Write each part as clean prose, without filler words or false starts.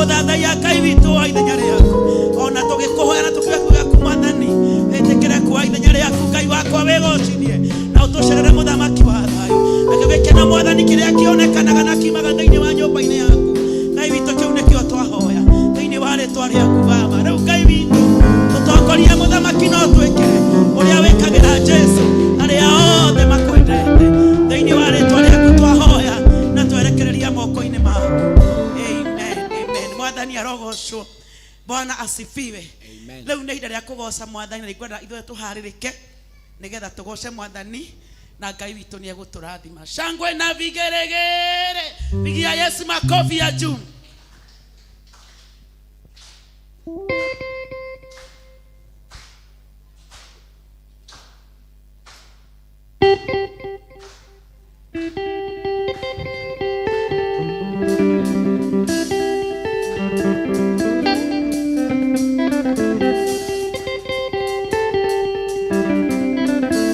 tũgũthathaiya Ngai witũ wa ithenya rĩaku. Ona tũgĩkũhoya na tũkiuga Mwathani, wĩtĩkĩre kuoya ithenya rĩaku Ngai wakwa, wĩgocithie na ũtũcerere mũthamaki wa thayũ. Na gĩgĩkena Mwathani kĩrĩa kĩonekanaga na kiumaga thĩinĩ wa nyũmba-inĩ yaku Ngai witũ, kĩu nĩkĩo twahoya thĩinĩ wa rĩĩtwa rĩaku Baba. Rĩu Ngai witũ tũtongoria mũthamaki no twĩkĩre ũrĩa wĩkagĩra Jesũ arĩa othe makwendete. Thĩinĩ wa rĩĩtwa rĩaku twahoya na twerekereria moko-inĩ maku. Amen, amen. Mwathani arogocwo. Bwana asifiwe. Rĩu nĩ ihinda rĩa kũgoca Mwathani, na ikwenda ithuĩ tũharĩrĩke nĩgetha tũgoce Mwathani na Ngai witũ nĩ egũtũrathima. Shangwe na vigeregere, pigia Yesu makofi ya juu.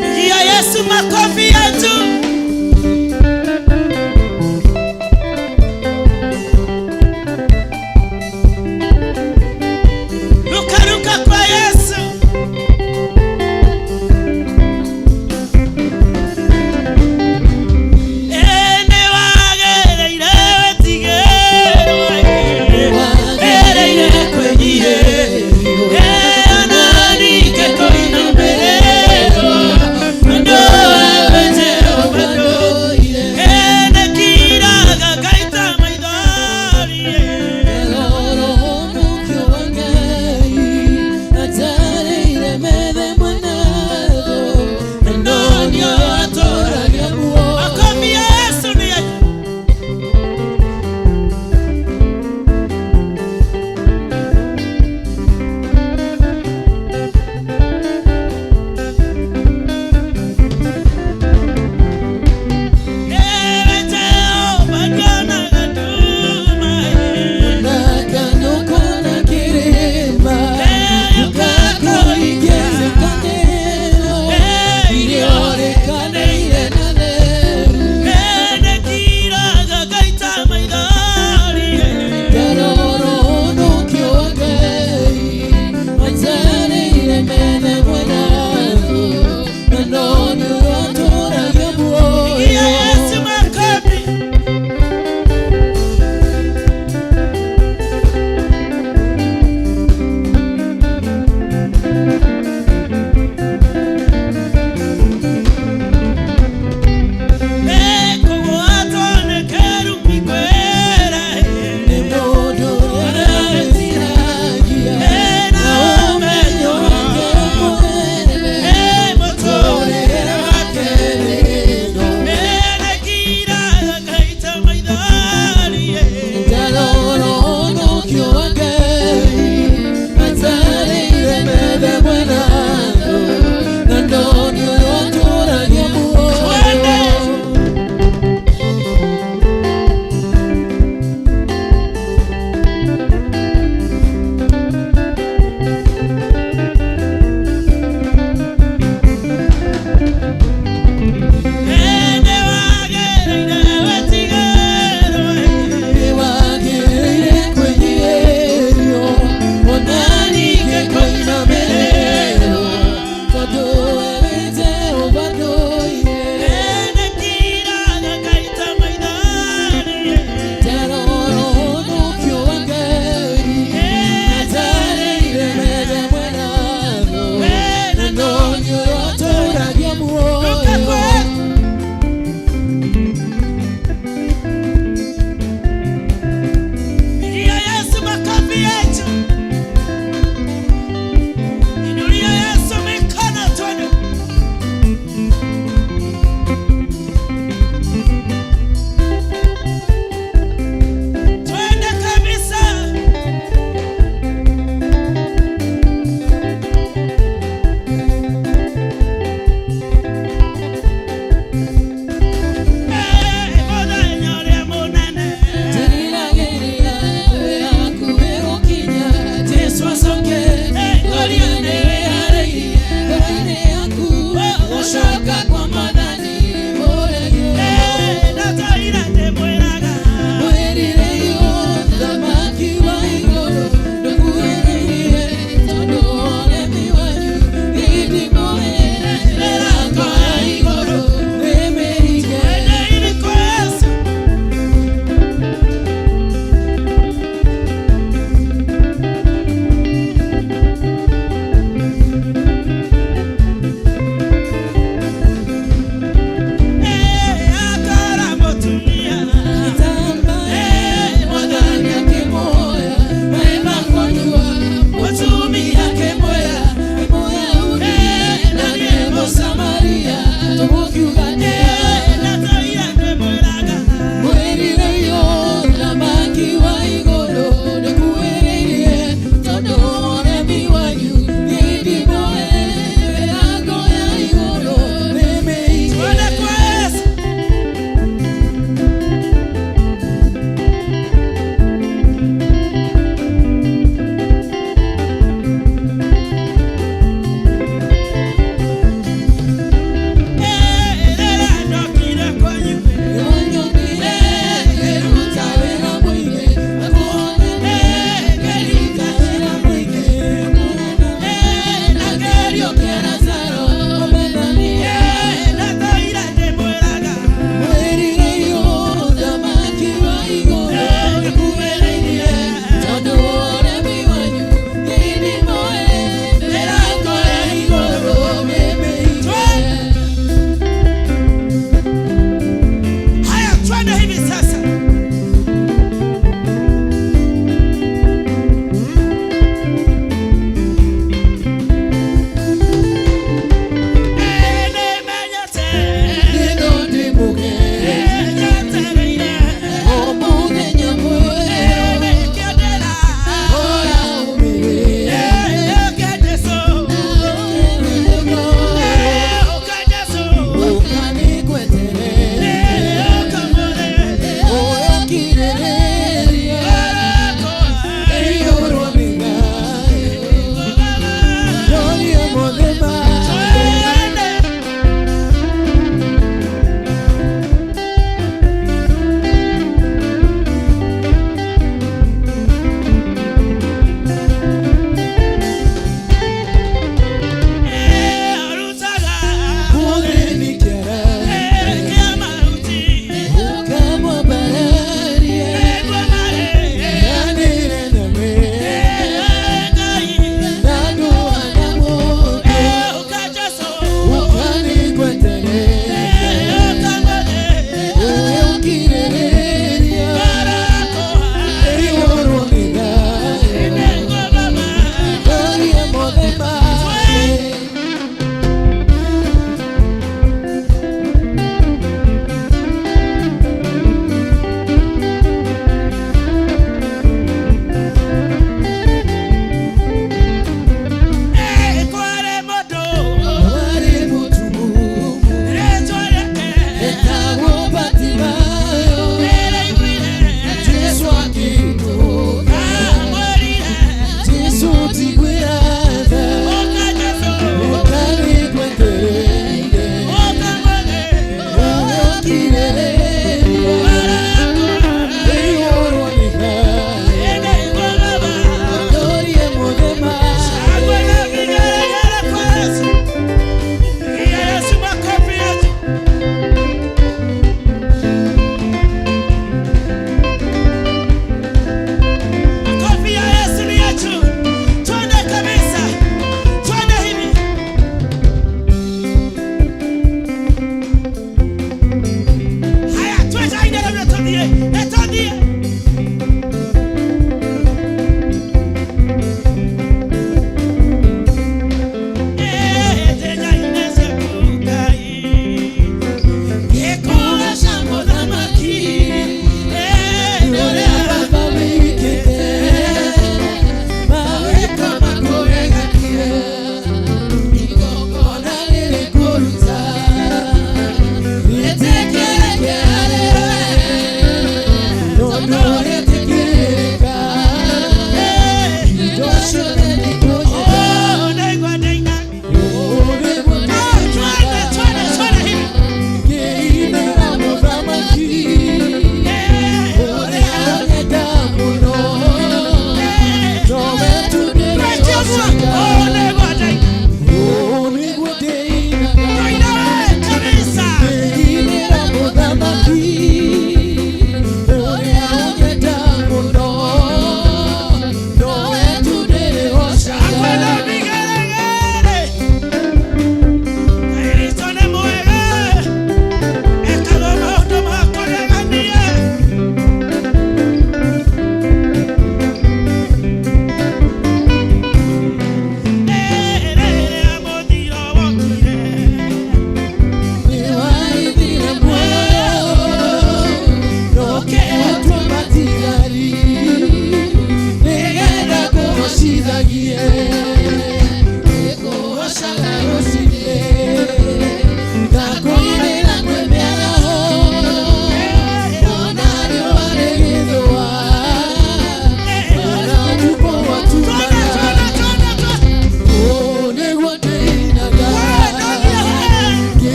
Pigia Yesu makofi ya juu.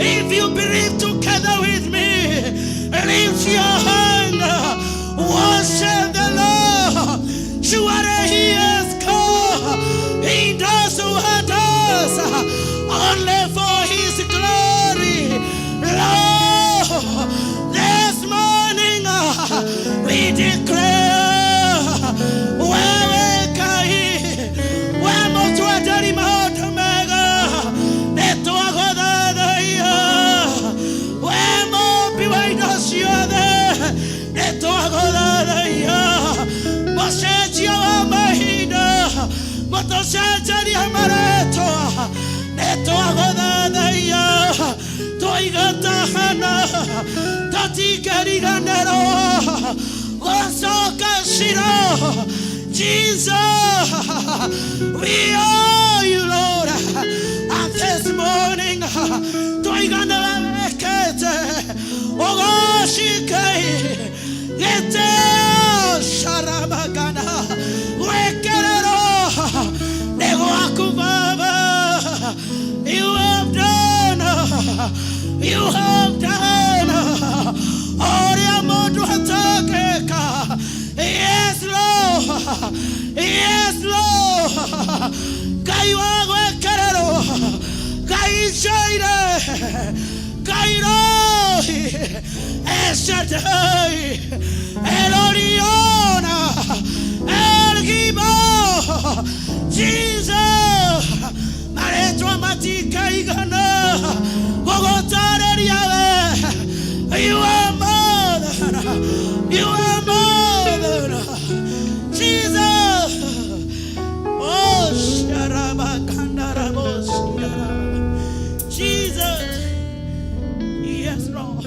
If you believe together with me, lift your hand, worship the Lord. Surely He is God. He does wonders only for His glory. Lord, this morning we declare wewe kai, wewe tuadari maoto mega, neto agoda ya, wewe biwaida siade, neto agoda ya, moseji wa mahida, motoseji amareto, neto agoda ya, toigata hana, tatikari ganero, wasoka shiro. Jesus, we owe you, Lord. And this morning, toigana mekete, ogoshikai, gete sharabagana, wekerero, nego akubaba. You have done, Oria modu hatakeka. Yes, Lord. Yes, Lord. Kaiwa kararo. Kai shaire. Kairo. Eshatai. Eloriona. Elgibo. Jesus. Maretwa matika igana. Bogotare riave. You are more than. You are more than. Jesus. Oh, Sharaba Kandarabos. Jesus. Yes, Lord.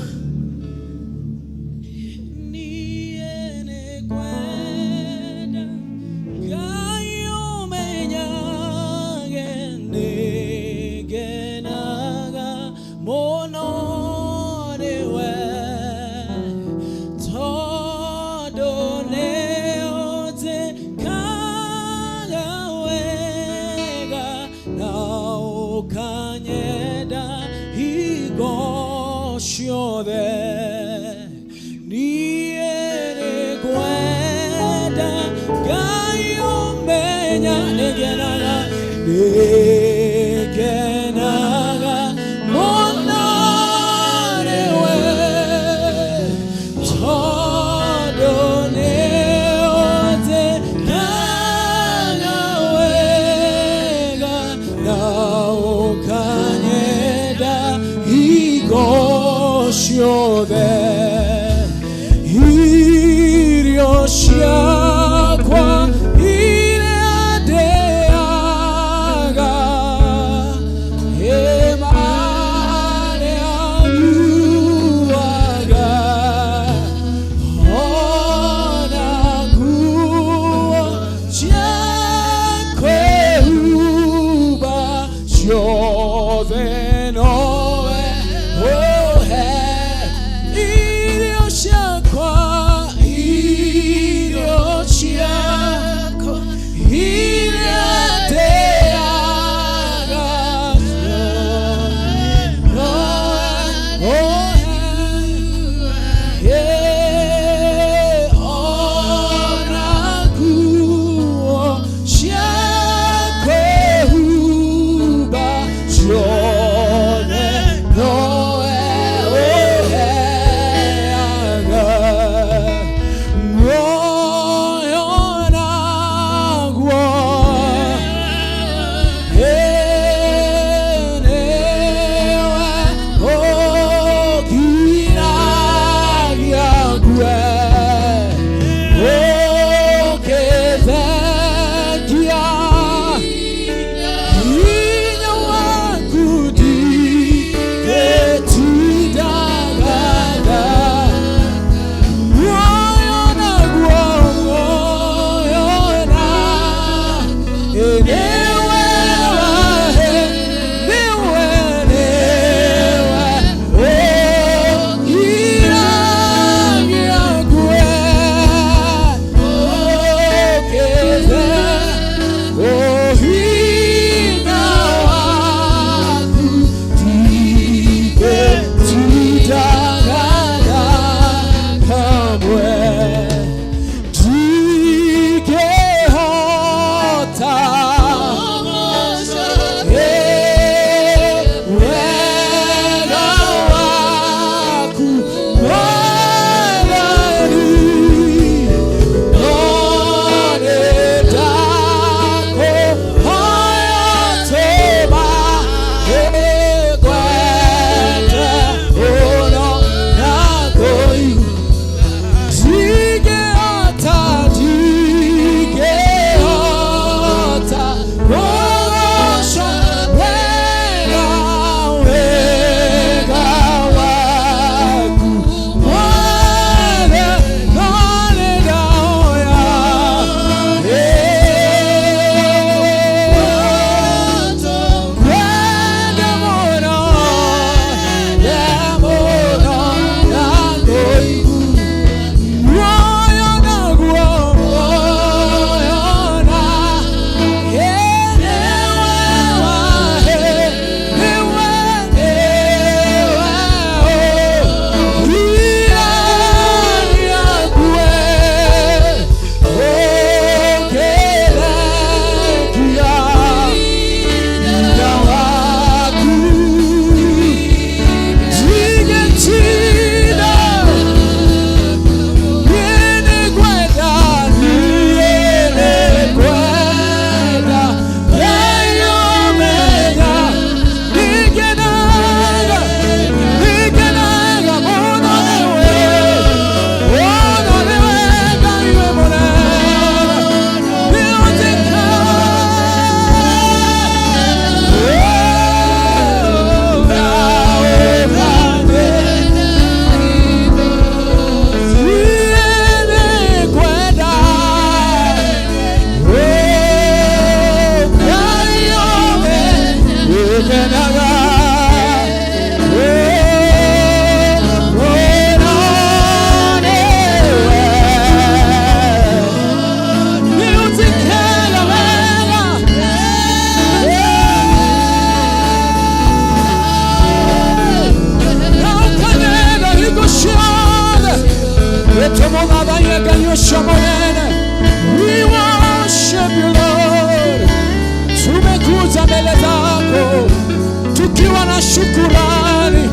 na shukurani.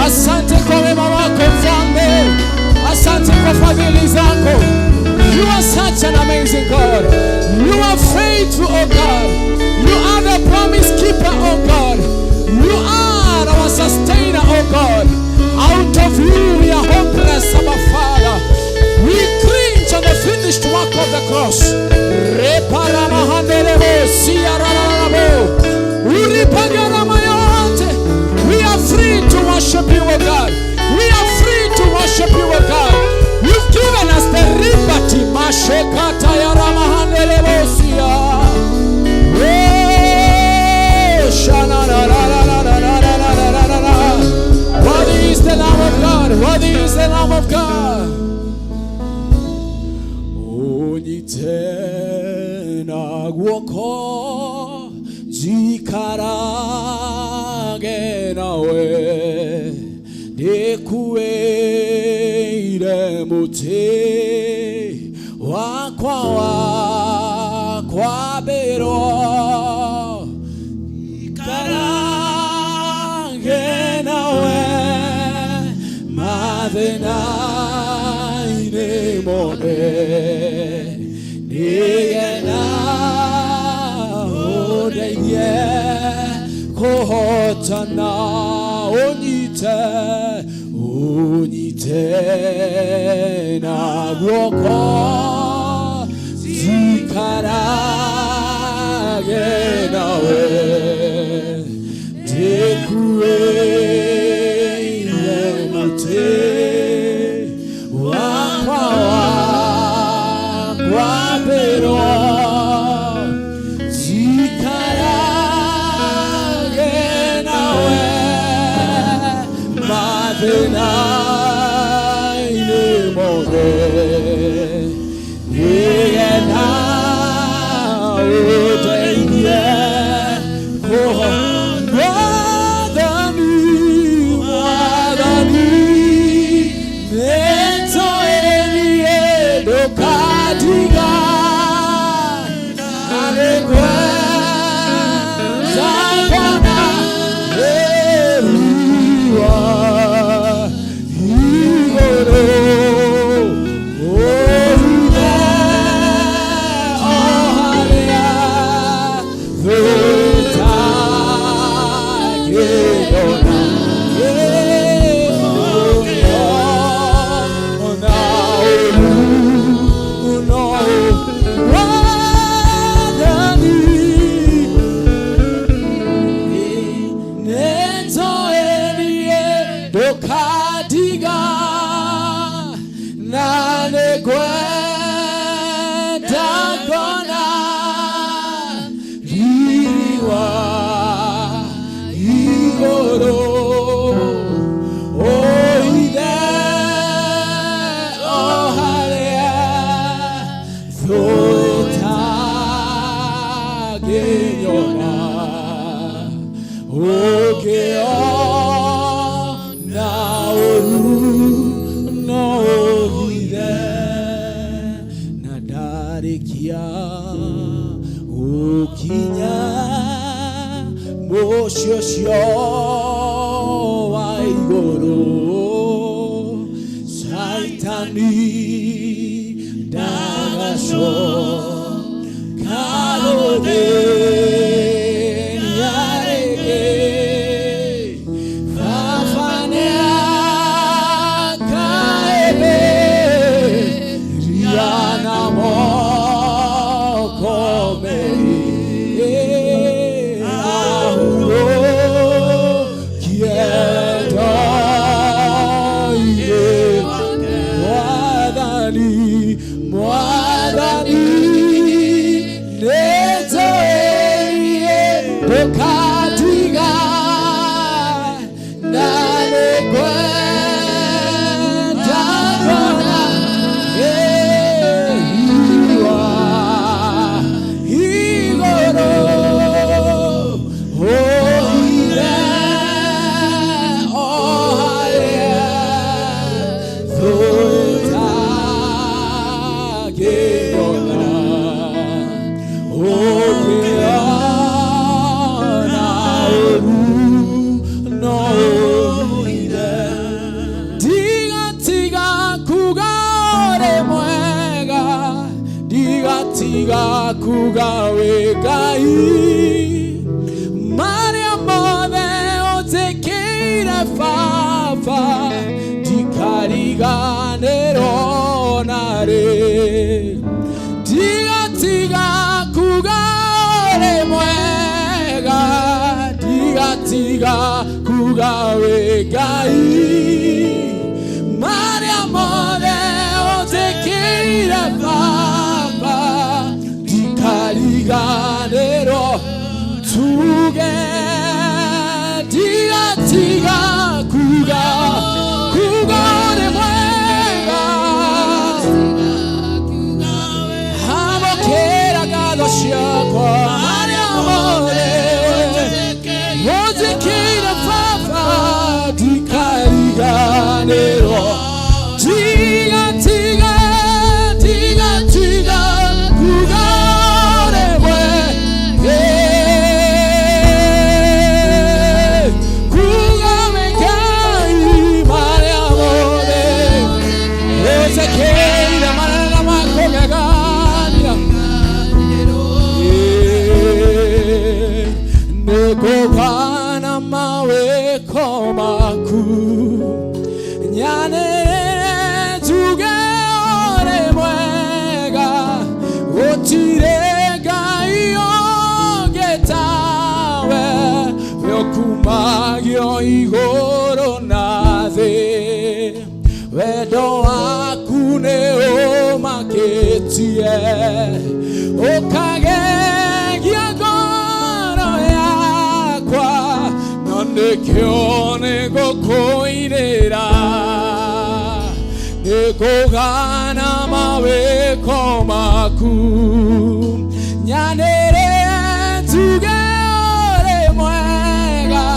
Asante kwa wema wako Mfalme, asante kwa fadhili zako. You are such an amazing God. You are faithful, oh God. You are the promise keeper, oh God. You are our sustainer, oh God. Out of you we are hopeless, our Father. We cringe on the finished work of the cross. We are free to worship you, oh God. We are free to worship you, oh God. You've given us the liberty. Worthy is the Lamb of God. Worthy is the Lamb of God. Onyitena guoko jikarage nawe dekueire muti wakwa bero jikarage nawe mathina ine mone nigena odeie kohotana onyite na guoko zikarage nawe dekueire muti pero zikarage nawe mathina ine mone nigena odeie Mwadani, Baba tikariganĩrwo narĩ tigatiga kuga ũrĩ mwega tigatiga kuga wĩ Ngai marĩa mothe ũnjĩkĩire Baba tikariganĩrwo tuge tigatiga kuga ũrĩ mwega amũkĩra ngatho ciakwa marĩa mothe ũnjĩkĩire Baba tikariganĩrwo tigatiga kuga ũrĩ mwega kuga wĩ Ngai marĩa mothe ũnjĩkĩire marĩa makũgegania nĩngũgana mawĩko maku nyanĩrĩre njuge ũrĩ mwega gũtirĩ Ngai ũngĩ tawe we ũkumagio igũrũ na thĩ wendo waku nĩ ũmakĩtie ũkagegia ngoro yakwa no nĩkĩo nĩngũkũinĩra nĩngũgana mawĩko maku nyanĩrĩre njuge ũrĩ mwega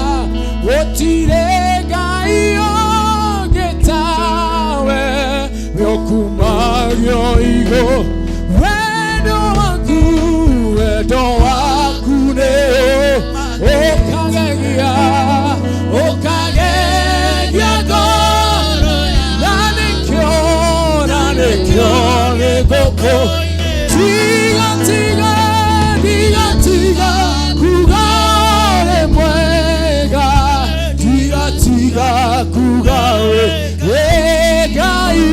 gũtirĩ Ngai ũngĩ tawe we ũkumagio igũrũ wendo waku nĩ ũkagegia ngoro na nĩkĩo nĩngũkũ tigatiga kuga ũrĩ mwega tigatiga kuga wĩ Ngai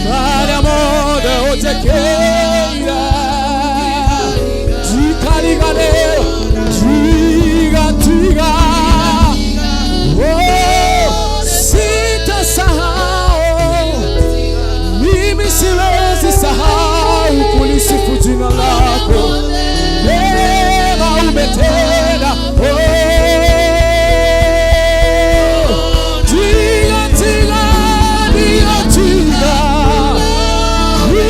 marĩa mothe ũnjĩkĩire tikariganĩrwo tigatiga sitasahau mimi siwezi sahau kulisifu jina lako wema umetenda tigatiga kuga wĩ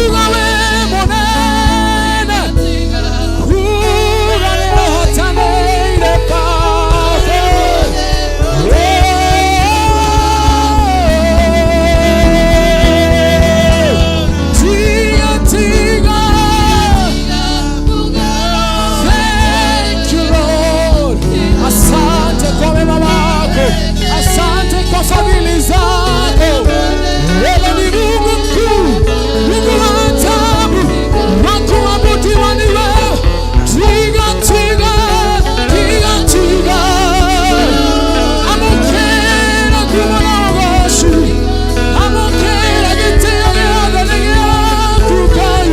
mũnene kuga nĩ ũhotanĩire asante kwa fadhili zako wewe ni Mungu mkuu Mungu wa ajabu wa kuabudiwa ni wewe tigatiga amũkĩra kumana ũgooci amũkĩra gĩtĩo gĩothe nĩ gĩaku Ngai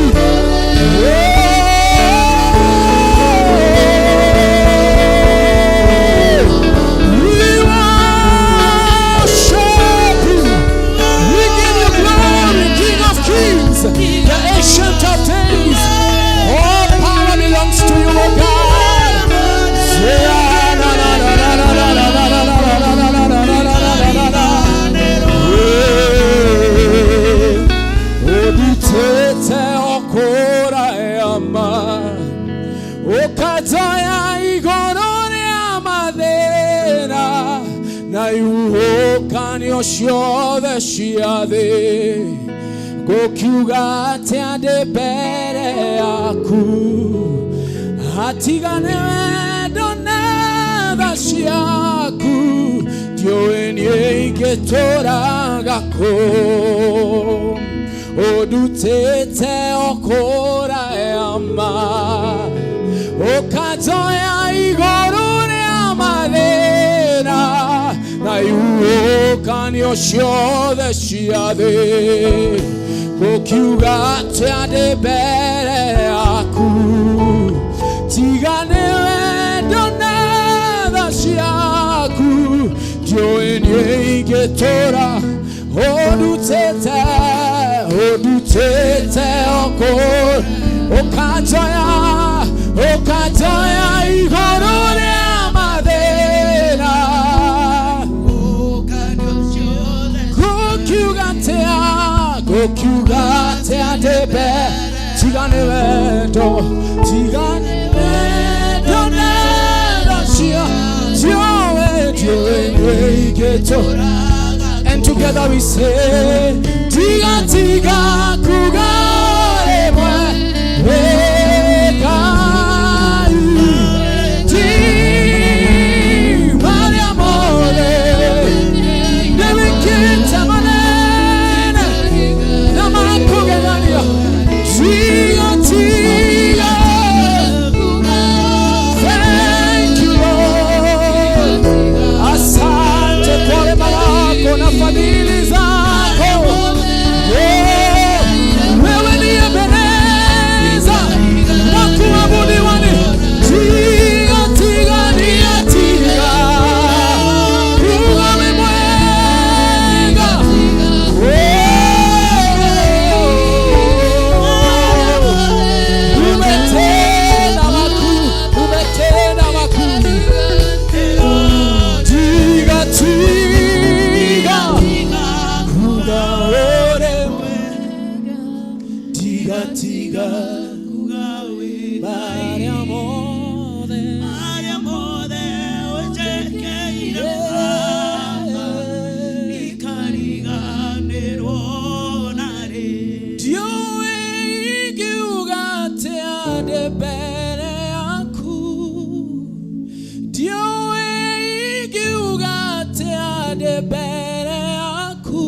the ancient of days, all power belongs to you, O God. Odutete okora yama, okataya igoro yamadera, na yuhokanio ciothe ciathĩ gũkiuga atĩa ndĩ mbere yaku hatigane wendo na tha ciaku ndiũĩ niĩ ingĩtũũraga kũ ũndutĩte ũkũraya ma ũkanjoya igũrũ rĩa mathĩna ciũngano ciothe cia thĩ gũkiuga atĩ andĩ mbere yaku tiga nĩ wendo na tha ciaku ndiũĩ niĩ ingĩtũũra ũndutĩte ũkanjoya igũrũ rĩa mathĩna gũkiuga atĩa ndĩ mbere tiga nĩ wendo na tha ciaku ndiũĩ niĩ ingĩtũũra. And together we say, tiga tiga kugare mwe wekai ti mari amore dewe kita manene na makugania tiga tiga. Thank you Lord, asante kwa wema wako na fadhili zako. Wewe ni Ebeneza wa kuabudiwa ni tiga tiga ni tiga uwe mwega. Umetenda makuu tiga tiga tiga kugawe mari amore ojekeire ikariganĩrwo narĩ ndiũĩ ingiuga atĩa ndĩ mbere yaku ndiũĩ ingiuga atĩa ndĩ mbere yaku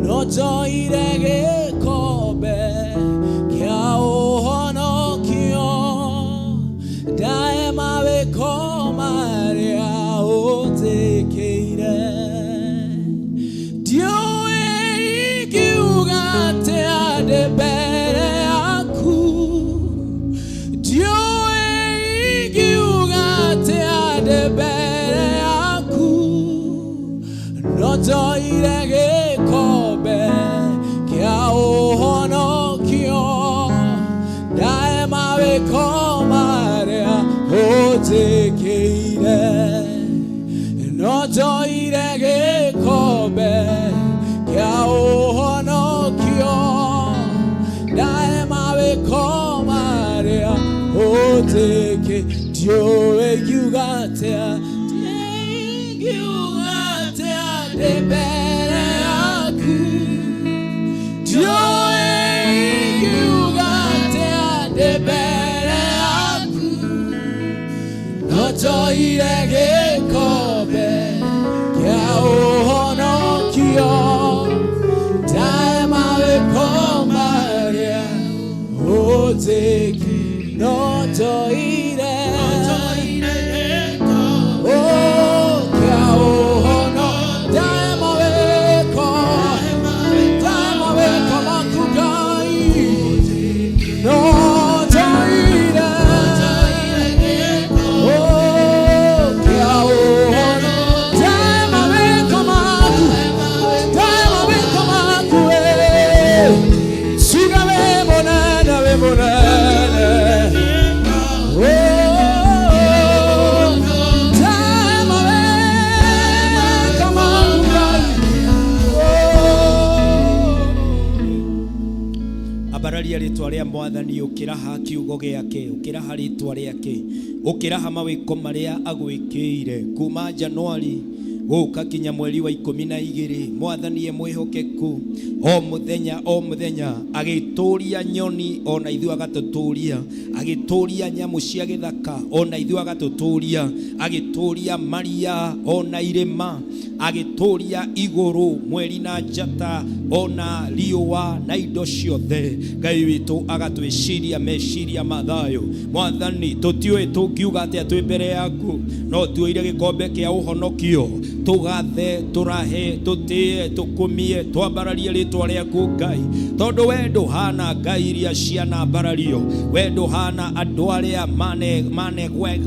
no njoire gĩkombe kĩa ũhonokio ndahe mawĩko marĩa ũtĩkĩire ndiũĩ ingiuga atĩa ndĩ mbere yaku ndiũĩ ingiuga atĩa ndĩ mbere yaku no njoire gĩkombe kĩa ũhonokio ndahe mawĩko marĩa ũtĩkĩire no njoire gĩkombe kĩa ũhonokio ndahe mawĩko marĩa ũtĩkĩire ndiũĩ ingiuga atĩa ndĩ mbere yaku ndiũĩ ingiuga atĩa ndĩ mbere yaku no njoire gĩkombe kĩa ũhonokio ndahe mawĩko marĩa ũtĩkĩire no njoire Abararia rĩtwa rĩa Mwathani ũkĩraha kiugo gĩake ũkĩraha rĩtwa rĩake ũkĩraha mawĩko marĩa agwĩkĩire kuma Januari gũka kinya mweri wa 12 Mwathani mwĩhokeku o mũthenya agĩtũria nyoni ona ithuĩ agatũtũria agĩtũria nyamũ cia gĩthaka ona ithuĩ agatũtũria agĩtũria maria ona irĩma agituria iguru mweri na njata ona riua na indo ciothe. Ngai witu agatwiciria meciria mathayo. Mwathani tutiwe tungiuga atia twi mbere yaku, no tuoire gikombe kia uhonokio, tugathe turahe tutie tukumie twambararie ritwa riaku Ngai, tondu we nduhana ngai iria ciana mbarario, we nduhana andu aria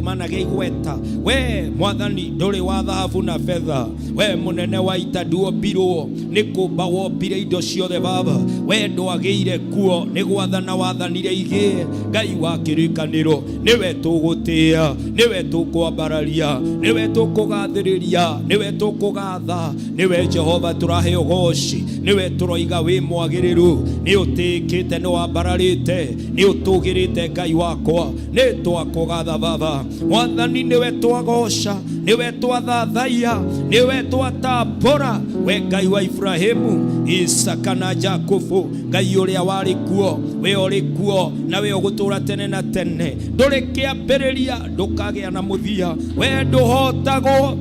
managigweta. We Mwathani nduri wa thahabu na fedha, we munene wa ita nduombirwo ni kumba wombire indo ciothe Baba. We ndwagiire kuo ni gwathana wathanire igie. Ngai wa kirikaniro niwe tugutia, niwe tukwambararia, niwe tukugathiriria, niwe tukugatha, niwe Jehova turahe ugoci, niwe turoiga wi mwagiriru, ni utikite ni wambararite, ni utugirite Ngai wakwa, ni twakugatha Baba. Mwathani niwe twagoca, niwe twathathaiya, niwe twatambura. We Ngai wa Ibrahimu, Isaka na Jakubu, Ngai uria wari kuo, we uri kuo na we ugutura tene na tene, nduri kiambiriria ndukagea na muthia. We nduhotagwo,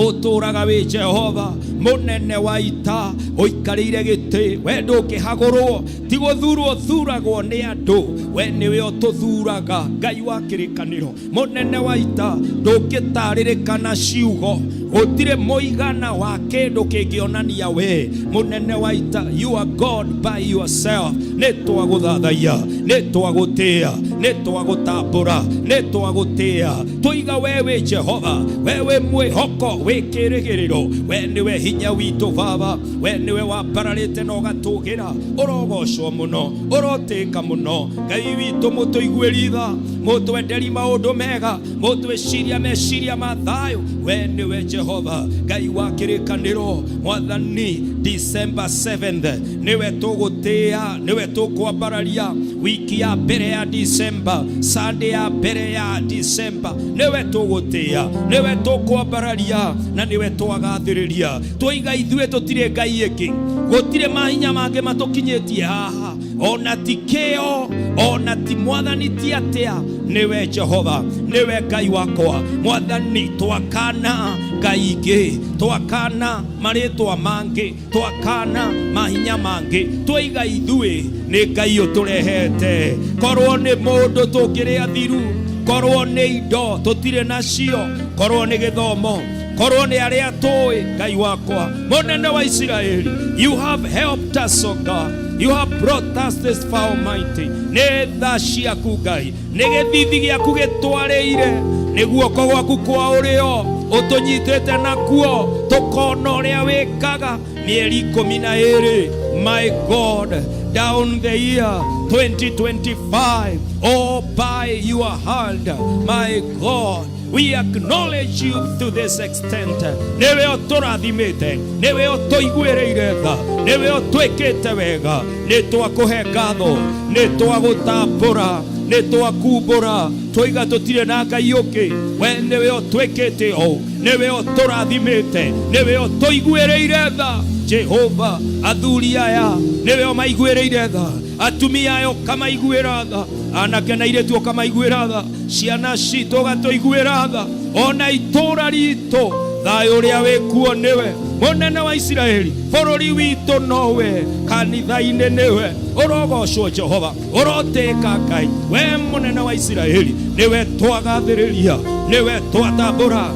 uturaga wi Jehova munene wa ita, uikarire giti, we ndukihagurwo, ti guthurwo thuragwo ni andu, we niwe ututhuraga. Ngai wa kirikaniro munene wa ita, ndukitaririkana ciugo, gutire muigana wa kindu kingionania we munene wa ita. You are God by yourself. Ni twaguthathaiya, ni twagutia, ni twagutambura, ni twagutia. Tuiga wewe Jehova, wewe mwihoko, we kirigiriro, we niwe hinya witu Baba, we niwe wambararite na ugatugira. Urogocwo muno, urotika muno. Ngai witu mutuiguiritha, mutwenderi maundu mega, mutwiciria meciria mathayo. We niwe Jehova Ngai wa kirikaniro. Mwathani December 7th niwe tugutia, niwe tukwambararia. Wiki ya mbere ya December, Sunday ya mbere ya December, niwe tugutia, niwe tukwambararia na niwe twagathiriria. Twiga ithue tutire ngai iki, gutire mahinya mange matukinyetie haha, ona tikeo, ona ti Mwathani ti atia. Niwe Jehova, niwe Ngai wakwa. Mwathani twakana ngai ingi, twakana maritwa mangi, twakana mahinya mangi, twiga ithue ni Ngai uturehete. Korwo ni mundu tungiria thiru, korwo ni indo tutire nacio, korwo ni githomo, korwo ni aria tui Ngai wakwa munene wa Israeli, you have helped us, O God. You have brought us this far, Almighty. Ne tha ciaku Ngai, ne githithi giaku gitwarire, ni guoko gwaku kwa urio utunyitete nakuo, tukona uria wikaga mieri 12. My God, down the year 2025, oh, by your hand, my God, we acknowledge you to this extent. Newe oturathimite, newe otuiguireire tha, newe otwikite wega, ni twakuhe ngatho, ni twagutambura, ni twakumbura. Twiga tutire na ngai ungi, we niwe otwikite o, niwe oturathimite, niwe otuiguireire tha. Jehova, athuri aya niwe omaiguireire tha, atumia ayo kamaiguira tha, anake na iretu kamaiguira tha, ciana citu gatuiguira tha, ona itura ritu thayo uria wikuo niwe munene wa Israeli. Bururi witu nowe, kanitha-ini niwe urogocwo Jehova, uroteka Ngai. We munene wa Israeli, niwe twagathiriria, niwe twatambura.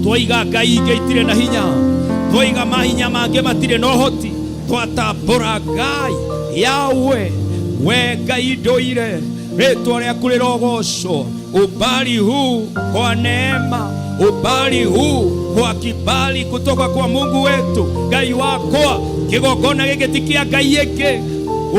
Twiga ngai ingi itire na hinya, twiga mahinya mange matire no hoti, twatambura Ngai yawe. We Ngai nduire, ritwa riaku rirogocwo. Ubali huu kwa neema, ubali huu kwa kibali kutoka kwa Mungu wetu. Ngai wakwa, kigogona gigitikia ngai iki,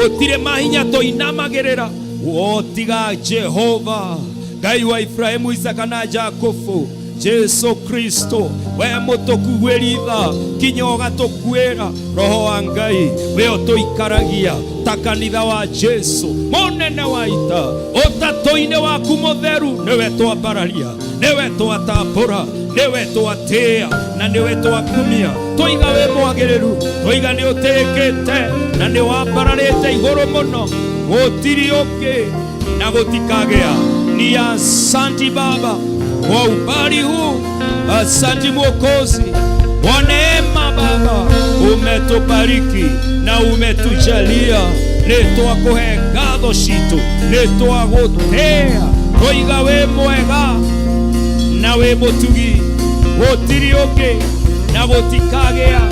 utire mahinya toinamagirira wotiga Jehova, Ngai wa Ibrahimu, Isaka na Jakubu. Jesu Kristo, we mutukuguiritha, kinyo gatukwira roho wa Ngai, we utuikaragia ta kanitha wa Jesu munene wa ita. Utatoine waku mutheru niwe twambararia, niwe twatambura, niwe twatia na niwe twakumia. Twiga we mwagiriru, twiga ni utikite na ni wambararite iguru muno, gutiri ungi na gutikagea. Ni asanti Baba kwa ubali huu, asanti Mwokozi, Kwa neema Baba umetubariki na umetujalia, nitwakuhe ngatho citu, nitwagutea toiga we mwega na we mutugi, gutiri ungi na gutikagea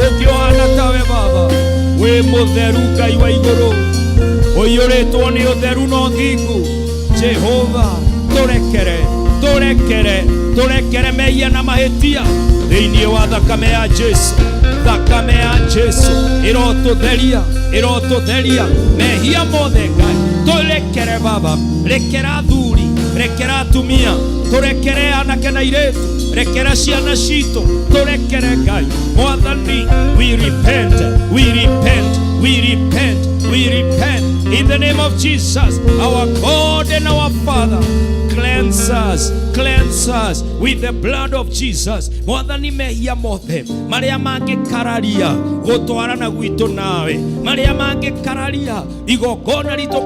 ungi ohana tawe Baba. We mutheru Ngai wa iguru, uiyuritwo ni utheru no thingu. Jehova turekere mehia na mahitia thiini wa thakame ya Jesu. Thakame ya Jesu irotutheria mehia mothe Ngai. Turekere Baba, rekera athuri, rekera atumia, turekere anake na airitu, rekera ciana citu, turekere Ngai. Mwathani, we repent in the name of Jesus, our God and our Father. Cleanse us with the blood of Jesus. Mwathani, mehia mothe maria mangikararia gutwarana gwitu nawe, maria mangikararia igongona ritu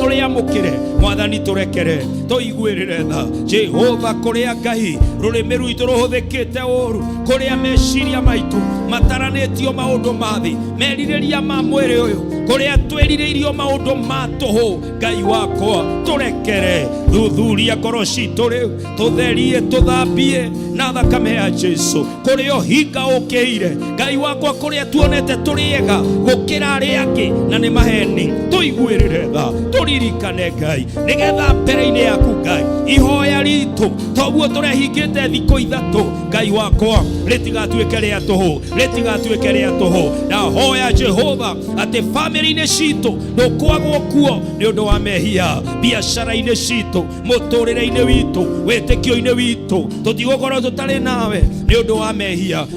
uria mukire, Mwathani turekere, tuiguirire tha. Jehova, kuria Ngai rurimi rwitu ruhuthikite uru, kuria meciria maitu mataranitio maundu mathi, meririria ma mwiri uyu, kuria twiririirio maundu ma tuhu, Ngai wakwa turekere. Thuthuria ngoro citu riu, tutherie, tuthambie na thakame ya Jesu. Kuria hinga ukiire Ngai wakwa, kuria tuonete turiega gukira aria angi na ni maheni, tuiguirire tha, turirikane Ngai, nigetha mbere-ini yaku Ngai ihoya ritu toguo turehingite thiku ithatu, Ngai wakwa ritigatuike ria tuhu, ritigatuike ria tuhu. Na hoya Jehova ati family-ini citu ndukwagwo kuo ni undu wa mehia, biacara-ini citu, muturire-ini witu, witikio-ini witu, tutigukorwo tutari nawe ni undu wa mehia.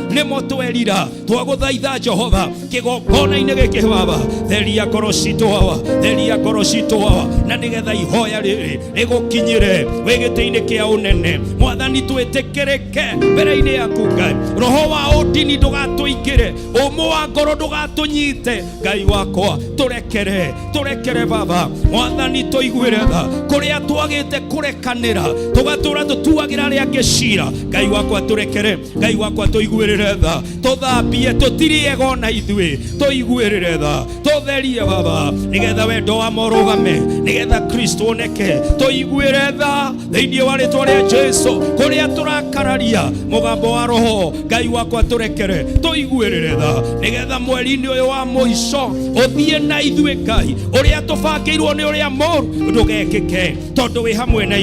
Nimo twerira twaguthaitha Jehova kigongona-ini giki Baba, theria ngoro citu hawa, na nigetha ihoya riri rigukinyire wi giti-ini kia unene. Mwathani, twitikirike mbere-ini yaku Ngai, roho wa udini ndugatuingire, umu wa ngoro ndugatunyite Ngai wakwa, turekere Baba. Mwathani, tuiguire tha kuria twagite kurekanira, tugatura tutuagira aria angi cira, Ngai wakwa turekere, Ngai wakwa tuiguirire tha, tuthambie, tutiriego na ithui, tuiguirire tha, tutherie Baba, nigetha wendo wa morugame, nigetha Kristo oneke, tuiguire tha thiini wa ritwa ria Jesu. Kuria turakararia mugambo wa roho, Ngai wakwa turekere, tuiguirire tha, nigetha mweri-ini uyu wa muico uthie na ithui Ngai, uria tubangiirwo ni uria moru ndugekike, tondu wi hamwe na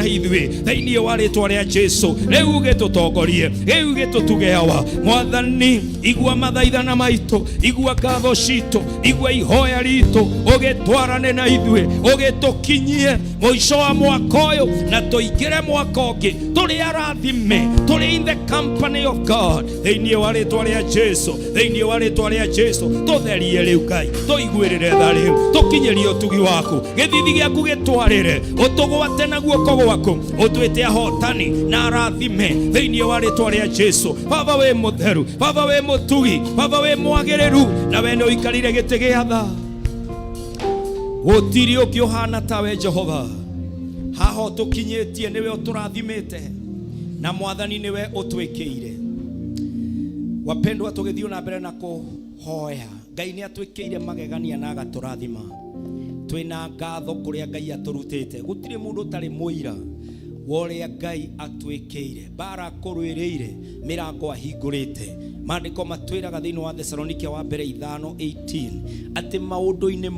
ithui, thiini wa ritwa ria Jesu. Riu gitutongorie, riu gitutuge hawa Mwathani, igua mathaithana maitu, igua ngatho citu, igua ihoya ritu, ugitwarane na ithui, ugitukinyie muico wa mwaka uyu, na tuingire mwaka ungi turi arathime, turi in the company of God, thiini wa ritwa ria Jesu. Tutherie riu Ngai, tuiguirire tha riu, tukinyirie utugi waku, githithi giaku gitwarire, utugwate na guoko gwaku, utwite ahotani na arathime thiini wa ritwa ria Jesu. Baba, we mutheru, Baba, we mutugi, Baba, we mwagiriru, na we ni uikarire giti gia tha, gutiri ungi uhana tawe Jehova. Haho tukinyitie niwe uturathimite, na Mwathani niwe utwikiire. Wapendwa, tugithio na mbere na kuhoya, Ngai ni atwikiire magegania na agaturathima. Twina ngatho kuria Ngai aturutite, gutiri mundu tari muira woria Ngai atwikiire, bara kurwiriire, mirango ahingurite. Maandiko matwiraga thiini wa Thessalonike wa mbere 5:18 ati maundu-ini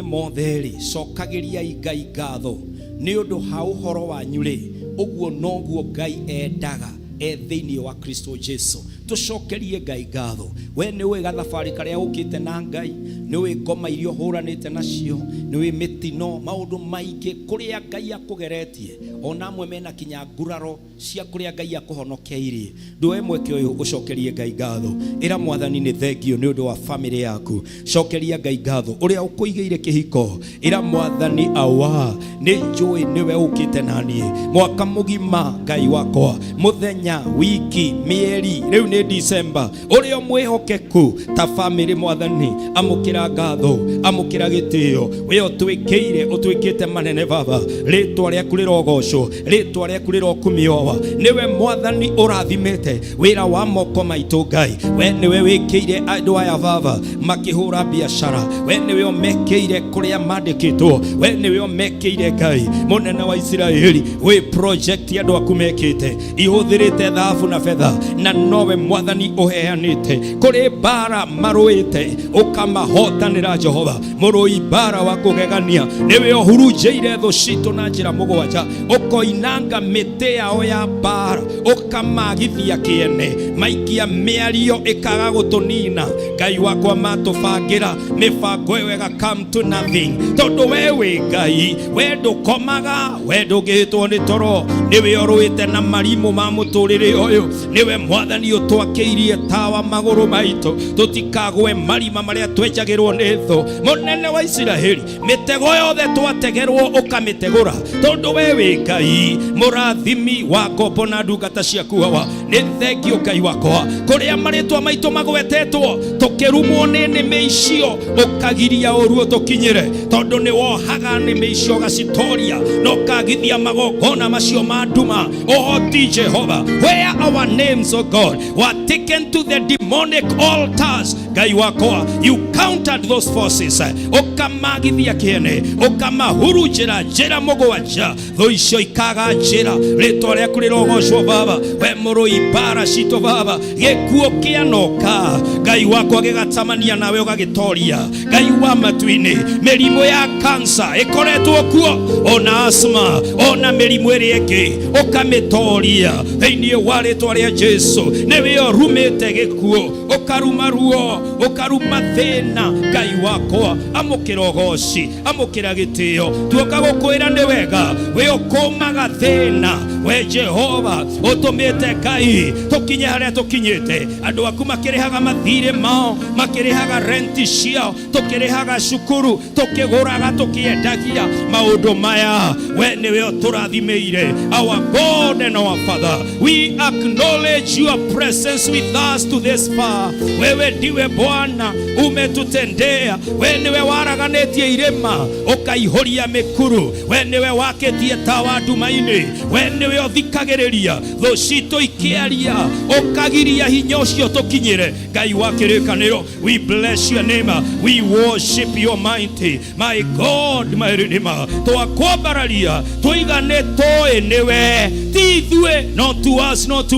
mothe ri cokagiriai Ngai ngatho ni undu ha uhoro wanyu ri, uguo noguo Ngai endaga thiini wa Kristo Jesu. Tucokerie Ngai ngatho. We ni we gathabari karia ukite na Ngai, ni we ngoma irio huranite nacio, ni we mitino, maundu maingi kuria Ngai akugeretie, ona amwe mena kinya nguraro cia kuria Ngai akuhonokeirie. Ndwe mweke uyu ucokerie Ngai ngatho, ira Mwathani ni thengio ni undu wa family yaku. Cokeria Ngai ngatho uria ukuigeire kihiko, ira Mwathani awa nĩ njũĩ nĩwe ũkĩte naniĩ mwaka mũgima Ngai wakwa mũthenya wiki mĩeri rĩu nĩ December ũrĩa mwĩhokeku ta family Mwathani amũkĩra ngatho amũkĩra gĩtĩo we ũtwĩkĩte manene Baba rĩtwa rĩaku rĩrogocwo rĩtwa rĩaku rĩrokumiowa nĩwe Mwathani ũrathimĩte wĩra wa moko maitũ Ngai we nĩwe wĩkĩire andũ aya Baba makĩhũra biacara we nĩwe ũmekĩire kũrĩa mandĩkĩtwo we nĩwe ũmekĩire Ngai mũnene wa Isiraeli we project andũ aku mekĩte ihũthĩrĩte thahabu na fedha na nowe Mwathani ũheanĩte kũrĩ bara marũĩte ũkamahotanĩra Jehova mũrũi bara wa kũgegania nĩwe ũhurunjĩire thũ citũ na njĩra mũgwanja ũkoinanga mĩtĩ yao ya bara ũkamagithia kĩene maikia mĩario ĩkaga gũtũnina Ngai wakwa matũbangĩra mĩbango ĩyo ĩga come to nothing tondũ we wĩ Ngai we ndũkomaga we ndũngĩhĩtwo nĩ toro nĩwe ũrũĩte na marimũ ma mũtũrĩre ũyũ nĩwe Mwathani ũtwakĩirie tawa magũrũ maitũ tũtikagwe marima marĩa twenjagĩrwo nĩ thũ mũnene wa Isiraeli mĩtego yothe twategerwo ũkamĩtegũra tondũ we wĩ Ngai mũrathimi wa ngombo na ndungata ciaku hawa nĩ thengio Ngai wakwa kũrĩa marĩtwa maitũ magwetetwo tũkĩrumwo nĩ nĩmĩ icio ũkagiria ũruo tũkinyĩre tondũ nĩ wohaga nĩmĩ icio ũgacitoria na ũkagithia magongona macio ma nduma ũhoti Jehova where our names oh God were taken to the demonic altars Ngai wakwa you countered those forces ũkamagithia kĩene ũkamahurunjĩra njĩra mũgwanja thũ icio ikaga njĩra rĩtwa rĩaku rĩrogocwo Baba we mũrũi bara citũ Baba gĩkuũ kĩanoka Ngai wakwa gĩgatamania nawe ũgagĩtoria Ngai wa matu-inĩ mĩrimũ ya cancer ĩkoretwo kuo ona asthma ona mĩrimũ ĩrĩa ĩngĩ ũkamĩtoria thĩinĩ wa rĩtwa rĩa Jesu nĩwe ũrumĩte gĩkuũ ũkaruma ruo ũkaruma thĩna Ngai wakwa amũkĩra ũgooci amũkĩra gĩtĩo tuoka gũkwĩra nĩ wega we ũkũmaga thĩna we Jehova ũtũmĩte Ngai tũkinye harĩa tũkinyĩte andũ aku makĩrĩhaga mathirĩ mao makĩrĩhaga renti ciao tũkĩrĩhaga cukuru tũkĩgũraga tũkĩendagia maũndũ maya we nĩwe ũtũrathimĩire our God and our Father we acknowledge your presence with us to this far wewe ndiwe Bwana umetutendea we nĩwe waraganĩtie irĩma ũkaihũria mĩkuru we nĩwe wakĩtie tawa nduma-inĩ we nĩwe ũthikagĩrĩria thũ citũ ikĩaria ũkagiria hinya ũcio tũkinyĩre Ngai wa kĩrĩkanĩro we bless your name we worship your mighty my God my Redeemer twakwambararia tũigane tũĩ nĩwe ti ithuĩ not to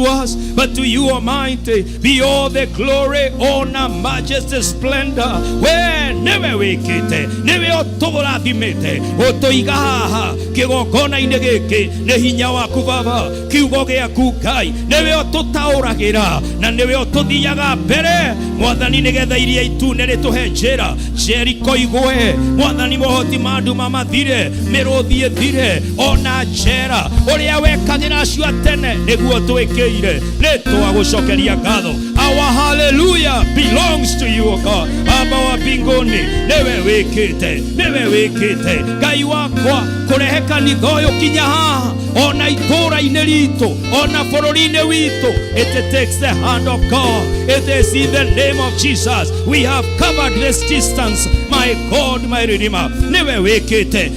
us but to you Almighty be all the glory honor majesty splendor we nĩwe wĩkĩte nĩwe ũtũrathimĩte ũtũiga haha kĩgongona-inĩ gĩkĩ nĩ hinya waku Baba kiugo gĩaku Ngai nĩwe ũtũtaũragĩra na nĩwe ũtũthiaga mbere Mwathani nĩgetha iria itune rĩtũhe njĩra Jeriko igwe Mwathani mohoti ma nduma mathire mĩrũthi ĩthire ona njera ũrĩa wekagĩra acio tene nĩguo twĩkĩire nĩtwagũcokeria ngatho our hallelujah belongs to you O God Baba wa mbinguni nĩwe wĩkĩte Ngai wakwa kũrehe kanitha ũyũ kinya haha ona itũra-inĩ ritũ ona bũrũri-inĩ witũ it takes the hand of God it is in the name of Jesus we have covered this distance my God my Redeemer nĩwe wĩkĩte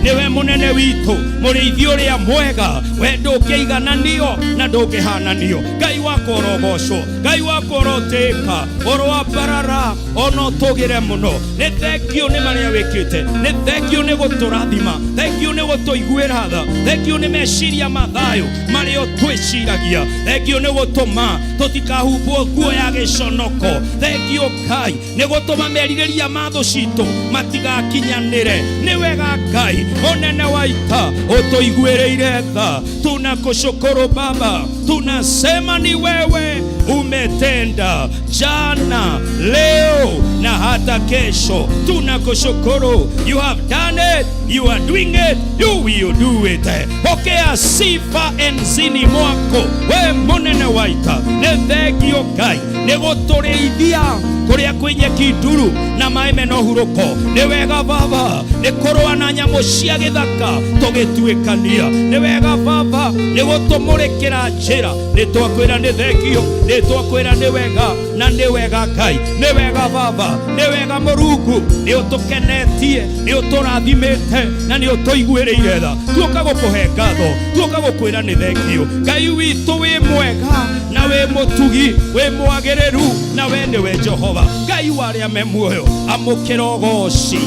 nĩwe mũnene witũ mũrĩithi ũrĩa mwega we ndũngĩigananio na ndũngĩhananio Ngai wakwa ũrogocwo Ngai wakwa ũrotĩka ũroambarara ona ũtũgĩre mũno nĩ thengio nĩ marĩa wĩkĩte nĩ thengio nĩ gũtũrathima thengio nĩ gũtũiguĩra tha thengio nĩ meciria mathayũ marĩa ũtwĩciragia thengio nĩ gũtũma tũtikahumbwo nguo ya gĩconoko thengio Ngai nĩ gũtũma merirĩria ma thũ citũ matigakinyanĩre nĩ wega Ngai mũnene wa ita ũtũiguĩrĩire tha tunakushukuru Baba tunasema ni wewe umetenda jana, leo na hata kesho. Tunakushukuru. You have done it, you are doing it, you will do it. Pokea sifa enzini mwako, we munene waita. Ne thengio Ngai ne gutureithia kuria kwenye kiduru na maime no huruko. Ni wega Baba, ni korwa na nyamo cia githaka tugituikania. Ni wega Baba, ni gutumurikira njira. Ni twakwira ni thengio, ni twakwira ni wega na ni wega Ngai. Ni wega Baba, ni wega Murungu, ni utukenetie, ni uturathimite na ni utuiguiriire tha. Tuoka gukuhe ngatho, tuoka gukwira ni thengio. Ngai witu wi mwega na we mutugi, we mwagiriru na we ni we Jehova. Ngai waria me muoyo amukira ugoci.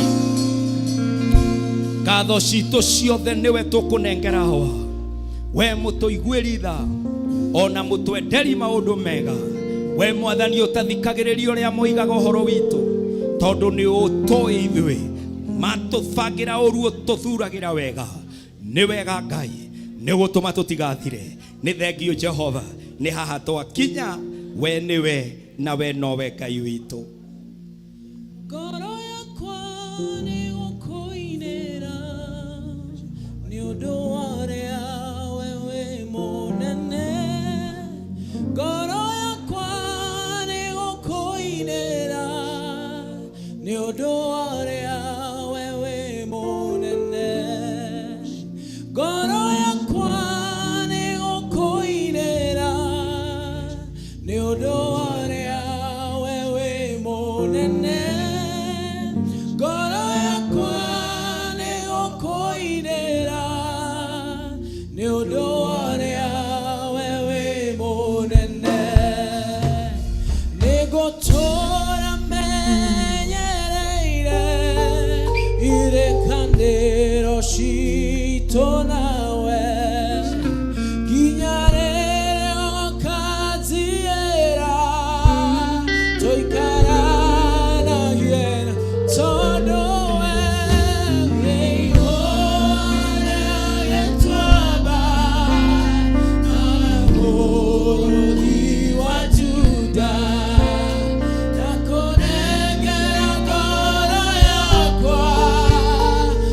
Ngatho citu ciothe niwe tukunengera hawa. We mutuiguiri tha, ona mutwenderi maundu mega. We Mwathani utathikagiriria uria muigaga uhoro witu, tondu ni utoi ithui matubangira uru ututhuragira wega. Ni wega Ngai, ni gutuma tutigathire. Ni thengio Jehova, ni haha twakinya. We niwe na we nowe Ngai witu. Ngoro yakwa ni gukuinira ni undu wa uria wewe munene. Ngoro yakwa ni gukuinira ni undu wa uria wewe munene. Ngoro yakwa ni gukuinira ni undu wa uria wewe munene. Ngoro yakwa ni gukuinira ni undu wa uria wewe munene. Nigutura menyereire irekaniro citu nawe. Nginya riria ukaziera tuikaranagie tondu we ihora gitwamba na bũrũri wa Juda. Ndakunengera ngoro yakwa,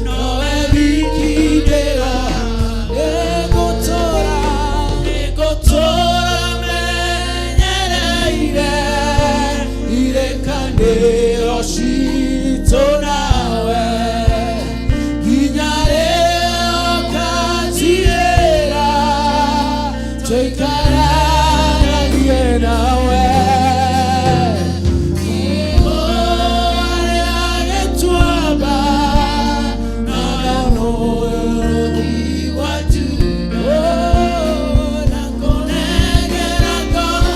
nowe wiki ndĩra. Nĩgũtũra menyereire irekanĩro citũ nawe. Nginya rĩrĩa ũkanjirĩra tũikaranagie nawe. Ihora gĩtuamba na bũrũri wa Juda. Ndakunengera ngoro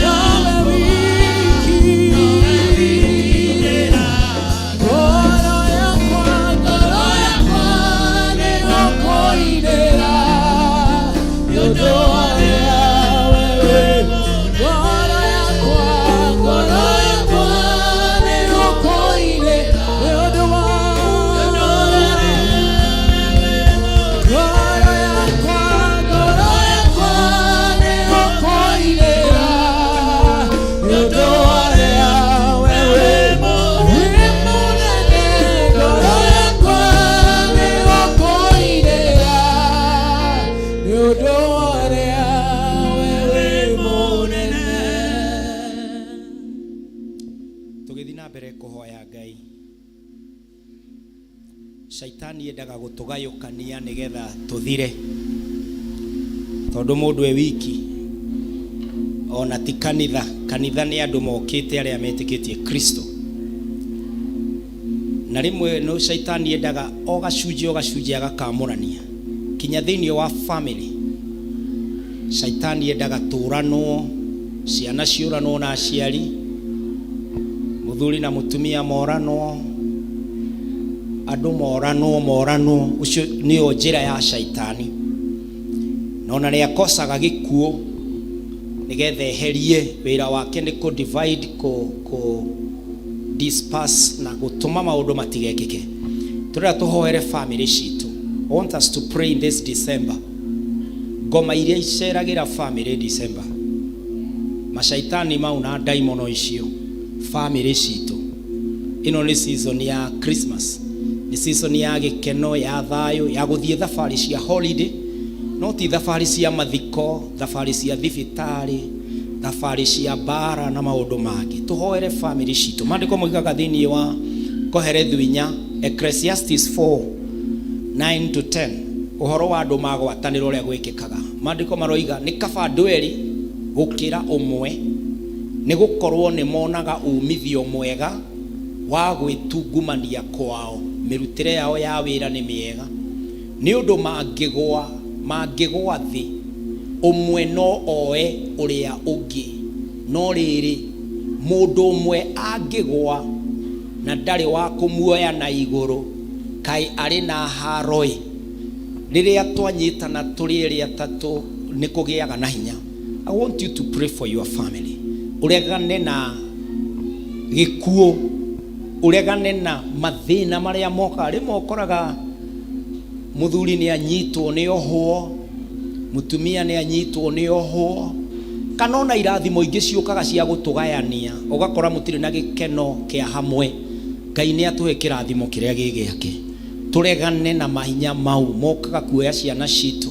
yawe wiki. Ngoro yakwa nĩ gũkũinĩra nĩ ũndũ wa ũrĩa wewe. Ngoro yakwa nĩ gũkũinĩra nĩ ũndũ wa ngoro yakwa nĩ gũkũinĩra nĩ ũndũ wa ũrĩa wewe wĩ mũnene. Ngoro yakwa nĩ gũkũinĩra nĩ ũndũ wa ũrĩa wewe mũnene. Tugithii na mbere kuhoya Ngai. Shaitani endaga gutugayukania nigetha tuthire, tondu mundu e wiki ona ti kanitha. Kanitha ni andu mokite aria metikitie Kristo, na rimwe no shaitani endaga o gacunji agakamurania kinya thiini wa family. Shaitani endaga turanwo, ciana ciuranwo na aciari, muthuri na mutumia moranwo, andu moranwo. Ucio niyo njira ya shaitani. Nona ni akosaga gikuo nigetha eherie. Wira wake ni ku divide, ku disperse na gutuma maundu matigekike. Turira tuhoere family citu. I want us to pray in this December. Ngoma iria iceragira family December, mashaitani mau na daimono icio family cito. Ino ni season ya Christmas, ni season ya gikeno, ya thayo, ya guthie thabari cia holiday, no ti thabari cia mathiko, thabari cia thibitari, thabari cia bara na maundu mangi. Tuhoere family cito. Mandiko moigaga thiini wa Koherethu 4 Ecclesiastes 4:9 to 10 uhoro wa andu magwataniro uria gwikikaga. Mandiko maroiga ni kaba andu eri gukira umwe ni gukorwo ni monaga umithio mwega wa gwitungumania kwao, mirutire yao ya wira ni miega, ni undu mangigwa thi umwe no oe uria ungi, no riri mundu umwe angigwa na ndari wa kumuoya na iguru kai ari na haroi. Riria twanyitana turi eri atatu ni kugiaga na hinya. I want you to pray for your family. Uregane na gikuo, uregane na mathina maria moka. Rimo ukoraga muthuri ni anyitwo ni ohwo, mutumia ni anyitwo ni ohwo, kanona irathimo ingi ciukaga cia gutugayania, ugakora mutiri na gikeno kia hamwe. Ngai ni atuhe kirathimo kiria gigiake. Turegane na mahinya mau mokaga kuoya ciana citu,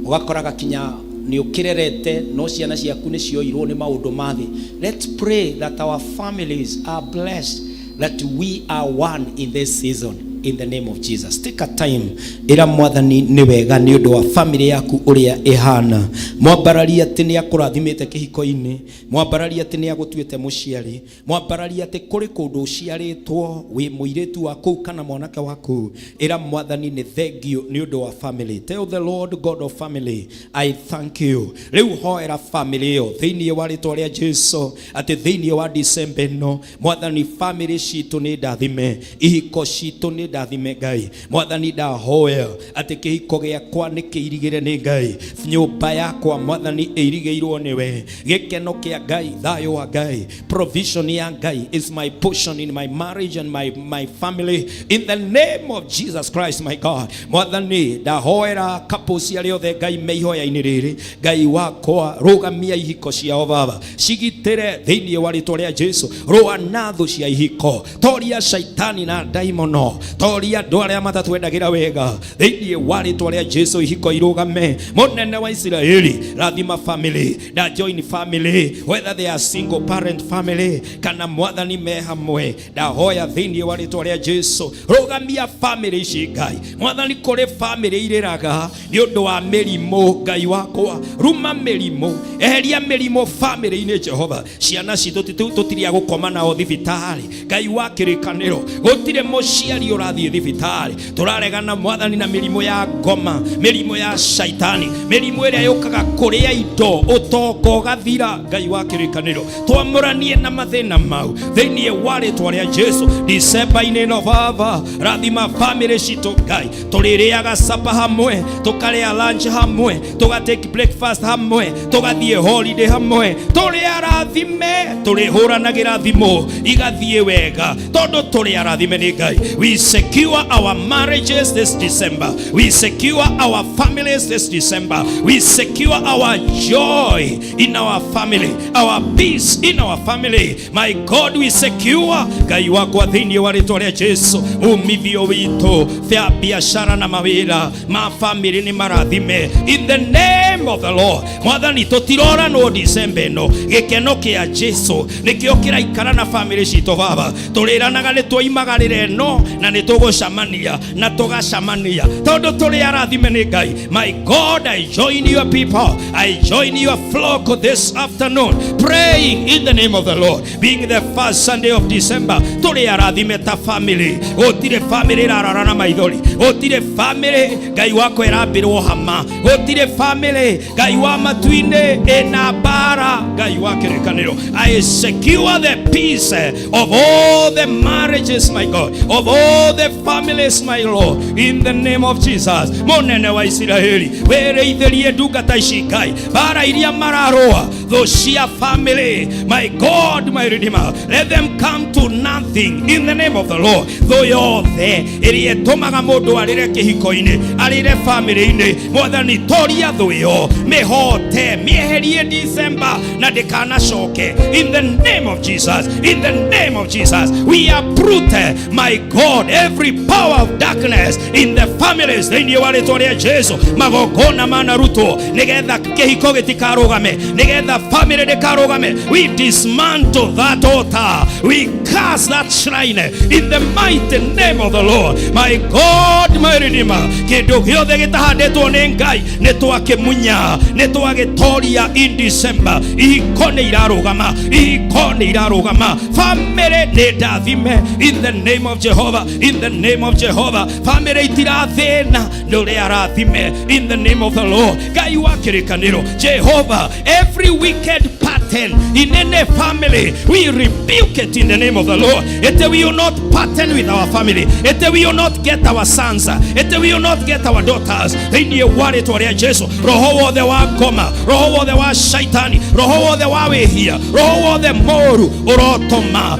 ugakoraga kinya ni ukirerete no ciana ciaku ni cioirwo ni maundu mathi. Let's pray that our families are blessed, that we are one in this season, in the name of Jesus. Take a time ira mwathani ni wega ni undu wa family yaku uria ihana. Mwambararia ati ni akurathimite kihiko-ini, mwambararia ati ni agutuite muciari, mwambararia ati kuri kundu uciaritwo wi muiritu waku kana mwanake waku. Ira mwathani ni thengio ni undu wa family. Tell the Lord God of family, I thank you. Riu hoera family yo thiini wa ritwa ria Jesu ati thiini wa December no mwathani family citu ni ndathime, ihiko citu ni ndathime Ngai. Mwathani ndahoya ati kihiko giakwa ni kiirigire ni Ngai, nyumba yakwa mwathani irigeirwo niwe, gikeno kia Ngai, thayo wa Ngai, provision ya Ngai is my portion in my marriage and my family, in the name of Jesus Christ my God. Mwathani ndahoera couples aria othe Ngai meihoya iniriri, Ngai wakwa rugamia ihiko ciao baba, cigitire thiini wa ritwa ria Jesu, roa na thu cia ihiko, toria shaitani na daimono, toria andu aria matatwendagira wega thiini wa ritwa ria Jesu, ihiko irugame. Munene wa Israeli, rathima family, da join family, whether they are single parent family kana mwathani me hamwe, da hoya thiini wa ritwa ria Jesu, rugamia family ci Ngai. Mwathani kuri family iriraga ni undu wa mirimo, Ngai wakwa ruma mirimo, eheria mirimo family ine Jehova. Ciana citu tutiria gukoma nao thibitari, Ngai wa kirikaniro gutire muciari urathie thibitari. Turaregana mwathani na mirimo ya ngoma, mirimo ya shaitani, mirimo iria yukaga kuria indo utongo gathira. Ngai wa kirikaniro twamuranie na mathina mau thiini wa ritwa ria Jesu. December ine no baba, rathima family citu Ngai, tuririaga supper hamwe, tukaria lunch hamwe, tugatake breakfast hamwe, tugathie holiday hamwe, turi arathime, turi huranagira thimo igathie wega tondu turi arathime ni Ngai. We secure our marriages this December, we secure our families this December, we secure our joy in our family, our peace in our family. My God, we secure Ngai wakwa thiini wa ritwa ria Jesu, umithio witu vya biashara na mawira ma family ni marathime in the name of the Lord. Mwathani tutirora no December no, gikeno kia Jesu nikio kiraikara na family citu baba. Turiranaga ni twoimagarire no na ni tugucamania na tugacamania tondu turi arathime ni Ngai. My God, I join your people, I join your flock this afternoon praying in the name of the Lord. Being the first Sunday of December, turi arathime ta family. Gutire family rarana maithori, gutire family Ngai wako irambirwo hama, gutire family Ngai wa matuine ena bara. Ngai wa kirikaniro, I secure the peace of all the marriages my God, of all the families my Lord, in the name of Jesus. Munene wa Israeli, wereithĩrie ndungata ici Ngai, bara iria mararoa those family, my God, my Redeemer, let them come to nothing in the name of the Lord. Though yothe iria ĩtũmaga mũndũ arĩre kĩhiko-inĩ, arĩre family-inĩ, mwathani toria thũ ĩyo mĩrigo mĩhote mĩeherie December na ndĩkanacoke in the name of Jesus. In the name of Jesus, we uproot, my God, every power of darkness in the families. Thĩinĩ wa rĩĩtwa rĩa Jesũ, magongona manarutwo nĩgetha kĩhiko gĩtikarũgame, nĩgetha family ndĩkarũgame. We dismantle that altar, we cast that shrine in the mighty name of the Lord. My God, my Redeemer, kĩndũ gĩothe gĩtahandĩtwo nĩ Ngai nĩtwakĩmunya, nĩtwagĩtoria in December. Ihiko nĩ irarũgama, ihiko nĩ irarũgama. Family nĩ ndathime in the name of Jehovah, in the name of Jehovah. Family itirathĩna nĩ ũrĩa arathime in the name of the Lord. Ngai wa kĩrĩkanĩro Jehovah, every wicked pattern in any family, we rebuke it in the name of the Lord. It will not pattern with our family. It will not get our sons. It will not get our daughters. Thĩinĩ wa rĩĩtwa rĩa Jesũ, roho wothe wa ngoma, roho wothe wa shaitani, roho wothe wa wĩhia, roho wothe moru urotoma.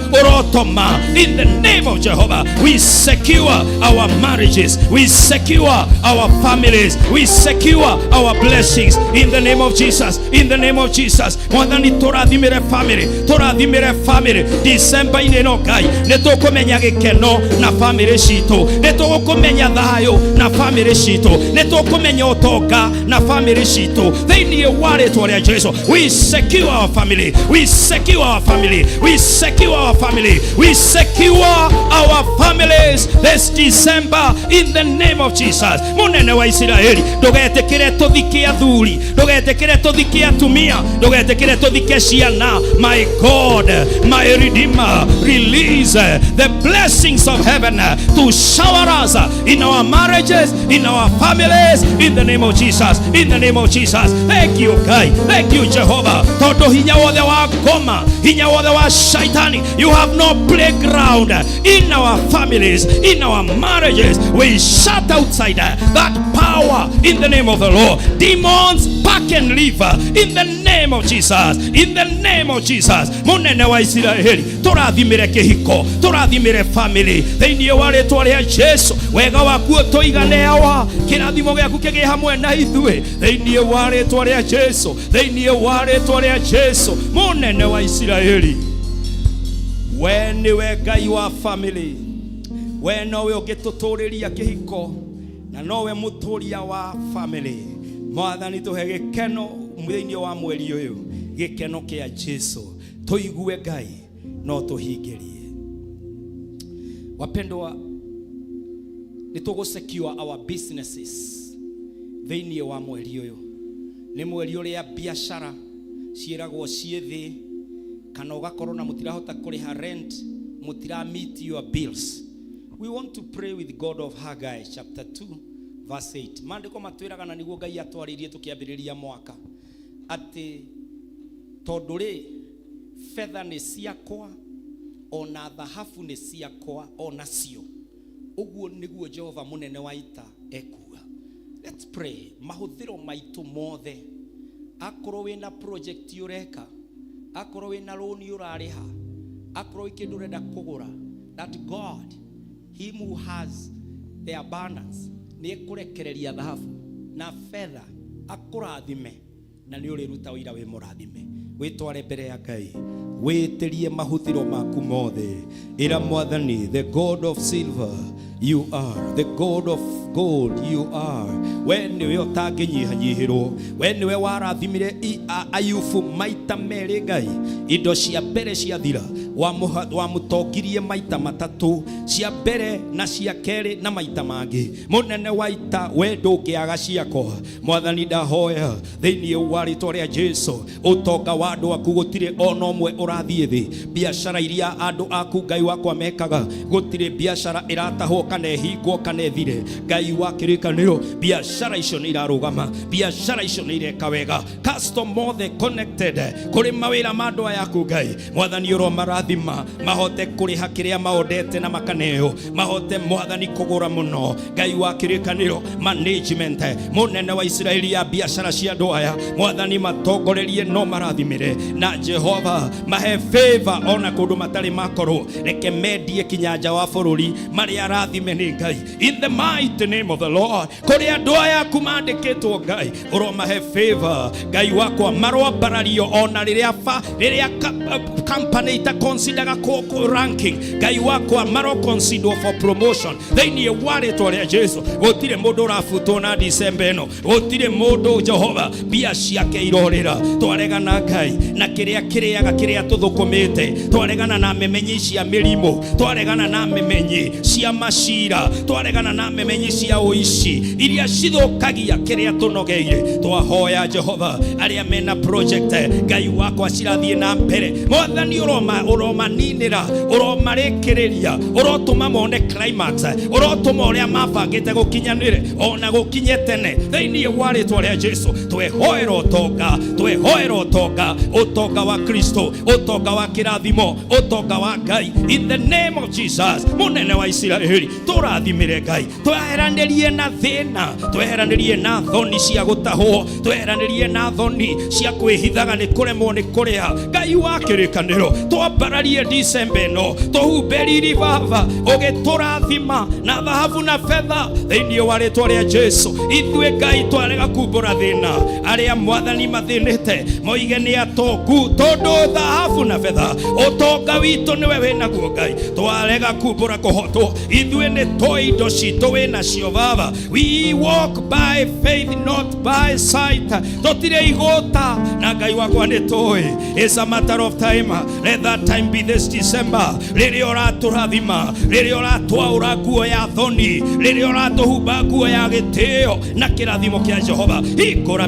In the name of Jehovah, we secure our marriages, we secure our families, we secure our blessings in the name of Jesus. In the name of Jesus, mwathani tũrathimĩre family December ino Ngai nĩtũkũmenya gĩkeno na family citũ, nĩtũkũmenya thayũ na family citũ, nĩtũkũmenya ũtonga na family citũ. Thĩinĩ wa rĩĩtwa rĩa Jesũ, we secure our family, we secure our family, we secure our family, we secure our families this December in the name of Jesus. Munene wa Israeli, ndũgetĩkĩre tũthike athuri, ndũgetĩkĩre tũthike atumia, ndũgetĩkĩre tũthike ciana. My God, my Redeemer, release the blessings of heaven to shower us in our marriages, in our families, in the name of Jesus. In the name of Jesus. Thank you, God. Thank you, Jehovah. Toto hinya wothe wa ngoma, hinya wothe wa shaitani, you have no playground in our families, in our marriages. We shut outside that power in the name of the Lord. Demons, pack and leave in the name of Jesus. In the name of Jesus. Munene wa Israeli, tũrathimĩre kĩhiko, tũrathimĩre family thĩinĩ wa rĩĩtwa rĩa Jesũ. Wega waku ũtũigane hawa, kĩrathimo gĩaku kĩgĩe hamwe na ithuĩ thĩinĩ wa rĩĩtwa rĩa Jesũ, thĩinĩ wa rĩĩtwa rĩa Jesũ. Munene wa Israeli, we nĩwe Ngai wa family, we nowe ũngĩtũtũrĩria kĩhiko na nowe mũtũria wa family. Mwathani tũhe gĩkeno thĩinĩ wa mweri ũyũ, gĩkeno kĩa Jesũ, tũigue Ngai no tũhingĩrie. Wapendwa, nĩtũgũsecure our businesses thĩinĩ wa mweri ũyũ. Nĩ mweri ũrĩa biacara ciĩragwo ciĩ thĩ, kana ũgakorwo na mũtirahota kũrĩha rent, mũtira meet your bills. We want to pray with God of Haggai chapter 2 verse 8. Maandĩko matwĩraga na nĩguo Ngai atwarĩrie tũkĩambĩrĩria mwaka atĩ tondũ rĩ fedha nĩ ciakwa ona thahabu nĩ ciakwa ona cio, ũguo nĩguo Jehova mũnene wa ita ekuga. Let's pray. Mahũthĩro maitũ mothe, akorwo wĩna project ũreka, akorwo wĩna loan ũrarĩha, akorwo kĩndũ ũrenda kũgũra, that God, him who has the abundance, nĩ ekũrekereria thahabu na fedha akũrathime, na nĩ ũrĩruta ũira wĩ mũrathime. Wĩtware mbere ya Ngai, wĩtĩrie mahũthĩro maku mothe, ĩra Mwathani, the God of silver you are, the God of gold you are. We nĩwe ũtangĩnyihanyihĩrwo, we nĩwe warathimire Ayubu maita merĩ Ngai, indo cia mbere ciathira wamũtongirie maita matatũ, cia mbere na cia kerĩ na maita mangĩ. Mũnene wa ita, we ndũngĩaga ciakwa. Mwathani ndahoya thĩinĩ wa rĩĩtwa rĩa Jesũ, ũtonga wa andũ aku gũtirĩ ona ũmwe ũrathiĩ thĩ. Biacara iria andũ aku Ngai wakwa mekaga, gũtirĩ biacara ĩratahwo kana ĩhingwo kana ĩthire. Ngai wa kĩrĩkanĩro, biacara icio nĩ irarũgama, biacara icio nĩ ireka wega. Custom mothe connected kũrĩ mawĩra ma andũ aya aku Ngai, Mwathani ũromarathima kurathima mahote kuriha kiria maondete na makaneo mahote mwathani kugura muno Ngai wa kirikaniro management munene wa Israeli ya biashara cia ndoaya mwathani matongorerie no marathimire na Jehova mahe favor ona kundu matari makoro reke medie kinyanja wa bururi mari arathime ni Ngai in the mighty name of the Lord kuria ndoaya kumandikitwo Ngai uromahe favor Ngai wako marwa barario ona riria company ita consider ko ranking Ngai wako maro consider for promotion thini wale tole Jesu gotire mundu rafutwo na December eno gotire mundu Jehova bia ciake irorera twaregana Ngai na kiria tuthukumite twaregana na memenyi cia mirimo twaregana na memenyi cia macira twaregana na memenyi cia uici iria cithukagia kiria tunogeire twahoya Jehova aria mena project Ngai wako acirathie na mbere mwathani uroma ninira uromarekereria urotuma mone climax urotuma uria mabangite gukinyanire ona gukinye tene thini wale tole Jesu twehoera utonga wa Kristo utonga wa kirathimo utonga wa Ngai in the name of Jesus munene wa Israeli turathimire Ngai tweheranirie na thina tweheranirie na thoni cia gutahwo tweheranirie na thoni cia kwihithaga ni kuremwo ni kuria Ngai wa kirikaniro twambararie December no tuhumberiri baba ugiturathima na dhahabu na fedha thini wa ritwa ria Jesu ithue Ngai twarega kumbura thina aria mwathani mathinite moige ni atongu tondu dhahabu na fedha utonga witu niwe winaguo Ngai twarega kumbura kuhotwo ithue ni toindo citu wina cio baba we walk by faith not by sight totire igota na Ngai wakwa ni toi it's a matter of time let that time be this December riria uraturathima riria uratwaura nguo ya thoni riria uratuhumba nguo ya gitio na kirathimo kia Jehova hingura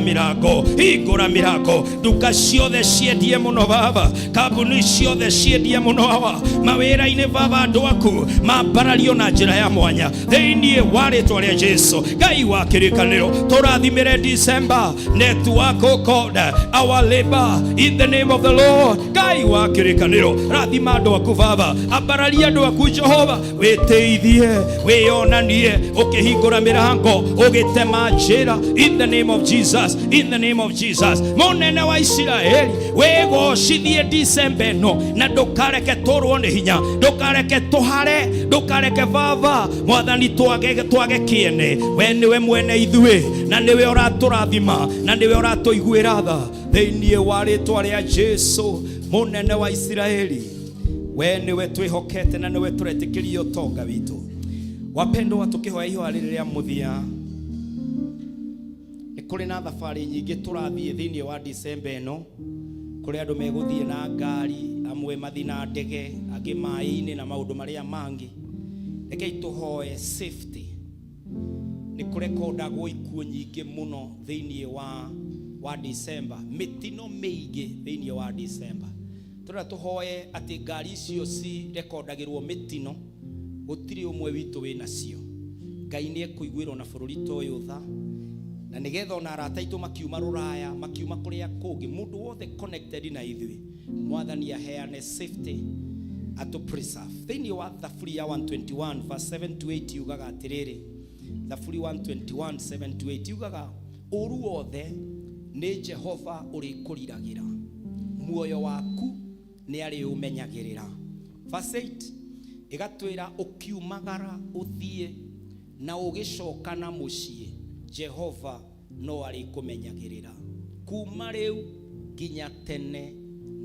mirango duka ciothe ciendie muno baba kambuni ciothe ciendie muno hawa mawira-ini baba andu aku mambarario na njira ya mwanya thini wa ritwa ria Jesu Ngai wa kirikaniro turathimire December network code our labor in the name of the Lord Ngai wa kirikaniro rathima andu aku baba ambararia andu aku Jehova witeithie wionanie ukihingura mirango ugitema njira in the name of Jesus munene wa Israeli wegocithie December no na ndukareke turwo ni hinya ndukareke tuhare ndukareke baba mwathani twage kiene we niwe mwene ithue na niwe uraturathima na niwe uratuiguira tha thini wa ritwa ria Jesu munene wa Israeli we niwe twihokete na niwe turetikirio tonga witu wapendwa tukihoya ihoya riria muthia kuri na thabari nyingi turathie thini wa December eno kuri andu meguthie na ngari amwe mathina ndege angi mai-ini na maundu maria mangi reke tuhoye safety ni kurekondagwo ikuo nyingi muno thini wa December mitino meige thini wa December tura tuhoye ati ngari icio ci rekondagirwo mitino gutiri umwe witu wina cio Ngai ni ekuiguirwo na bururi toyo tha na nigetha ona arata itu makiuma ruraya makiuma kuria kungi mundu wothe connected na ithui mwathani aheane safety atu preserve thini wa Thaburi ya 121 verse 7 to 8 yugaga atiriri Thaburi 121:7 to 8 yugaga uru wothe ni Jehova uri kuriragira muoyo waku ni ari umenyagirira verse 8 igatwira ukiumagara uthie na ugicoka na mucie Jehova no ari kumenyagirira kuma riu ginya tene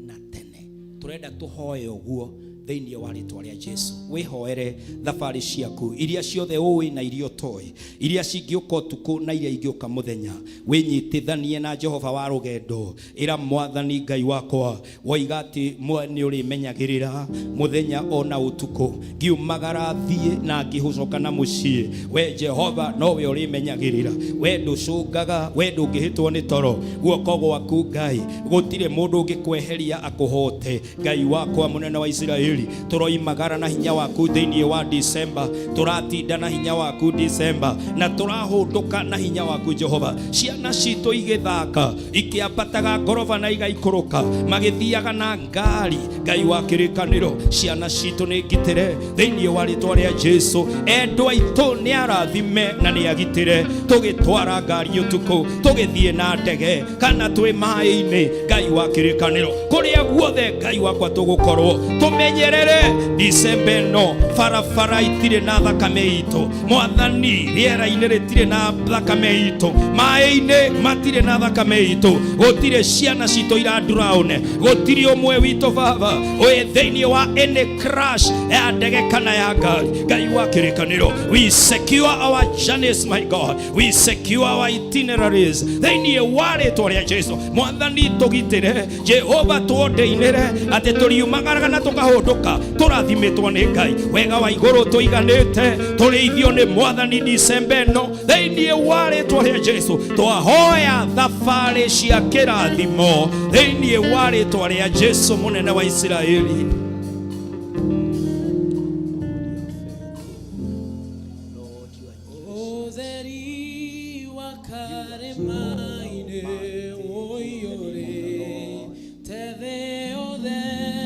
na tene turenda tuhoye uguo thini wa ritwa ria Jesu wihoere thabari ciaku iria ciothe uwi na irio toy iria cingiuka tuku na iria ingioka muthenya winyitithanie na Jehova wa rugendo ira mwathani Ngai wakwa woigati ni uri menyagirira muthenya ona utuku ngiumagara thie na ngihucoka na mucie we Jehova no we uri menyagirira we nducungaga we ndungihitwo ni toro guoko gwaku Ngai gutire mundu ungikweheria akuhote Ngai wakwa munene wa Israeli Isiraeli turoimagara na hinya waku thĩinĩ wa December, turatinda na hinya waku December, na turahũndũka na hinya waku Jehova. Ciana citũ igĩthaka ikĩambataga ngoroba na igaikũrũka magĩthiaga na ngari, Ngai wa kĩrĩkanĩro, ciana citũ nĩ ngitĩre thĩinĩ wa rĩĩtwa rĩa Jesu. Endwa aitũ nĩ arathime na nĩ agitĩre, tũgĩtwara ngari ũtukũ, tũgĩthiĩ na ndege kana twĩ maĩ-inĩ, Ngai wa kĩrĩkanĩro, kũrĩa guothe Ngai wakwa tũgũkorwo, tũmenyerere December ĩno. Barabara itirĩ na thakame itũ, Mwathani, rĩera-inĩ rĩtirĩ na thakame itũ, maĩ-inĩ matirĩ na thakame itũ, gũtirĩ ciana citũ iradrown, gũtirĩ ũmwe witũ Baba wĩ thĩinĩ wa any crash ya ndege kana ya ngari, Ngai wa kĩrĩkanĩro. We secure our journeys, my God, we secure our itineraries thĩinĩ wa rĩĩtwa rĩa Jesu. Mwathani tũgitĩre, Jehova tuondeinĩre, atĩ tũriumagaraga na tũkahũndũka tũrathimĩtwo nĩ Ngai, wega wa igũrũ tũiganĩte, tũrĩithio nĩ Mwathani December ĩno thĩinĩ wa rĩĩtwa rĩa Jesu. Twahoya thabarĩ cia kĩrathimo thĩinĩ wa rĩĩtwa rĩa Jesu mũnene wa Isiraeli.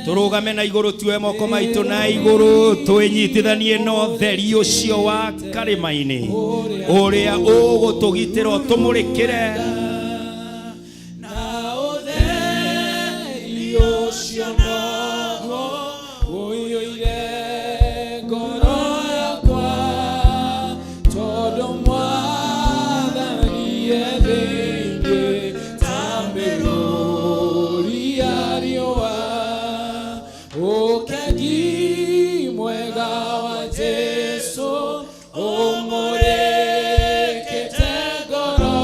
Turugame na igũrũ, tue moko maitũ na igũrũ, twĩnyitithanie na ũtheri ũcio wa karĩma-inĩ ũrĩa ũgũtũgitĩra, tũmũrĩkĩre na ũtheri ũcio noguo ũiyũire ngoro yakwa, tondũ Mwathani thĩinĩ ta mĩrũri ya riũa. Ũkengi mwega wa Jesu ũmũrĩkĩte ngoro,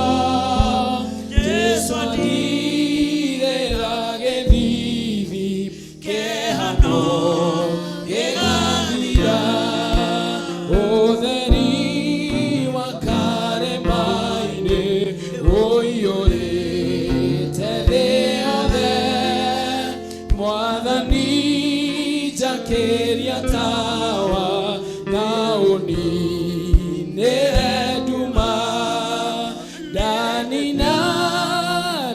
Jesu atirĩra gĩthithi, kĩhano gĩgathira, ũtheri wa karĩma-inĩ ũiyũrĩte thĩ yothe. Mwathani jakĩria tawa na ũninĩre nduma, ndanina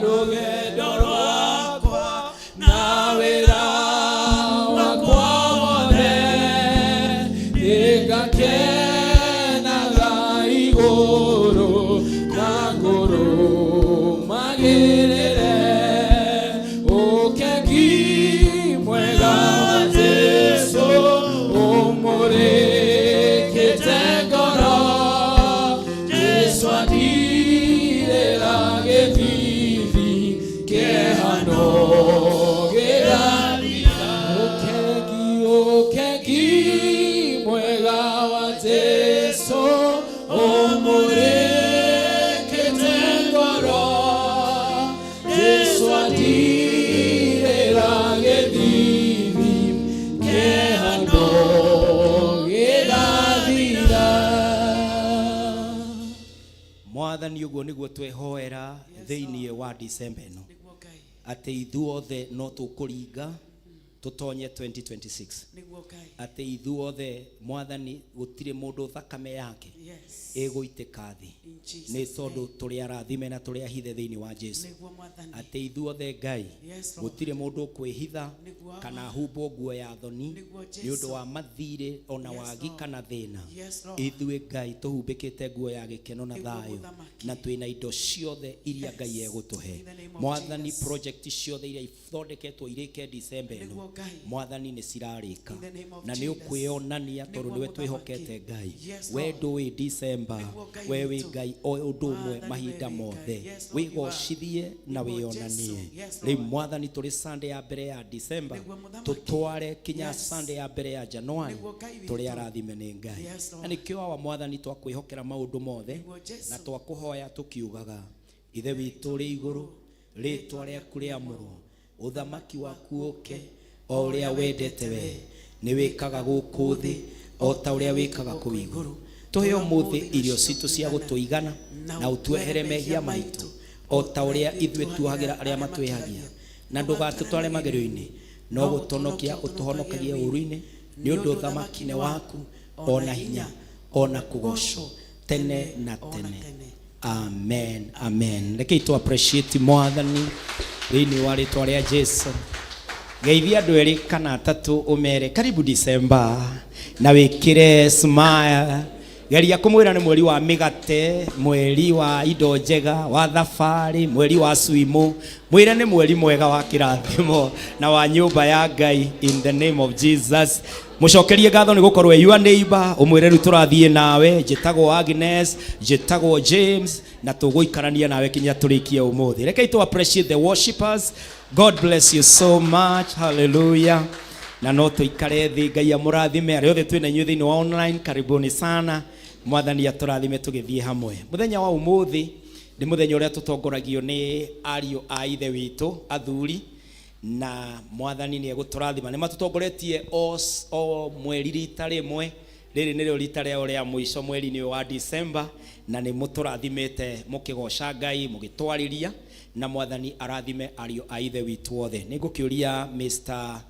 rũgendo rwakwa na wĩra wakwa wothe, nĩngakenaga igũrũ na ngũrũmagĩrĩre. Ũkengi mwega wa Jesu ũmũrĩkĩte ngoro, Jesu atirĩra gĩthithi, kĩhano gĩgathira. Ũkengi mwega wa Jesu ũmũrĩkĩte ngoro, Jesu atirĩra gĩthithi, kĩhano gĩgathira. Mwathani, ũguo nĩguo twehoera thĩinĩ wa December ĩno, atĩ ithuothe no tũkũringa tutonye 2026, atĩ ithuothe Mwathani gũtirĩ mũndũ thakame yake ĩgũitĩka thĩ, nĩ tondũ tũrĩ arathime na tũrĩ ahithe thĩinĩ wa Jesu. Atĩ ithuothe Ngai gũtirĩ mũndũ kwĩhitha kana humbwo nguo ya thoni nĩ ũndũ wa mathirĩ ona wagi kana thĩna. Ithuĩ Ngai tũhumbĩkĩte nguo ya gĩkeno na thayũ, na twĩna indo ciothe iria Ngai egũtũhe. Mwathani, project ciothe iria ithondeketwo irĩke December ĩno, Mwathani nĩ cirarĩka, na nĩ ũkwĩonania tondũ nĩwe twĩhokete Ngai. We ndũĩ December, we wĩ Ngai o ũndũ ũmwe mahinda mothe, wĩgocithie na wĩonanie. Rĩu Mwathani, tũrĩ Sunday ya mbere ya December, tũtware kinya Sunday ya mbere ya January, tũrĩ arathime nĩ Ngai. Na nĩkĩo wa Mwathani twakwĩhokera maũndũ mothe na twakũhoya tũkiugaga, Ithe witũ ũrĩ igũrũ, rĩĩtwa rĩaku rĩamũrwo, ũthamaki waku ũke, o ũrĩa wendete we, nĩ wĩkaga gũkũ thĩ o ta ũrĩa wĩkaga kũu igũrũ. Tũhe ũmũthĩ irio citũ cia gũtũigana, na ũtuehere mehia maitũ o ta ũrĩa ithuĩ tuohagĩra arĩa matwĩhagia, na ndũgatũtware magerio-inĩ, no gutonokia utuhonokagie uruine ni undu thamaki-ini waku ona hinya ona kugocwo tene na tene. Amen, amen. Rekei tu appreciate Mwathani thĩinĩ wa rĩtwa rĩa Jesu. Geithia andũ erĩ kana atatũ umere karibu December na wĩkĩre smile. Geria kũmwĩra nĩ mweri wa mĩgate, mweri wa indo njega, wa thabarĩ, mweri wa swimo. Mwĩre nĩ mweri mwega wa kĩrathimo na wa nyũmba ya Ngai in the name of Jesus. Mũcokerie ngatho nĩ gũkorwo your neighbor, umwĩre rĩu tũrathiĩ nawe, njĩtagwo Agnes, njĩtagwo James na tũgũikarania nawe kinya tũrĩkie ũmũthĩ. Rekei tu appreciate the worshipers. God bless you so much. Hallelujah. Na no tũikare thĩ, Ngai amũrathime. Arĩa othe twĩna inyuĩ thĩinĩ wa online, karibuni sana. Mwathani atũrathime tũgĩthiĩ hamwe. Mũthenya wa ũmũthĩ nĩ mũthenya ũrĩa tũtongoragio nĩ ariũ a ithe witũ athuri, na Mwathani nĩ egũtũrathima. Nĩ matũtongoretie o mweri rita rĩmwe. Rĩrĩ nĩrĩo rita rĩao rĩa mũico mweri-inĩ wa December, na nĩ mũtũrathimĩte mũkĩgoca Ngai mũgĩtwarĩria, na Mwathani arathime ariũ a ithe witũ othe. Nĩ ngũkĩũria Mr.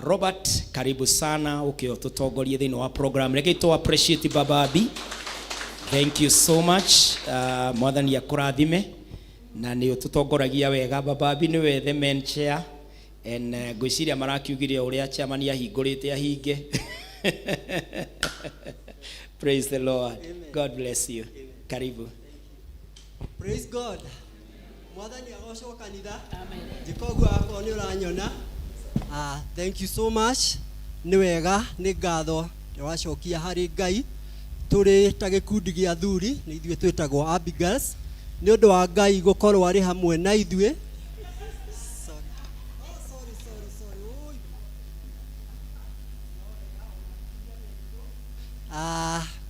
Robert, karibu sana ũkĩtutongorie thĩinĩ wa program. Rekei tu appreciate Baba Abi. Thank you so much. Mwathani akũrathime na nĩ ũtũtongoragia wega. Baba Abi nĩwe the main chair, and ngwĩciria marakiugire ũrĩa chairman ahingũrĩte ahinge. Praise the Lord. Amen. God bless you. Amen. Karibu. Praise God. Mwathani agocwo kanitha. Amen. Jikogu akwa ni uranyona. Thank you so much. Ni wega ni ngatho wacokia hari Ngai. Turi ta gikundi gia athuri ni ithuĩ twĩtagwo Abigails. Ni undu wa Ngai gukorwo ari hamwe na ithuĩ.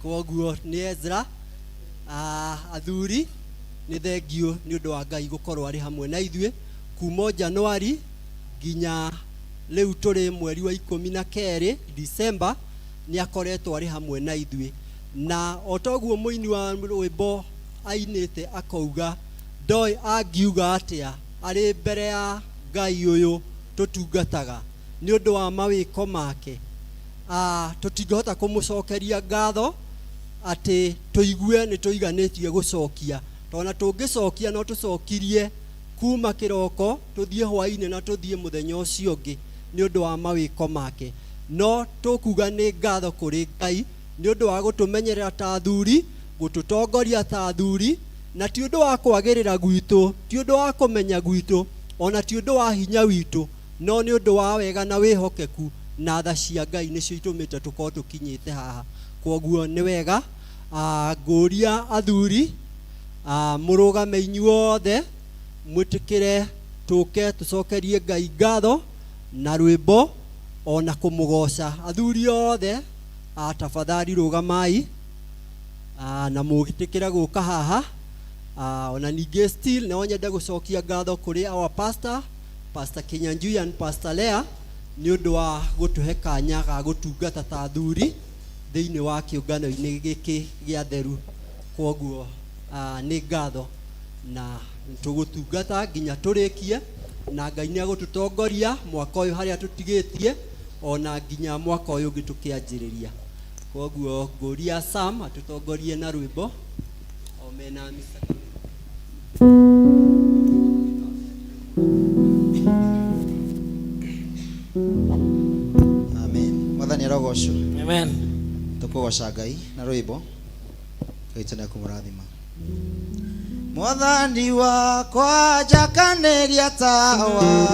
Koguo ni Ezra. Athuri ni thengio ni undu wa Ngai gukorwo ari hamwe na ithuĩ kuma January ginya leo turi mweri wa 12 December ni akoretwo ari hamwe na ithuĩ, na otoguo muini wa rwĩmbo ainĩte akauga ndoi angiuga atia ari mbere ya Ngai uyu tutungataga ni undu wa mawĩko make. Tutingĩhota kũmũcokeria ngatho ati tuigue ni tuiganĩtie gũcokia, tona tũngĩcokia no tũcokirie kuma kĩroko tuthiĩ hwainĩ na tuthiĩ mũthenya ũcio ũngĩ ni undu wa mawĩko make. No tukuga ni ngatho kũrĩ Ngai ni undu wa gũtũmenyerera ta athuri, gũtũtongoria ta athuri, na ti undu wa kwagĩrĩra gwitũ, ti undu wa kũmenya gwitũ, ona ti undu wa hinya witũ, no ni undu wa wega na wĩhokeku na tha cia Ngai nĩcio itũmĩte tũkorwo tũkinyĩte haha. Koguo ni wega ngũria athuri mũrũgame inyuothe mwĩtĩkĩre tũke tũcokerie Ngai ngatho na rwĩmbo ona kũmũgoca. Athuri othe tafadhali rũgamai na mũgĩtĩkĩra gũka haha. Ona ningĩ still no nyende gũcokia ngatho kũrĩ our pastor, Pastor Kinyanjui and Pastor Lea, ni undu wa gũtũhe kanya ga gũtungata ta athuri thĩinĩ wa kĩũngano-inĩ gĩkĩ gĩa theru. Koguo ni ngatho na tũgũtungata nginya tũrĩkie, na Ngai nĩ agũtũtongoria mwaka ũyũ harĩa tũtigĩtie ona nginya mwaka ũyũ ũngĩ tũkĩanjĩrĩria. Koguo ngũria Sam atũtongorie na rwĩmbo omena misa. Amen. Mwathani arogocwo. Amen. Tukugoca Ngai na rwĩmbo gaitana kumurathima. Mwathani wakwa njakanĩria tawa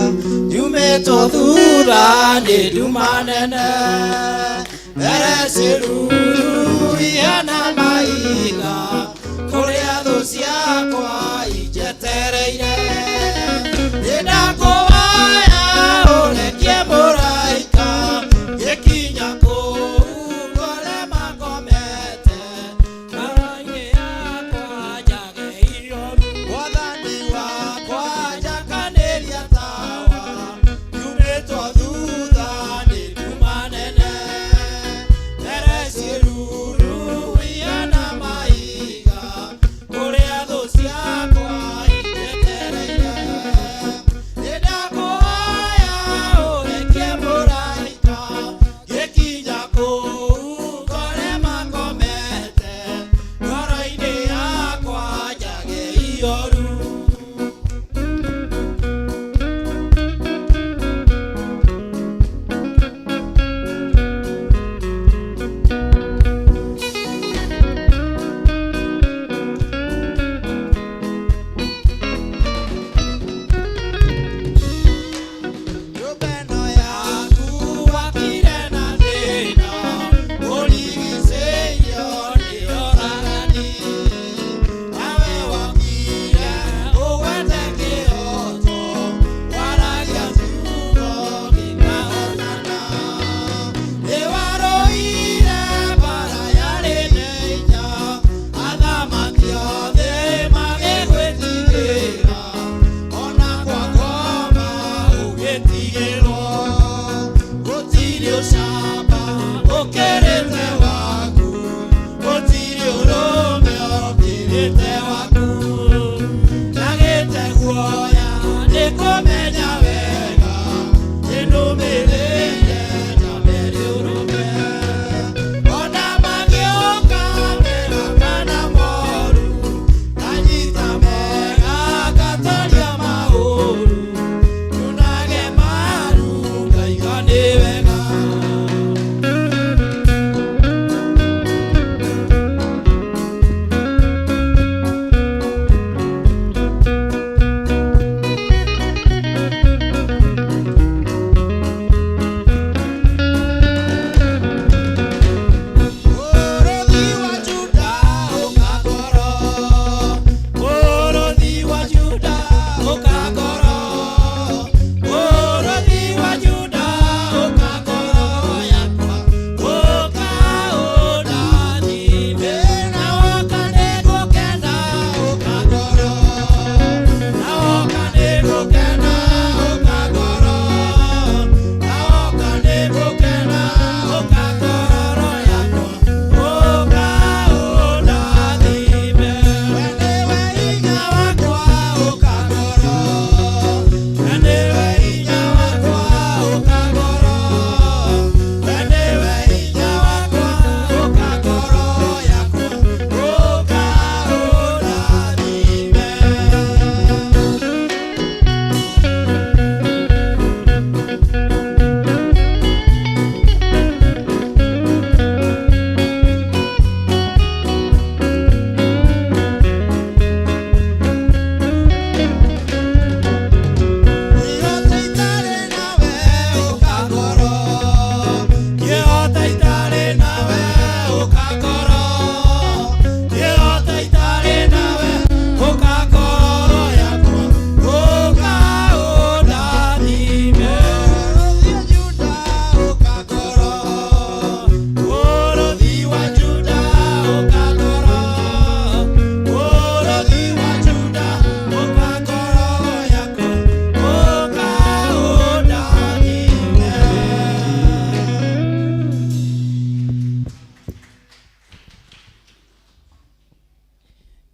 njumĩtwo thutha nĩ nduma nene mbere ciruru ihana mahiga kũrĩa thũ ciakwa injetereire ndĩndakũhoya ũrekie mũraika gĩkinya kũu kũrĩa makomete ngoro-inĩ yakwa njagĩirwo Mwathani wakwa njakanĩria tawa njumĩtwo thutha nĩ nduma nene mbere ciruru ihana mahiga tioru.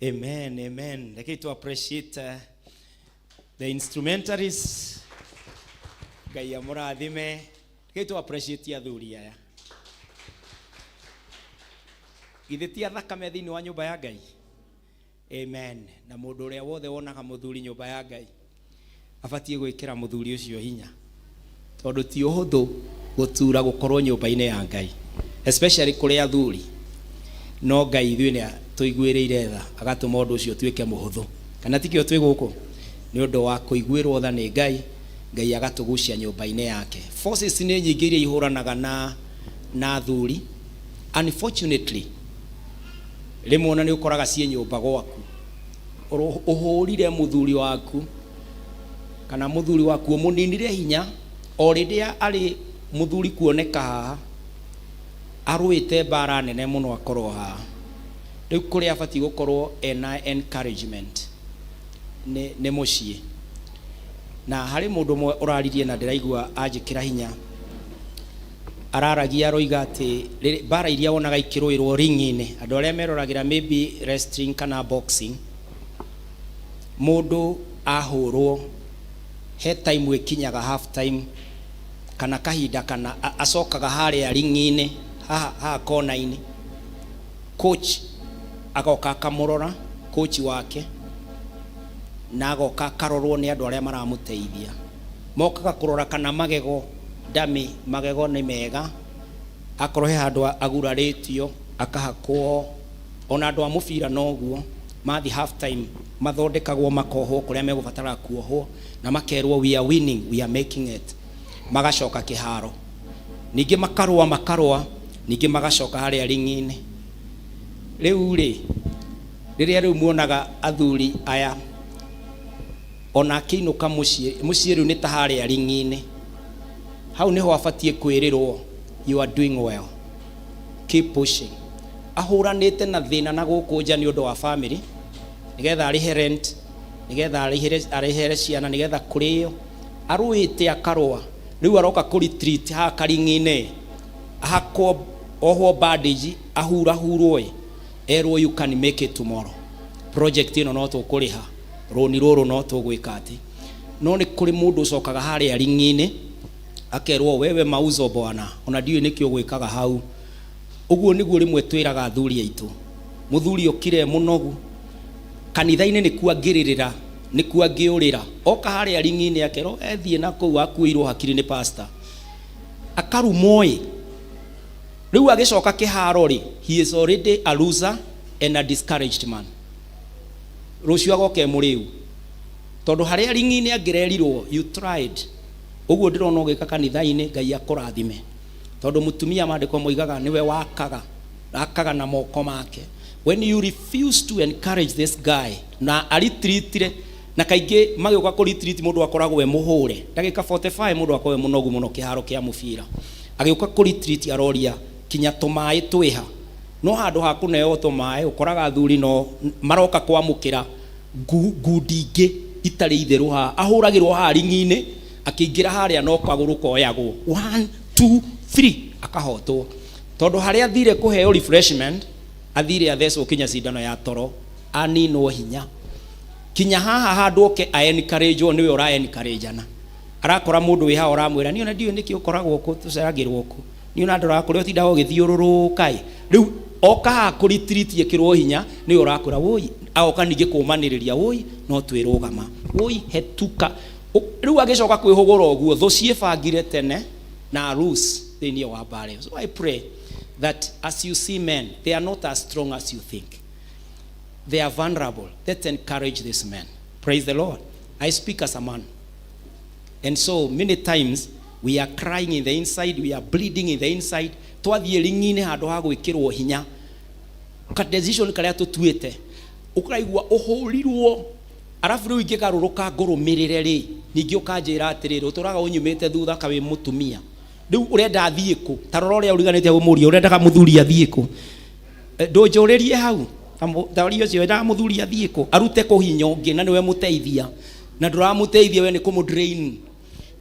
Amen, amen. Like to appreciate the instrumentalists. Gaya muradhime. Like to appreciate athuri aya. Githiti athakame thini wa nyumba ya Ngai. Amen. Na mundu uria wothe wonaga muthuri nyumba ya Ngai abatie gwikira muthuri ucio hinya. Tondu ti uhuthu gutura gukorwo nyumba-ini ya Ngai. Especially kuri athuri. No Ngai ithuĩ nĩ tũiguĩrĩire tha agatũma ũndũ ũcio tuĩke mũhũthũ. Kana tikĩo twĩ gũkũ nĩ ũndũ wa kũiguĩrwo tha nĩ Ngai, Ngai agatũgucia nyũmba-inĩ yake. Forces nĩ nyingĩ iria ihũranaga na athuri. Unfortunately rĩmwe ona nĩ ũkoraga ciĩ nyũmba gwaku ũhũrire mũthuri waku kana mũthuri waku mũninire hinya o rĩrĩa arĩ mũthuri kuoneka haha arũĩte bara nene mũno akorwo haha. Rĩu kũrĩa abatie gũkorwo ena encouragement nĩ mũciĩ. Na harĩ mũndũ ũmwe ũraririe na ndĩraigua anjĩkĩra hinya, araragia roiga atĩ bara iria wonaga ikĩrũĩrwo ring-inĩ, andũ arĩa meroragĩra maybe wrestling kana boxing, mũndũ ahũrwo he time ĩkinyaga half time kana kahinda kana acokaga harĩa ring-inĩ haha kona-inĩ, coach agoka akamũrora, coach wake nagoka karorwo nĩ andũ arĩa maramũteithia, mokaga kũrora kana magego ndami magego nĩ mega, akorwo he handũ agurarĩtio akahakwo. Ona andũ a mũbira noguo mathi half time mathondekagwo makohwo kũrĩa megũbatara kuohwo na makerwo we are winning, we are making it, magacoka kĩharo. Ningĩ makarũa ningĩ magacoka harĩa ringi-inĩ. Rĩu rĩrĩa muonaga athuri aya ona akĩinũka mũciĩ rĩu nĩ ta harĩa ringi-inĩ, hau nĩho abatie kwĩrĩrwo you are doing well, keep pushing. Ahũranĩte na thĩna na gũkũ nja nĩ ũndũ wa family, nĩgetha arĩhe rent, nĩgetha arĩhere ciana, nĩgetha kũrĩo, arũĩte akarũa. Rĩu aroka kũ retreat haha karingi-inĩ, ahakwo ohwo bandage, ahurahurwo, erwo you can make it tomorrow. Project ĩno no tũkũrĩha, rũni rũrũ no tũgwĩka atĩ. No nĩ kũrĩ mũndũ ũcokaga harĩa ringi-inĩ akerwo wewe mauzo bwana, ona ndiũĩ nĩkĩ ũgwĩkaga hau. Ũguo nĩguo rĩmwe twĩraga athuri aitũ, mũthuri ũkire mũnogu kanitha-inĩ nĩkuo angĩrĩrĩra, nĩkuo angĩũrĩra, oka harĩa ringi-inĩ akerwo ethiĩ na kũu akuĩirwo hakiri nĩ pastor, akarumwo. Rĩu agĩcoka kĩharo he is already a loser and a discouraged man. Rũciũ agoke mũrĩu, tondũ harĩa ringi-inĩ angĩrerirwo you tried. Ũguo ndĩrona ũgĩka kanitha-inĩ, Ngai akũrathime, tondũ mũtumia maandĩko moigaga nĩwe wakaga na moko make. When you refuse to encourage this guy na aritreatire, na kaingĩ magĩũka kũ retreat mũndũ akoragwo we mũhũre ndagĩka 45, mũndũ akorwo mũnogu mũno kĩharo kĩa mũbira, agĩũka kũ retreat aroria kinya tũmaĩ twĩha, no handũ ha kũneo tũmaĩ ũkoraga athuri no maroka kwamũkĩra ngundi ingĩ itarĩ itherũ haha, ahũragĩrwo haha ringi-inĩ, akĩingĩra harĩa no kagũrũ koyagwo 1 2 3 akahotwo, tondũ harĩa athire kũheo refreshment, athire athecwo kinya cindano ya toro, aninwo hinya. Kinya haha handũ oke a encourage niwe ora encourage ana, arakora mũndũ wĩ haha ũramwĩra niĩ ona ndiũĩ nĩkĩ ũkoragwo kũ, tũceragĩrwo kũ, niĩ ona ndora kũrĩa ũtindaga ũgĩthiũrũrũka. Rĩu oka haha kũ retreat ĩkĩrwo hinya, niwe ũrakora woi, agoka ningĩ kũmanĩrĩria woi no twĩrũgama, woi hetuka. Rĩu agĩcoka kwĩhũgũra ũguo, thũ ciĩbangire tene na rules thĩinĩ wa mbara. So I pray that as you see men, they are not as strong as you think. They are vulnerable. Let's encourage this man. Praise the Lord. I speak as a man. And so many times we are crying in the inside, we are bleeding in the inside. Twathiĩ ringi-inĩ handũ ha gwĩkĩrwo hinya, ka decision karĩa tũtuĩte, ũkaigua ũhũrirwo, arabu rĩu ingĩgarũrũka ngũrũmĩrĩre ningĩ ũkanjĩra atĩrĩrĩ ũtũraga ũnyumĩte thutha ka wĩ mũtumia. Rĩu ũrenda athiĩ kũ? Ta rora ũrĩa ũriganĩte mũmũria, ũrendaga mũthuri athiĩ kũ? Ndũnjũrĩrie hau, ndari ũcio endaga mũthuri athiĩ kũ? Arute kũhinya ũngĩ na nĩwe mũteithia, na ndũramũteithia we nĩ kũmũdrain.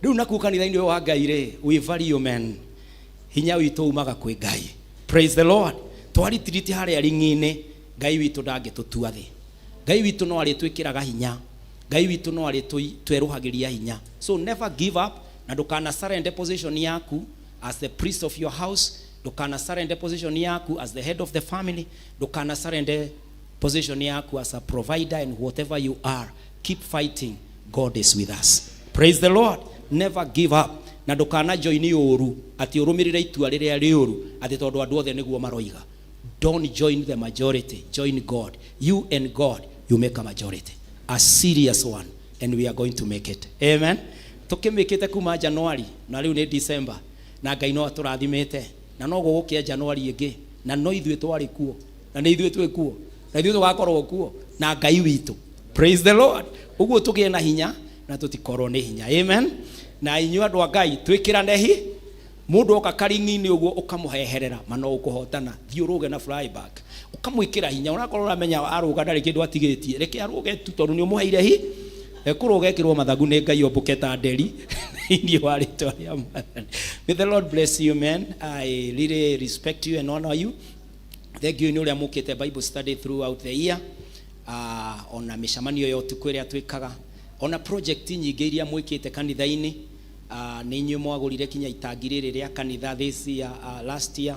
Rĩu nakuo kanitha-inĩ ũyũ wa Ngai we value men, hinya witũ umaga kwĩ Ngai. Praise the Lord. Twaritiriti harĩa ringi-inĩ, Ngai witũ ndangĩtũtua thĩ. Ngai witũ no arĩtwĩkĩraga hinya, Ngai witũ no arĩtwerũhagĩria hinya. So never give up, na ndũkana surrender position yaku as the priest of your house, ndũkana surrender position yaku as the head of the family, ndũkana surrender position yaku as a provider, and whatever you are, keep fighting. God is with us. Praise the Lord. Never give up. Na ndũkana join ũru atĩ ũrũmĩrĩre itua rĩrĩa rĩũru atĩ tondũ andũ othe nĩguo maroiga. Don't join the majority, join God. You and God, you make a majority, a serious one, and we are going to make it. Amen. Tukimikite kuma January na rĩu nĩ December, na Ngai no atũrathimĩte, na no gũgũkĩa January ĩngĩ, na no ithuĩ twarĩ kuo, na nĩ ithuĩ twĩ kuo, na ithuĩ tũgakorwo kuo na Ngai witũ. Praise the Lord. Ũguo tũgĩe na hinya na tũtikorwo nĩ hinya. Amen. Na inyuĩ andũ a Ngai twĩkĩrane hi, mũndũ oka karingi-inĩ ũguo ũkamũheherera, mano ũkũhotana, thiũrũge na flyback, ũkamwĩkĩra hinya, ũrakorwo ũramenya arũga ndarĩ kĩndũ atigĩtie, reke arũge tu tondũ nĩ ũmũheire hi, ekũrũga ekĩrwo mathagu nĩ Ngai ombũke ta nderi thĩinĩ wa rĩtwa rĩa Mwathani. May the Lord bless you, man. I really respect you and honor you. Thank you nĩ ũrĩa mũkĩte Bible study throughout the year. Ona mĩcemanio yo tukũ ĩrĩa twĩkaga, ona project nyingĩ iria mwĩkĩte kanitha-inĩ, nĩ inyuĩ mwagũrire kinya itangi rĩrĩ rĩa kanitha this year, last year,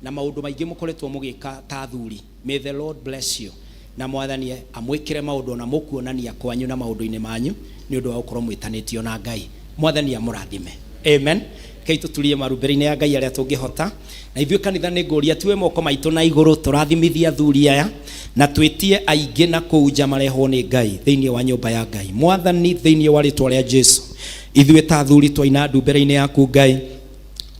na maũndũ maingĩ mũkoretwo mũgĩka ta athuri. May the Lord bless you. na mwathani amwikire maundu na mukuonania kwanyu na maundu-ini manyu ni undu wa gukorwo mwitanitio na Ngai. Mwathani amurathime. Amen. Kei tutulie marumbere-ini ya Ngai aria tungihota, na ithuĩ kanitha nĩ ngũria tuwe moko maitũ na igũrũ tũrathimithia athuri aya na twĩtie aingĩ na kũu nja marehwo nĩ Ngai thĩinĩ wa nyũmba ya Ngai. Mwathani thĩinĩ wa rĩtwa rĩa Jesu, ithuĩ ta athuri twaina mbere-inĩ yaku Ngai,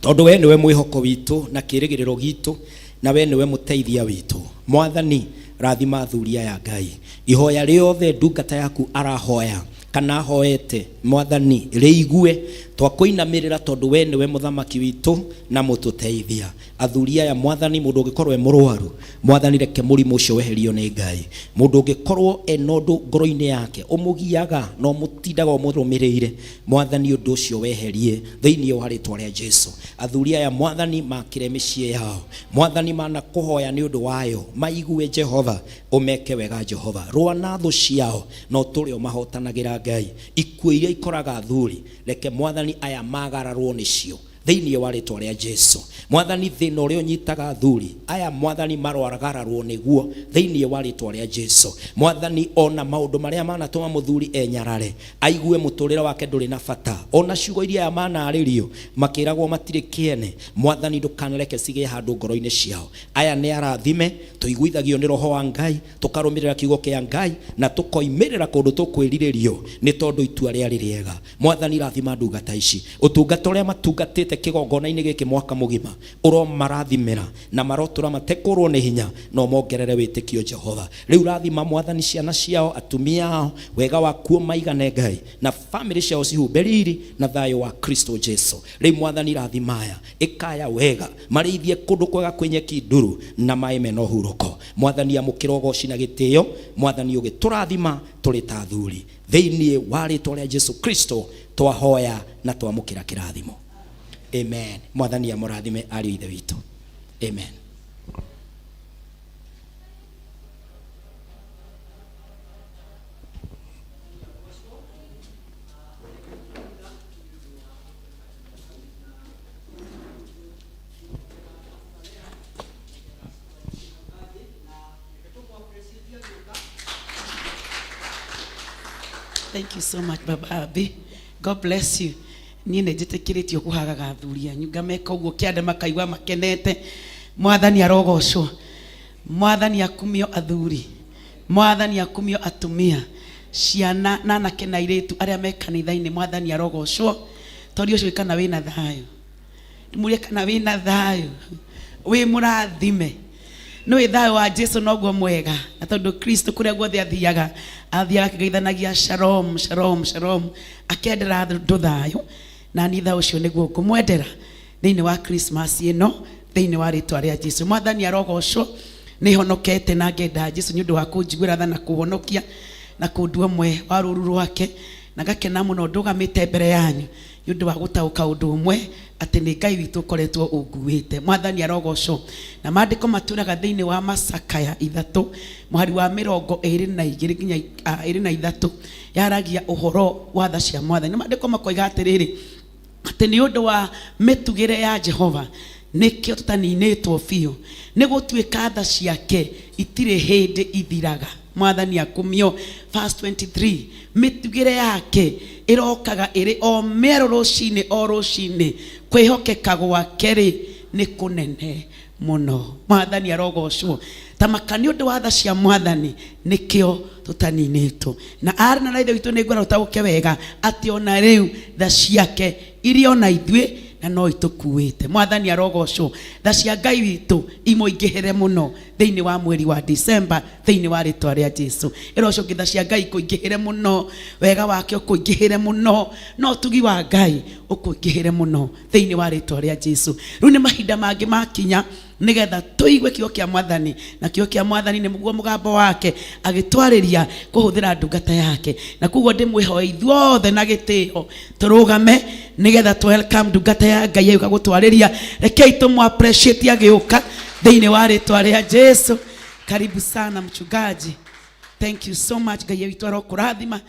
tondũ we nĩwe mwĩhoko witũ na kĩĩrĩgĩrĩro gitũ, na we nĩwe mũteithia witũ. Mwathani rathima athuri aya Ngai, ihoya rĩothe ndungata yaku arahoya kana hoete Mwathani rĩigue, twakũinamirira tondu we niwe muthamaki witu na mututeithia. Athuri aya Mwathani, mundu ungikorwo e murwaru Mwathani reke murimu ucio weherio ni Ngai. Mundu ungikorwo e nondu ngoro-ini yake umugiaga no mutindaga umurumirire Mwathani, undu ucio weherie thiini wa ritwa ria Jesu. Athuri aya Mwathani makire micii yao Mwathani, mana kuhoya ni undu wayo maigue Jehova, umeke wega Jehova. Rwa na thu ciao no turio mahotanagira Ngai. Ikuo iria ikoraga athuri reke Mwathani aya magararwo nicio thiini wa ritwa ria Jesu. Mwathani thina uria unyitaga athuri aya Mwathani marwaragararwo niguo thiini wa ritwa ria Jesu. Mwathani ona maundu maria manatuma muthuri enyarare aigue muturire wake nduri na bata, ona ciugo iria aya manaririo makiragwo matire kiene Mwathani ndukanareke sige handu ngoro-ini ciao. Aya ni arathime tuiguithagio ni roho wa Ngai, tukarumirira kiugo kia Ngai na tukoimirira kundu tukwiriririo ni tondu itua riari riega. Mwathani rathima ndungata ici, utungata uria matungatite kigongona-ini giki mwaka mugima uro marathimira na marotura matekurwo ni hinya no mongerere witikio Jehova. Riu rathima Mwathani ciana ciao, atumia ao, wega wakuo maigane Ngai, na family ciao cihumberiri na thayo wa Kristo Jesu. Riu Mwathani rathimaya ikaya wega marithie kundu kwega kwenye kiduru na maime no huruko. Mwathani amukira ugoci na gitio Mwathani ugiturathima turi ta athuri thiini wa ritwa ria Jesu Kristo twahoya na twamukira kirathimo. Amen. Mwathani amurathime ari ithe witu. Amen. Thank you so much, Baba Abi. God bless you. Niĩ nĩ njĩtĩkĩrĩtio kũhagaga athuri anyu, ngameka ũguo kĩande makaigua makenete. Mwathani arogocwo, Mwathani akumio athuri, Mwathani akumio atumia, ciana na anake na airĩtu arĩa me kanitha-inĩ. Mwathani arogocwo. Tondũ ũcio kana wĩna thayũ, ndĩmũrie kana wĩna thayũ, wĩ mũrathime. Nĩ thayũ wa Jesu noguo mwega, na tondũ Kristo kũrĩa guothe athiaga akĩgeithanagia shalom shalom shalom, akendera andũ thayũ, na niĩ thayũ ũcio nĩguo ngũmwendera thĩinĩ wa Christmas ĩno thĩinĩ wa rĩtwa rĩa Jesu. Mwathani arogocwo. Nĩ honokete na ngenda Jesu nĩ ũndũ wa kũnjiguĩra tha na kũhonokia na kũndua ũmwe wa rũũru rwake, na ngakena mũno ndũgamĩte mbere yanyu nĩ ũndũ wa gũtaũka ũndũ ũmwe atĩ nĩ Ngai witũ ũkoretwo ũnguĩte. Mwathani arogocwo. Na maandĩko matũraga thĩinĩ wa Macakaya 3 mũhari wa 22 nginya 23 yaragia ũhoro wa tha cia Mwathani. Maandĩko makoiga atĩrĩrĩ, atĩ nĩ ũndũ wa mĩtugĩre ya Jehova nĩkĩo tũtaninĩtwo biũ, nĩ gũtuĩka tha ciake itirĩ hĩndĩ ithiraga. Mwathani akumio. Verse 23, mĩtugĩre yake ĩrokaga ĩrĩ o mĩero rũcinĩ, kwĩhokeka gwake rĩ nĩ kũnene mũno. Mwathani arogocwo. Tamaka nĩ ũndũ wa tha cia Mwathani nĩkĩo tũtaninĩtwo. Na arĩ na ithe witũ nĩ ngwenda ũtaũke wega atĩ ona rĩu tha ciake iria ona ithuĩ na no itukuite. Mwathani arogocwo. Tha cia Ngai witũ imoingĩhĩre mũno thĩinĩ wa mweri wa December thĩinĩ wa rĩtwa rĩa Jesu. Ĩrocũngĩ tha cia Ngai kũingĩhĩre mũno, wega wake ũkũingĩhĩre mũno, no ũtugi wa Ngai ũkũingĩhĩre mũno thĩinĩ wa rĩtwa rĩa Jesu. Rĩu nĩ mahinda mangĩ makinya nigetha tuigue kiugo kia Mwathani, na kiugo kia Mwathani nĩ muguo mugambo wake agitwarĩria kuhuthira ndungata yake. Na kuguo ndimwihoe ithuothe na gitio turugame nigetha tu welcome ndungata ya Ngai yuka gutwarĩria. Rekei tumu appreciate agiuka thĩinĩ wa rĩtwa rĩa Jesu. Karibu sana mchungaji. Thank you so much. Ngai witũ arokũrathima.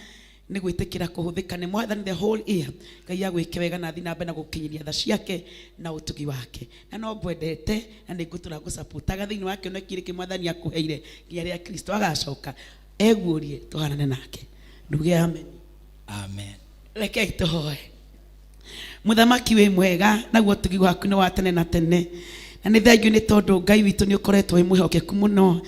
nĩ gwĩtĩkĩra kũhũthĩka nĩ Mwathani the whole year. Ngai agwĩke wega na thiĩ na mbere na gũkinyĩria tha ciake na ũtugi wake. Na no ngwendete na nĩ ngũtũra gũsupportaga thĩinĩ wa kĩoneki gĩkĩ Mwathani akũheire nginya rĩrĩa Kristo agacoka eguũrie tũhanane nake. Nduge amen. Amen. Rekei tũhoe. Mũthamaki wĩ mwega, naguo ũtugi waku nĩ wa tene na tene. Na nĩ thengiũ nĩ tondũ Ngai witũ nĩ ũkoretwo wĩ mwĩhokeku mũno.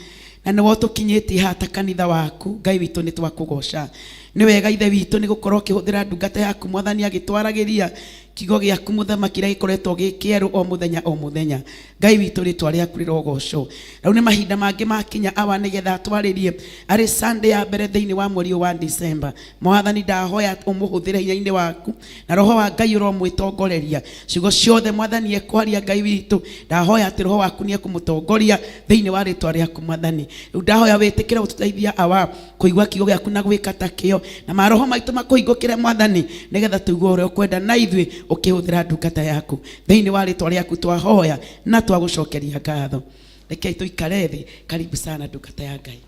Na nĩ wotukinyĩtie hata kanitha waku. Ngai witũ nĩ twakũgoca. Nĩ wega ithe witũ nĩ gũkorwo ũkĩhũthĩra ndungata yaku Mwathani agĩtwaragĩria kiugo gĩaku mũthamaki kĩrĩa gĩkoretwo gĩkĩerũ o mũthenya o mũthenya. Ngai witũ rĩtwa rĩaku rĩrogocwo. Rĩu nĩ mahinda mangĩ makinya awa nĩgetha twarĩrie arĩ Sunday ya mbere thĩinĩ wa mweri wa December. Mwathani ndahoya ũmũhũthĩre hinya-inĩ waku na roho wa Ngai ũromwĩtongoreria. Ciugo ciothe Mwathani ekwaria Ngai witũ, ndahoya atĩ roho waku nĩ ekũmũtongoria thĩinĩ wa rĩtwa rĩaku Mwathani. Rĩu ndahoya wĩtĩkĩre gũtũteithia awa kũigua kiugo gĩaku na gwĩka ta kĩo, na maroho maitũ makũhingũkĩre Mwathani nĩgetha tũigue ũrĩa ũkwenda na ithuĩ ũkĩhũthĩra ndungata yaku. Thĩinĩ wa rĩtwa rĩaku twahoya na twagũcokeria ngatho. Rekei tũikare thĩ. Karibu sana ndungata ya Ngai.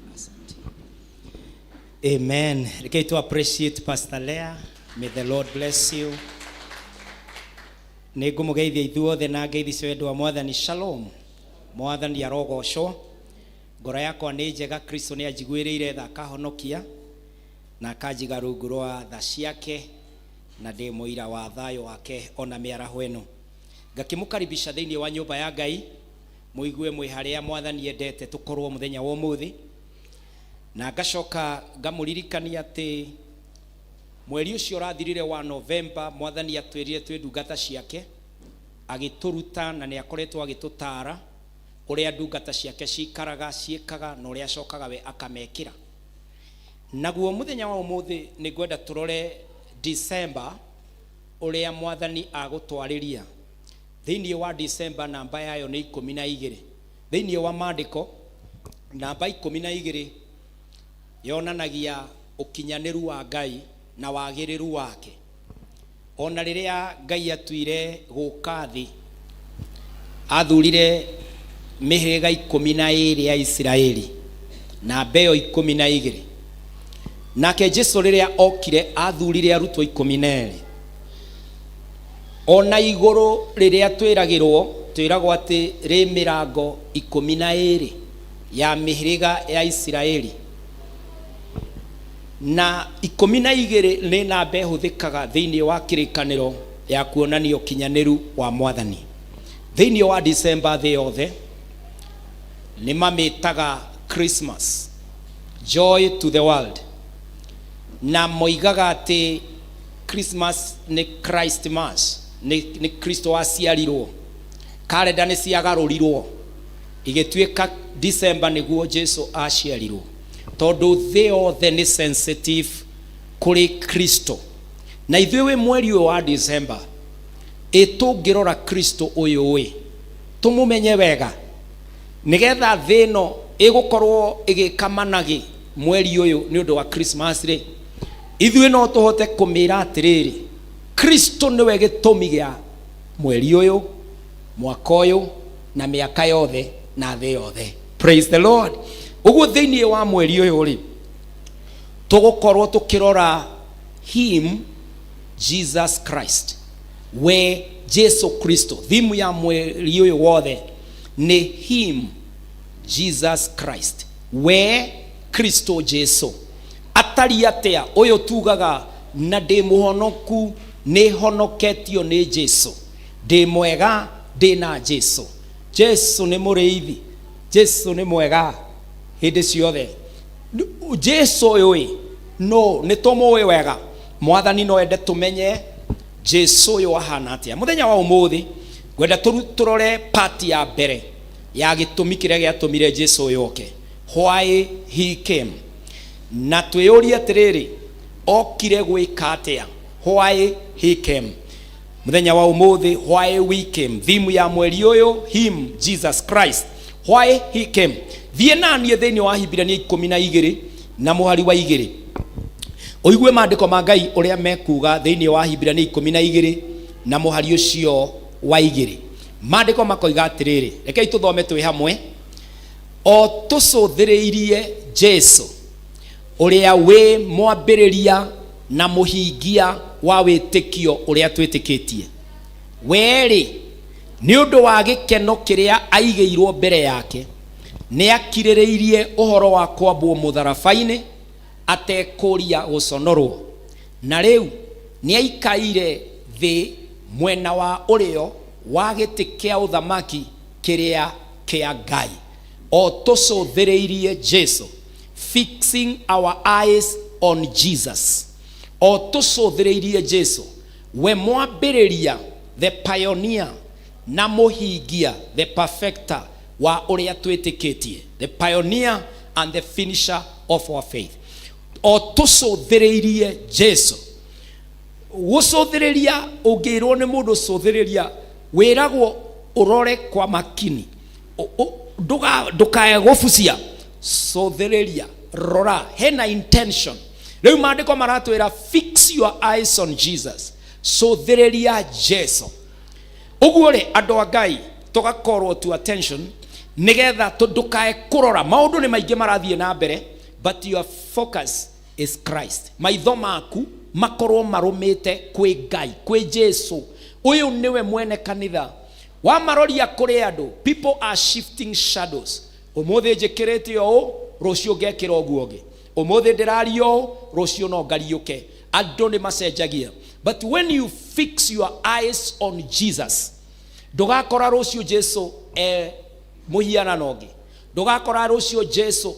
Amen. Rekei to appreciate Pastor Lea. May the Lord bless you. Nĩ ngũmũgeithia ithuothe na ngeithi cia wendo wa Mwathani. Shalom. Mwathani arogocwo. Ngoro yakwa nĩ njega, Kristo nĩ anjiguĩrĩire tha akahonokia na akanjiga rungu rwa tha ciake, na ndĩ mũira wa thayũ wake ona mĩaraho ĩno. Ngakĩmũkaribisha thĩinĩ wa nyũmba ya Ngai, mũigue mwĩ harĩa Mwathani endete tũkorwo mũthenya wa ũmũthĩ, na ngacoka ngamũririkania atĩ mweri ũcio ũrathirire wa November Mwathani atwĩrire twĩ ndungata ciake, agĩtũruta na nĩ akoretwo agĩtũtara ũrĩa ndungata ciake cikaraga ciĩkaga na ũrĩa acokaga we akamekĩra. Naguo mũthenya wa ũmũthĩ nĩ ngwenda tũrore December ũrĩa Mwathani agũtwarĩria. Thĩinĩ wa December namba yayo nĩ 12. Thĩinĩ wa maandĩko namba 12 yonanagia ũkinyanĩru wa Ngai na wagĩrĩru wake. Ona rĩrĩa Ngai atuire gũka thĩ, athurire mĩhĩrĩga 12 ya Isiraeli, namba ĩyo 12. Nake Jesũ rĩrĩa okire athurire arutwo 12. Ona igũrũ rĩrĩa twĩragwo atĩ rĩ mĩrango 12 ya mĩhĩrĩga ya Isiraeli, na 12 nĩ namba ĩhũthĩkaga thĩinĩ wa kĩrĩkanĩro ya kuonania ũkinyanĩru wa Mwathani. Thĩinĩ wa December thĩ yothe nĩ mamĩtaga Christmas, joy to the world, na moigaga atĩ Christmas nĩ Christmas, nĩ Kristo aciarirwo. Kalenda nĩ ciagarũrirwo igĩtuĩka December nĩguo Jesũ aciarirwo, tondũ thĩ yothe nĩ sensitive kũrĩ Kristo. Na ithuĩ wĩ mweri ũyũ wa December tũngĩrora Kristo ũyũ tũmũmenye wega, nĩgetha thĩ ĩno ĩgũkorwo ĩgĩkamanagi mweri ũyũ nĩ ũndũ wa Christmas rĩ, ithuĩ no tũhote kũmĩra atĩrĩrĩ, Kristo nĩwe gĩtũmi gĩa mweri ũyũ, mwaka ũyũ na mĩaka yothe na thĩ yothe. Praise the Lord. Ũguo thĩinĩ wa mweri ũyũ rĩ, tũgũkorwo tũkĩrora him Jesus Christ, we Jesu Kristo. Thimu ya mweri ũyũ wothe nĩ him Jesus Christ, we Kristo Jesu. Atari atia ũyũ tugaga na ndĩ mũhonoku, nĩ honoketio nĩ Jesu, ndĩ mwega ndĩna Jesu. Jesu nĩ mũrĩithi, Jesu nĩ mwega hĩndĩ ciothe. Jesu ũyũ no nĩ tũmũĩ wega. Mwathani no ende tũmenye Jesu ũyũ ahana atĩa. Mũthenya wa ũmũthĩ ngwenda tũrore part ya mbere ya gĩtũmi kĩrĩa gĩatũmire Jesu ũyũ oke, why he came, na twĩyũrie atĩrĩrĩ, okire gwĩka atĩa, why he came. Mũthenya wa ũmũthĩ, why we came. Thimu ya mweri ũyũ, him Jesus Christ, why he came. Thiĩ naniĩ thĩinĩ wa Hibirania 12 na mũhari wa 2. Ũigue maandĩko ma Ngai ũrĩa mekuga thĩinĩ wa Hibirania 12 na mũhari ũcio wa 2. Maandĩko makoiga atĩrĩrĩ, rekei tũthome twĩ hamwe. O tũcũthĩrĩirie Jesu ũrĩa wĩ mwambĩrĩria na muhingia wa witikio uria twitikitie. Weri ni undu wa gikeno kiria aigeirwo mbere yake, ni akiririirie uhoro wa kwambwo mutharabaini atekuria guconorwo, na riu ni aikaire thi mwena wa urio wa giti kia uthamaki kiria kia Ngai. O tucuthiriirie Jesu, fixing our eyes on Jesus. O tucuthiriirie Jesu, we mwambiriria, the pioneer na muhingia, the perfecter wa uria twitikitie, the pioneer and the finisher of our faith. O tucuthiriirie Jesu. Gucuthiriria ungirwo ni mundu cuthiriria wiragwo urore kwa makini, ndukae gubucia. Cuthiriria, rora, hena intention. Riu maandiko maratwira fix your eyes on Jesus. Cuthiriria Jesu. Uguo ri andu a Ngai tugakorwo to attention nigetha ndukae kurora maundu ni maingi marathie na mbere, but your focus is Christ. Maitho maku makorwo marumite kwi Ngai, kwi Jesu. Uyu niwe mwene kanitha. Wa maroria kuri andu, people are shifting shadows. Umuthi njikirite o rucio ngekira oguo ngi, umuthi ndirario rucio no ngariuke. Andu ni macenjagia. But when you fix your eyes on Jesus, ndugakora rucio Jesu muhiana nongi, ndugakora rucio Jesu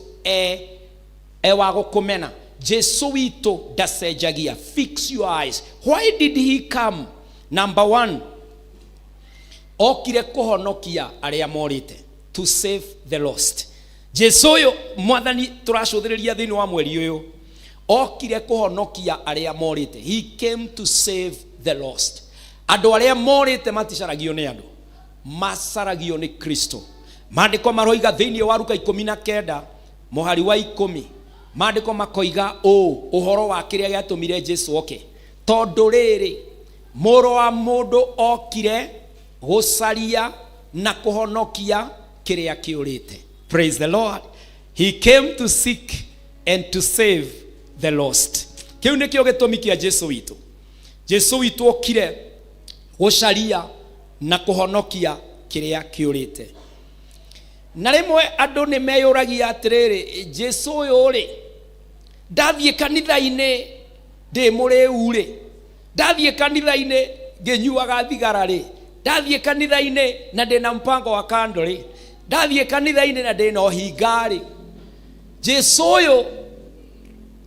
wa gukumena. Jesu wito ndacenjagia. Fix your eyes. Why did he come? Number one, okire kuhonokia aria morite, to save the lost. Jesu uyu mwathani turacuthiriria thini wa mweri uyu, okire kuhonokia aria morite. He came to save the lost. Andu aria morite maticaragio ni andu, macaragio ni Kristo. Maandiko maroiga thini wa Luka 19 muhari wa 10, maandiko makoiga uhoro wa kiria giatumire Jesu oke, tondu riri muro wa mundu okire gucaria na kuhonokia kiria kiurite. Praise the Lord. He came to seek and to save the lost. Kiu nikio gitumi kia Jesu witu. Jesu witu okire gucaria na kuhonokia kiria kiurite. Na rimwe andu ni meyuragia atiriri, Jesu uyu ri ndathie kanitha-ini ndi muriu ri, ndathie kanitha-ini nginyuaga thigara ri, ndathie kanitha-ini na ndina mpango wa kando ri, ndathie kanitha-ini na ndina uhinga ri. Jesu uyu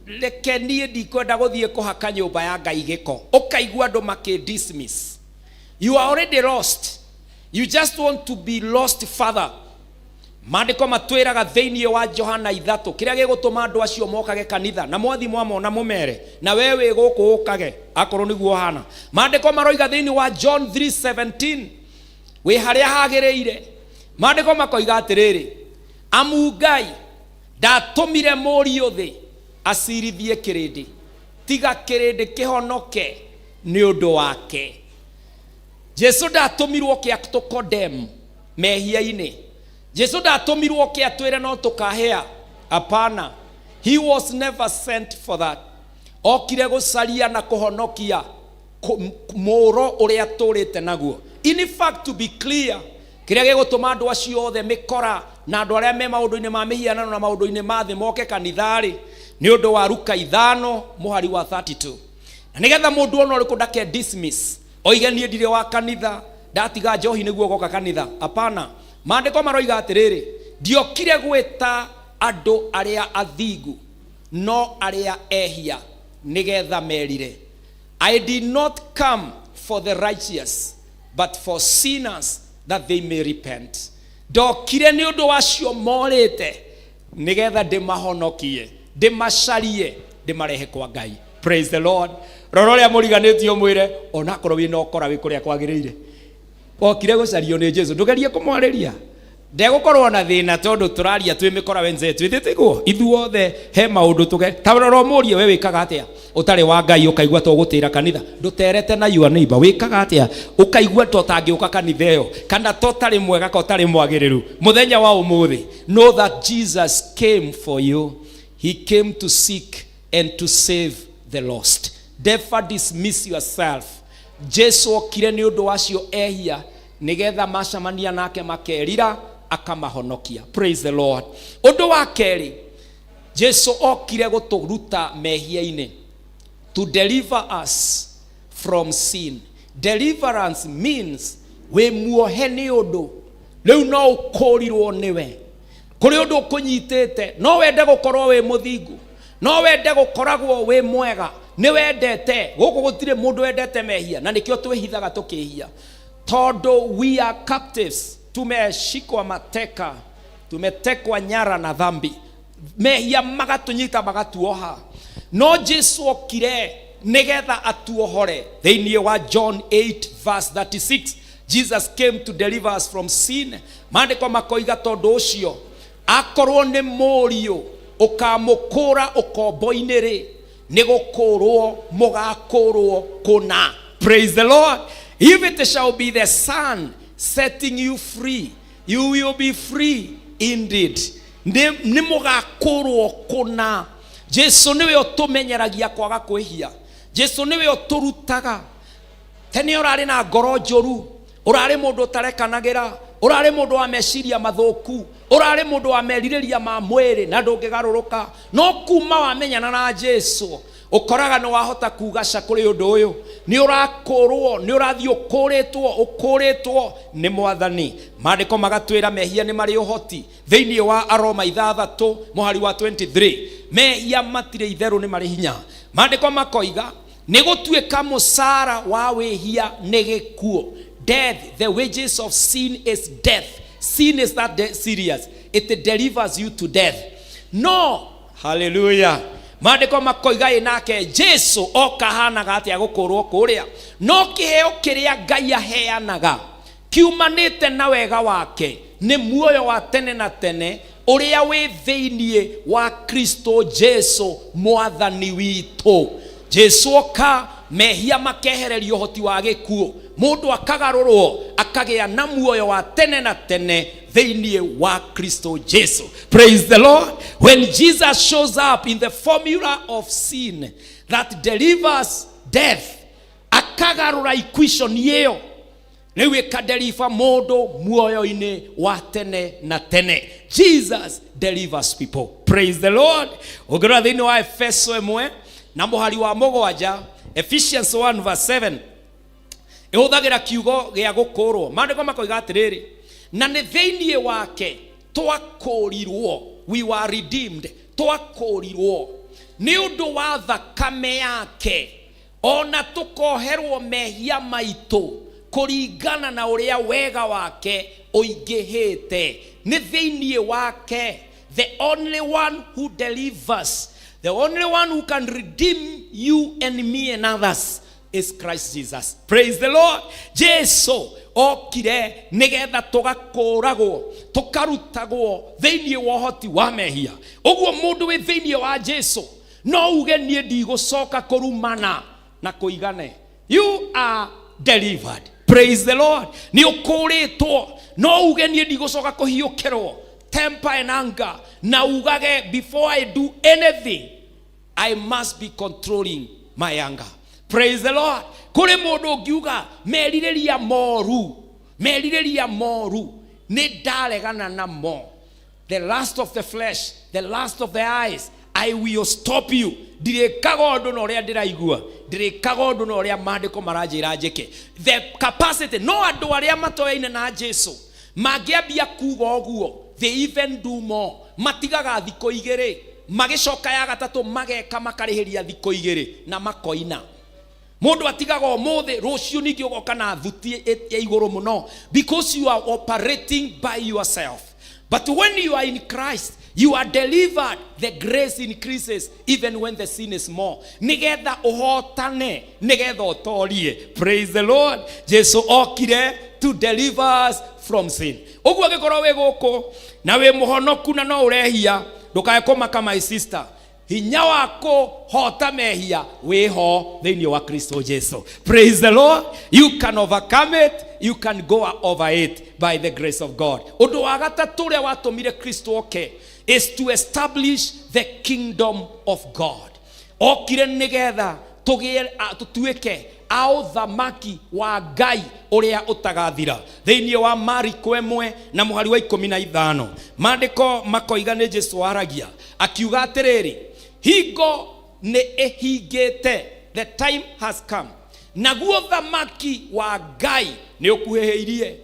reke nie ndikwenda guthie kuhaka nyumba ya Ngai giko. Ukaigua andu makidismiss. You are already lost. You just want to be lost further. Maandiko matwiraga thiini wa Johana 3 kiria gigutuma andu acio mokage kanitha na mwathi mwamona mumere na wewe guku ukage akorwo niguo hana. Maandiko maroiga thiini wa John 3:17 we haria hagereire. Maandiko makoiga atiriri, amu Ngai ndatumire murio thi acirithie kirindi, tiga kirindi kihonoke ni undu wake. Jesu ndatumirwo kia to condemn mehia-ini. Jesu ndatumirwo kia twire no tukahea. Apana. He was never sent for that. Okire gucaria na kuhonokia muro uria turite naguo. In fact, to be clear, kiria gigutuma andu acio othe mikora na andu aria me maundu-ini ma mihianano na maundu-ini ma thi moke kanithari ni undu wa Luka 5 muhari wa 32. Na nigetha mundu ono uriku ndake dismiss oige nie ndire wa kanitha, ndatiga njohi niguo goka kanitha. Apana. Maandiko maroiga atiriri, ndiokire gwita andu aria athingu no aria ehia nigetha merire. I did not come for the righteous but for sinners that they may repent. Ndokire ni undu wacio morite nigetha ndimahonokie, ndimacarie, ndimarehe kwa Ngai. Praise the Lord. Rororia muriganitio mwire ona korwo wina okora wi kuria kwagiriire. Okire gucario ni Jesu, ndugerie kumwariria. Ndegukorwo na thina tondu turaria twi mikora wenzetu ithitiguo ithuothe he maundu tuge taroro murie we wikaga atia utari wa Ngai ukaigua to gutira kanitha nduterete na your neighbor wikaga atia ukaigua to tangiuka kanitha yo kana to tari mwega ko tari mwagiriru muthenya wa umuthi. Know that Jesus came for you. He came to seek and to save the lost. never dismiss yourself. Jesu okire ni undu wacio ehia nigetha macamania nake makerira akamahonokia. Praise the Lord. Undu wa keri, Jesu okire guturuta mehia-ini, to deliver us from sin. Deliverance means we muohe ni undu riu no ukorirwo niwe kuri undu kunyitite, no wende gukorwo we muthingu, no wende gukoragwo we mwega, ni wendete guku gutire mundu wendete mehia, na nikio twihithaga tukihia tondu we are captives. Tumeshikwa mateka, tumetekwa nyara na dhambi, mehia magatunyita magatuoha. No Jesu okire nigetha atuohore. Thiini wa John 8 verse 36, Jesus came to deliver us from sin. Maandiko makoiga tondu ucio akorwo ni murio ukamukura ukombo-ini ri ni gukurwo mugakurwo kuna. Praise the Lord. If it shall be the Son setting you free, you will be free indeed. Ni mugakurwo kuna. Jesu niwe utumenyeragia kwaga kwihia. Jesu niwe uturutaga. Tene urari na ngoro njoru, urari mundu utarekanagira, urari mundu wa meciria mathuku, urari mundu wa meririria ma mwiri na ndungigaruruka, no kuma wamenyana na Jesu ukoraga no wahota kugaca kuri undu uyu, ni urakurwo, ni urathio ukuritwo ni Mwathani. Maandiko magatwira mehia ni mari uhoti. Thiini wa Aroma 6 muhari wa 23, mehia matire itheru ni mari hinya. Maandiko makoiga ni gutuika musara wa wihia ni gikuo. Death, the wages of sin is death. Sin is that serious. It delivers you to death. No, hallelujah. Maandiko makoiga inake Jesu okahanaga atia gukurwo kuria, no kiheo kiria Ngai aheanaga kiumanite na wega wake ni muoyo wa tene na tene uria wi thiini wa Kristo Jesu Mwathani witu. Jesu oka mehia makehererio hoti wa gikuo, mundu akagarurwo akagia na muoyo wa tene na tene thiini wa Kristo Jesu. Praise the Lord. When Jesus shows up in the formula of sin that delivers death, akagarura equation yeyo niwe kadeliver mundu muoyo-ini wa tene na tene. Jesus delivers people. Praise the Lord. Ugora thiini wa Efeso 1 na muhari wa 7, Ephesians 1 verse 7, ihuthagira kiugo gia gukurwo. Maandiko makoiga atiriri, na ni thiini wake twakurirwo, we were redeemed, twakurirwo ni undu wa thakame yake, ona tukoherwo mehia maitu kuringana na uria wega wake uingihite. Ni thiini wake, the only one who delivers, the only one who can redeem you and me and others is Christ Jesus. Praise the Lord. Jesu okire nigetha tugakuragwo, tukarutagwo thiini wa hoti wa mehia. Uguo mundu wi thiini wa Jesu no uge nie ndigucoka kurumana na kuigane. You are delivered. Praise the Lord. Ni ukuritwo no uge nie ndigucoka kuhiukirwo temper and anger, na ugage before I do anything I must be controlling my anger. Praise the Lord. Kuri mundu ngiuga meririria moru ni ndaregana namo, the lust of the flesh, the lust of the eyes, I will stop you. Ndirikaga undu na uria ndiraigua, ndirikaga undu na uria maandiko maranjira njike. The capacity, no andu aria matoyaine na Jesu mangiambia kuga uguo, they even do more. Matigaga thiko igiri, magicoka ya gatatu mageka makarihiria thiko igiri na makoina. Mundu atigaga umuthi rucio ningi ugoka na thuti ya iguru muno, because you are operating by yourself. But when you are in Christ, you are delivered. The grace increases even when the sin is more. Nigetha uhotane, nigetha utorie. Praise the Lord. Jesu okire to deliver us from sin. Uguo gikorwo we guku na we muhonoku na no urehia, ndukae kumaka my sister. Hinya wako hota mehia weho thiini wa Kristo Jesu. Praise the Lord. You can overcome it, you can go over it by the grace of God. Undu wa gatatu ria watumire Kristo oke is to establish the kingdom of God. Okire nigetha tutuike ao thamaki wa Ngai uria utagathira. Thiini wa Mariko 1 na muhari wa 15 mandiko makoiga ni Jesu aragia akiuga atiriri, hingo ni ihingite, the time has come, naguo thamaki wa Ngai ni ukuheheirie.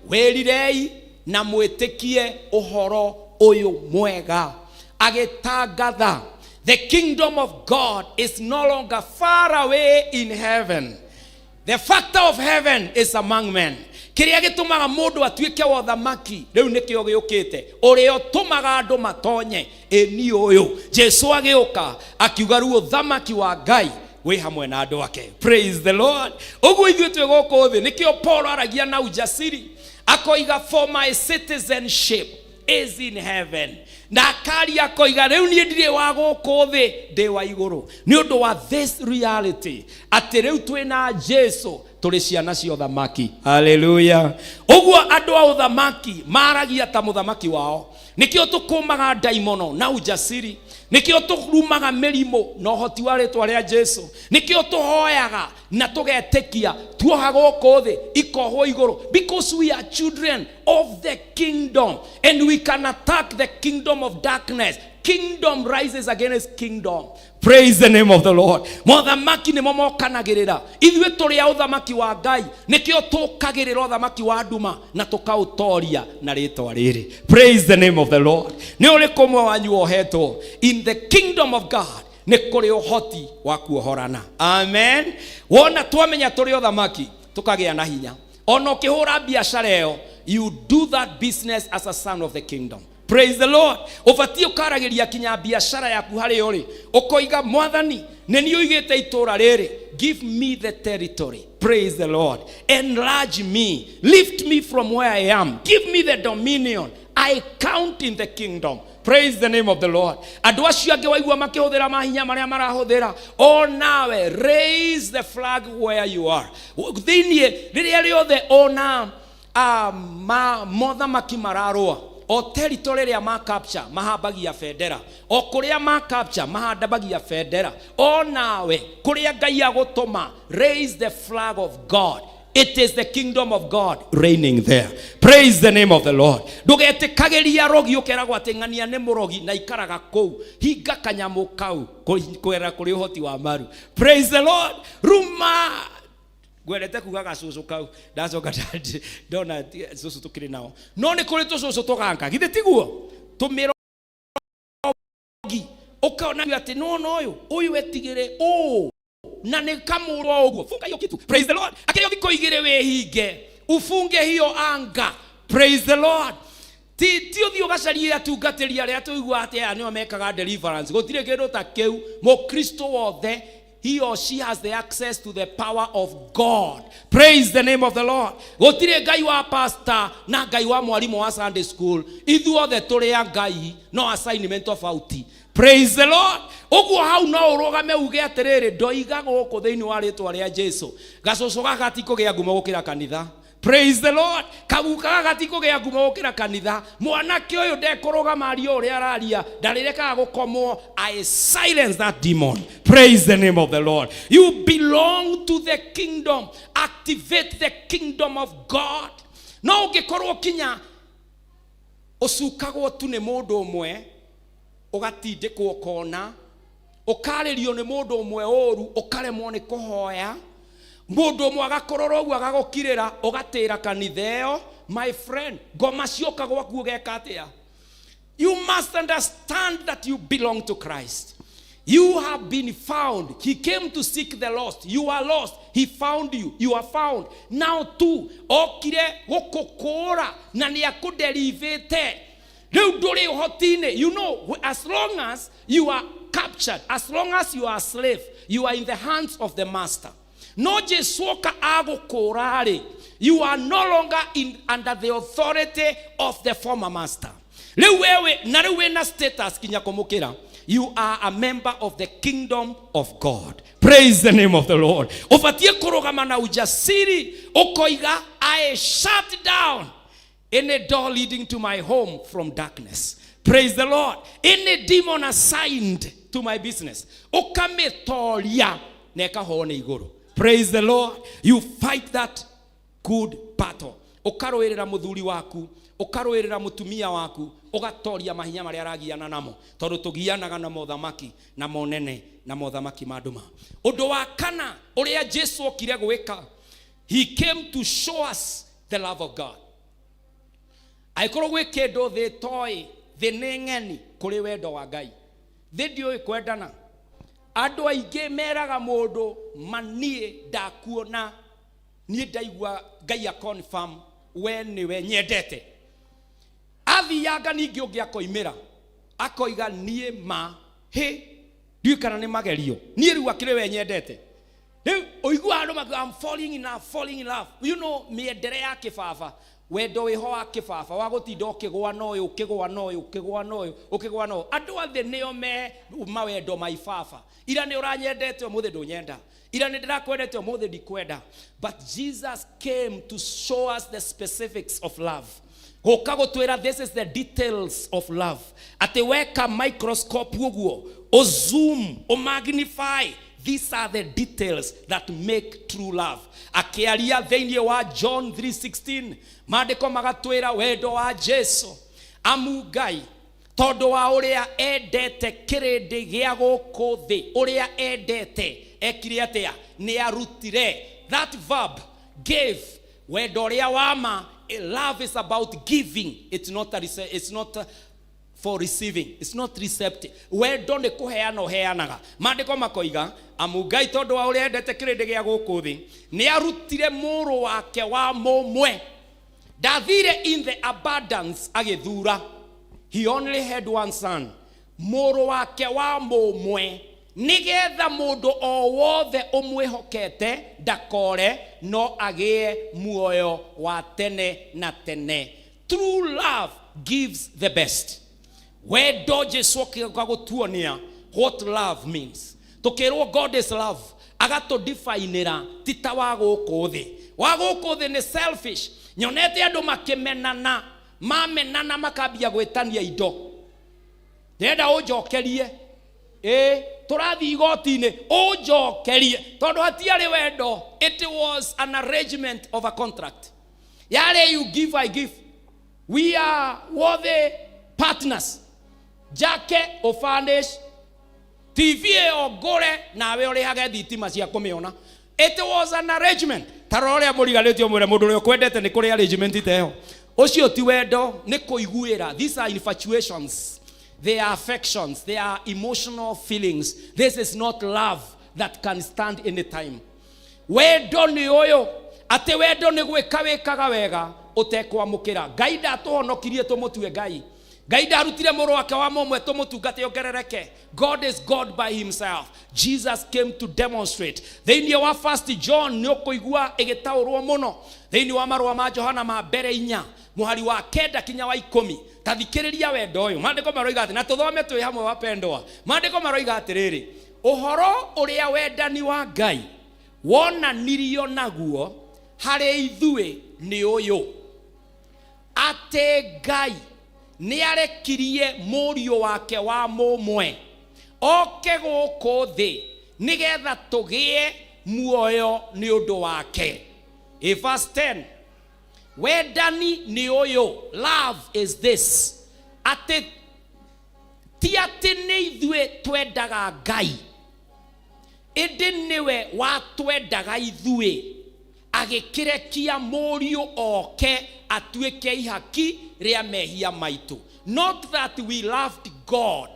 Werirei na mwitikie uhoro uyu mwega. Agitangatha, the kingdom of God is no longer far away in heaven. The factor of heaven is among men. Kiria gitumaga mundu atuike wa thamaki riu nikio giukite, urio tumaga andu matonye eni uyu. Jesu agiuka akiuga ruo thamaki wa Ngai we hamwe na andu ake. Praise the Lord. Uguo ithuĩ twĩ gũkũ thĩ nikio Paul aragia na ujasiri akoiga, for my citizenship is in heaven. Na akari akoiga riu nie ndire wa gũkũ thĩ ndi wa igũrũ. Ni undu wa this reality ati riu twina Jesu tuli ciana cia thamaki. Hallelujah. Uguo andu a uthamaki maragia ta muthamaki wao. Nikio tukumaga daimono na ujasiri, nikio turumaga mirimo na uhoti wa ritwa ria Jesu, nikio tuhoyaga na tugetekia tuoha gũkũ thĩ ikohwo igũrũ, because we are children of the kingdom and we can attack the kingdom of darkness. Kingdom rises against kingdom. Praise the name of the Lord. Mothamaki ni momokanagirira. Ithuĩ tũrĩ a ũthamaki wa Ngai nikio tũkagĩrĩra ũthamaki wa nduma na tũkaũtoria na rĩtwa rĩrĩ. Praise the name of the Lord. Nĩ ũrĩkũ ũmwe wanyu ohetwo in the kingdom of God? Nĩ kũrĩ ũhoti wa kuohorana. Amen. Wona twamenya tũrĩ ũthamaki tũkagĩa na hinya. Ona ũkĩhũra biacara ĩyo, you do that business as a son of the kingdom. Praise the Lord. Ufatie ukaragiria kinya biashara yaku hari uri ukoiga, Mwathani nĩ niĩ ũigĩte itũra rĩrĩ, give me the territory. Praise the Lord. Enlarge me, lift me from where I am, give me the dominion. I count in the kingdom. Praise the name of the Lord. Andu acio angĩ waigua makĩhũthĩra mahinya marĩa marahũthĩra, o nawe raise the flag where you are. Thĩinĩ rĩrĩa rĩothe ona mothamaki mararũa, o territory ria ma capture mahambagia federa, o kuria ma capture mahandabagia federa. O nawe kuria Ngai agutuma, raise the flag of God. It is the kingdom of God reigning there. Praise the name of the Lord. Ndugetikagiria rogi ukeragwo atengania ne murogi na ikaraga kou hinga kanyamu kau kwera kuri uhoti wa maru. Praise the Lord. Ruma gwendete kugaga cucu kau ndacoka ndona cucu tukiri nao, no nĩ kũrĩ tũcucu tũganga githĩ tiguo tũmĩrogi ũkaona atĩ no ũyũ wetigĩre na nĩ kamũrwo ũguo. Funga hiyo kitu. Praise the Lord. Akĩrĩa thikũ igĩrĩ wĩhinge ufunge hiyo anga. Praise the Lord. Ti ũthiĩ ũgacaria atungatĩri arĩa tũigua atĩ aya nĩo mekaga deliverance. Gũtirĩ kĩndũ ta kĩu. Mũkristo wothe, he or she has the access to the power of God. Praise the name of the Lord. Gotire Ngai wa pastor na Ngai wa mwalimu wa Sunday school. Ithuothe tũrĩ a Ngai, no assignment tofauti. Praise the Lord. Uguo hau no ũrũgame uge atĩrĩrĩ, ndoiga gũkũ thĩinĩ wa rĩtwa rĩa Jesu. Gacucu gaka ti kũgĩa ngumo gũkĩra kanitha. Praise the Lord. Kaguka gati kũgĩa ngumo gũkĩra kanitha. Mwanake ũyũ ndekũrũgama ario ũrĩa araria, ndarĩrekaga gũkomwo. I silence that demon. Praise the name of the Lord. You belong to the kingdom. Activate the kingdom of God. No ũngĩkorwo kinya ũcukagwo tu nĩ mũndũ ũmwe, ũgatindĩkwo kona, ũkarĩrio nĩ mũndũ ũmwe ũru, ũkaremwo nĩ kũhoya, mũndũ ũmwe agakũrora ũguo agagũkirĩra, ũgatĩra kanitha ĩyo. My friend, ngoma cioka gwaku ũgeka atĩa? You must understand that you belong to Christ. You have been found. He came to seek the lost. You are lost. He found you. You are found. Now too, okire gũkũkũra na nĩ akũderivĩte. You know, as long as you are captured, as long as you are a slave, you are in the hands of the master. No jesuoka agũkũra, you are no longer under the authority of the former master. Status kinya kũmũkĩra. You are a member of the kingdom of God. Praise the name of the Lord. Ufatie kũrũgama na ujasiri ũkoiga, I shut down any door leading to my home from darkness. Praise the Lord. Any demon assigned to my business, ukametoria na ĩkahoo nĩ igũrũ. Praise the Lord. You fight that good battle. Ũkarũĩrĩra mũthuri waku, ũkarũĩrĩra mũtumia waku, ũgatoria mahinya marĩa aragiana namo, tondũ tũgianaga na mothamaki na monene na mothamaki ma nduma. Ũndũ wa kana ũrĩa Jesu okire gwĩka, he came to show us the love of God. Aikorwo gwĩ kĩndũ thĩ toĩ, thĩ nĩ ng'eni kũrĩ wendo wa Ngai. Thĩ ndiũĩ kwendana. Andũ aingĩ meraga mũndũ manie ndakuona, niĩ ndaigua Ngai a confirm we niwe nyendete. Athianga ningĩ ũngĩ akoimĩra akoiga niĩ ma ndiũĩ kana nĩ magerio, niĩ rĩu akĩrĩ we nyendete. Rĩu ũigua andũ makiuga I'm falling in love. You know, mĩendere ya kĩbaba, wendo wĩho wa kĩbaba wa gũtinda ũkĩgũa na ũyũ ũkĩgũa na ũyũ ũkĩgũa na ũyũ ũkĩgũa na ũyũ. Andũ athĩ nĩo me mawendo ma ibaba. Ira nĩ ũranyendete ũmũthĩ ndũnyenda, ira nĩ ndĩrakwendete ũmũthĩ ndikwenda. But Jesus came to show us the specifics of love. Gũka gũtwĩra this is the details of love. Atĩ weka microscope ũguo, o zoom, o magnify, these are the details that make true love. Akiaria thĩinĩ wa John 3:16, maandĩko magatwĩra wendo wa Jesu amu Ngai tondũ wa ũrĩa endete kĩrĩndĩ gĩa gũkũ thĩ, ũrĩa endete ekire atĩa, nĩ arutire. That verb gave, wendo ũrĩa wama. Love is about giving. It's not for receiving. It's not receptive. Wendo nĩ kũheana ũheanaga. Maandĩko makoiga amu Ngai tondũ wa ũrĩa endete kĩrĩndĩ gĩa gũkũ thĩ, nĩ arutire mũrũ wake wa mũmwe. Ndathire in the abundance agĩthura. He only had one son. Mũrũ wake wa mũmwe, nigetha mũndũ o wothe ũmwĩhokete ndakore no agĩe muoyo wa tene na tene. True love gives the best. Wendo Jesu okĩoka gũtuonia what love means. Tũkĩrwo God is love, agatũdefineĩra ti ta wa gũkũ thĩ. Wa gũkũ thĩ nĩ selfish. Nyonete andũ makĩmenana, mamenana makambia gwĩtania indo. Ndĩrenda ũnjokerie, tũrathi igoti-inĩ ũnjokerie, tondũ hatiarĩ wendo. It was an arrangement of a contract. Yale you give, I give. We are worthy partners. Jake ofanish TV ogore nawe ũrĩhage thitima cia kũmĩona. It was an arrangement. Tarore mũriganĩtio mwĩre mũndũ ũrĩa ũkwendete nĩ kũrĩ arrangement ĩteho. Ũcio ti wendo, nĩ kũiguĩra. These are infatuations. They are affections. They are emotional feelings. This is not love that can stand any time. Wendo nĩ ũyũ. Atĩ wendo nĩ gwĩka wĩkaga wega ũtekwamũkĩra. Ngai ndatũhonokirie tũmũtue Ngai. Ngai ndarutire mũrũ wake wa mũmwe tũmũtungate ongerereke. God is God by himself. Jesus came to demonstrate. Thĩinĩ wa 1 John nĩ ũkũigua ĩgĩtaũrwo mũno. Thĩinĩ wa marũa ma Johana ma mbere 4 mũhari wa 9 kinya wa 10. Tathikĩrĩria wendo ũyũ. Maandĩko maroiga atĩ na tũthome twĩ hamwe wapendwa. Maandĩko maroiga atĩrĩrĩ, ũhoro ũrĩa wendani wa Ngai wonanirio naguo harĩ ithuĩ nĩ ũyũ, atĩ Ngai nĩ arekirie mũriũ wake wa mũmwe oke gũkũ thĩ nĩgetha tũgĩe muoyo nĩ ũndũ wake. Verse 10, wendani nĩ ũyũ, love is this, atĩ ti atĩ nĩ ithuĩ twendaga Ngai, ĩndĩ nĩwe watwendaga ithuĩ agĩkĩrekia mũriũ oke atuĩke ihaki rĩa mehia maitũ. Not that we loved God,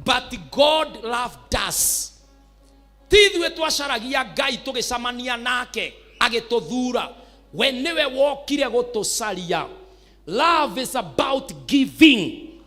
but God loved us. Ti ithuĩ twacaragia Ngai tũgĩcamania nake agĩtũthura, we niwe wokire gũtũcaria. Love is about giving.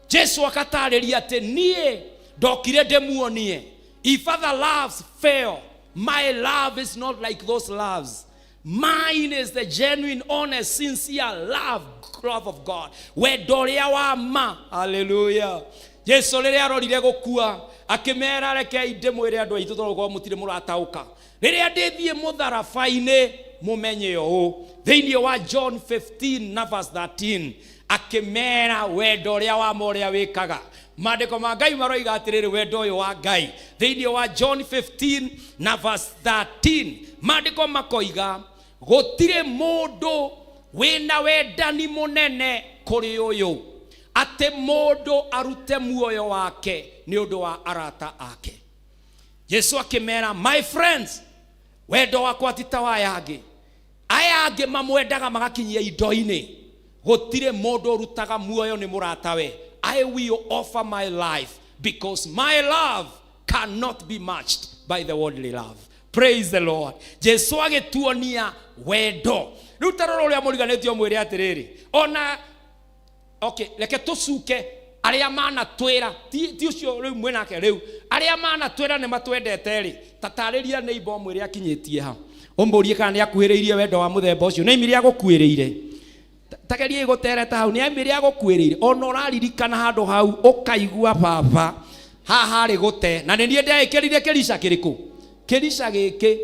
Jesu akatarĩria atĩ niĩ ndokire ndĩmuonie. If other loves fail, my love is not like those loves. Mine is the genuine, honest, sincere love of God. Wendo ũrĩa wa ma. Hallelujah. Jesu rĩrĩa arorire gũkua akĩmera rekei ndĩmwĩre andũ aitũ tondũ mũtirĩ mũrataũka. Rĩrĩa ndĩthiĩ mũtharaba-inĩ mũmenye ũũ. Thĩinĩ wa John 15 na verse 13 akimera wendo ria wa moria wikaga. Maandiko ma Ngai maroiga atiriri wendo uyu wa Ngai thiini wa John 15 na verse 13 maandiko makoiga gutire mundu wina wendani munene kuri uyu ate mundu arute muoyo wake ni undu wa arata ake. Yesu akimera, my friends, wendo wakwa ti ta wa yangi. Aya angi mamwendaga magakinyia indo-ini. Gutire mundu rutaga muoyo ni muratawe. I will offer my life because my love cannot be matched by the worldly love. Praise the Lord. Jesu agituonia wendo. Riu taroro uria muriganitio mwire atiriri. Ona okay, leke tusuke aria mana twira ti ucio riu mwenake riu aria mana twira ne matwendete ri tatariria neighbor mwire akinyitie ha umburie kana ni akuhiriirie wendo wa muthemba ucio ni imiri agukuiriire tagerie gutereta hau ni imiri agukuiriire ona uraririkana handu hau ukaigua baba haha ri gute na ni ndie ndekirire kirisha kiriku kirisha giki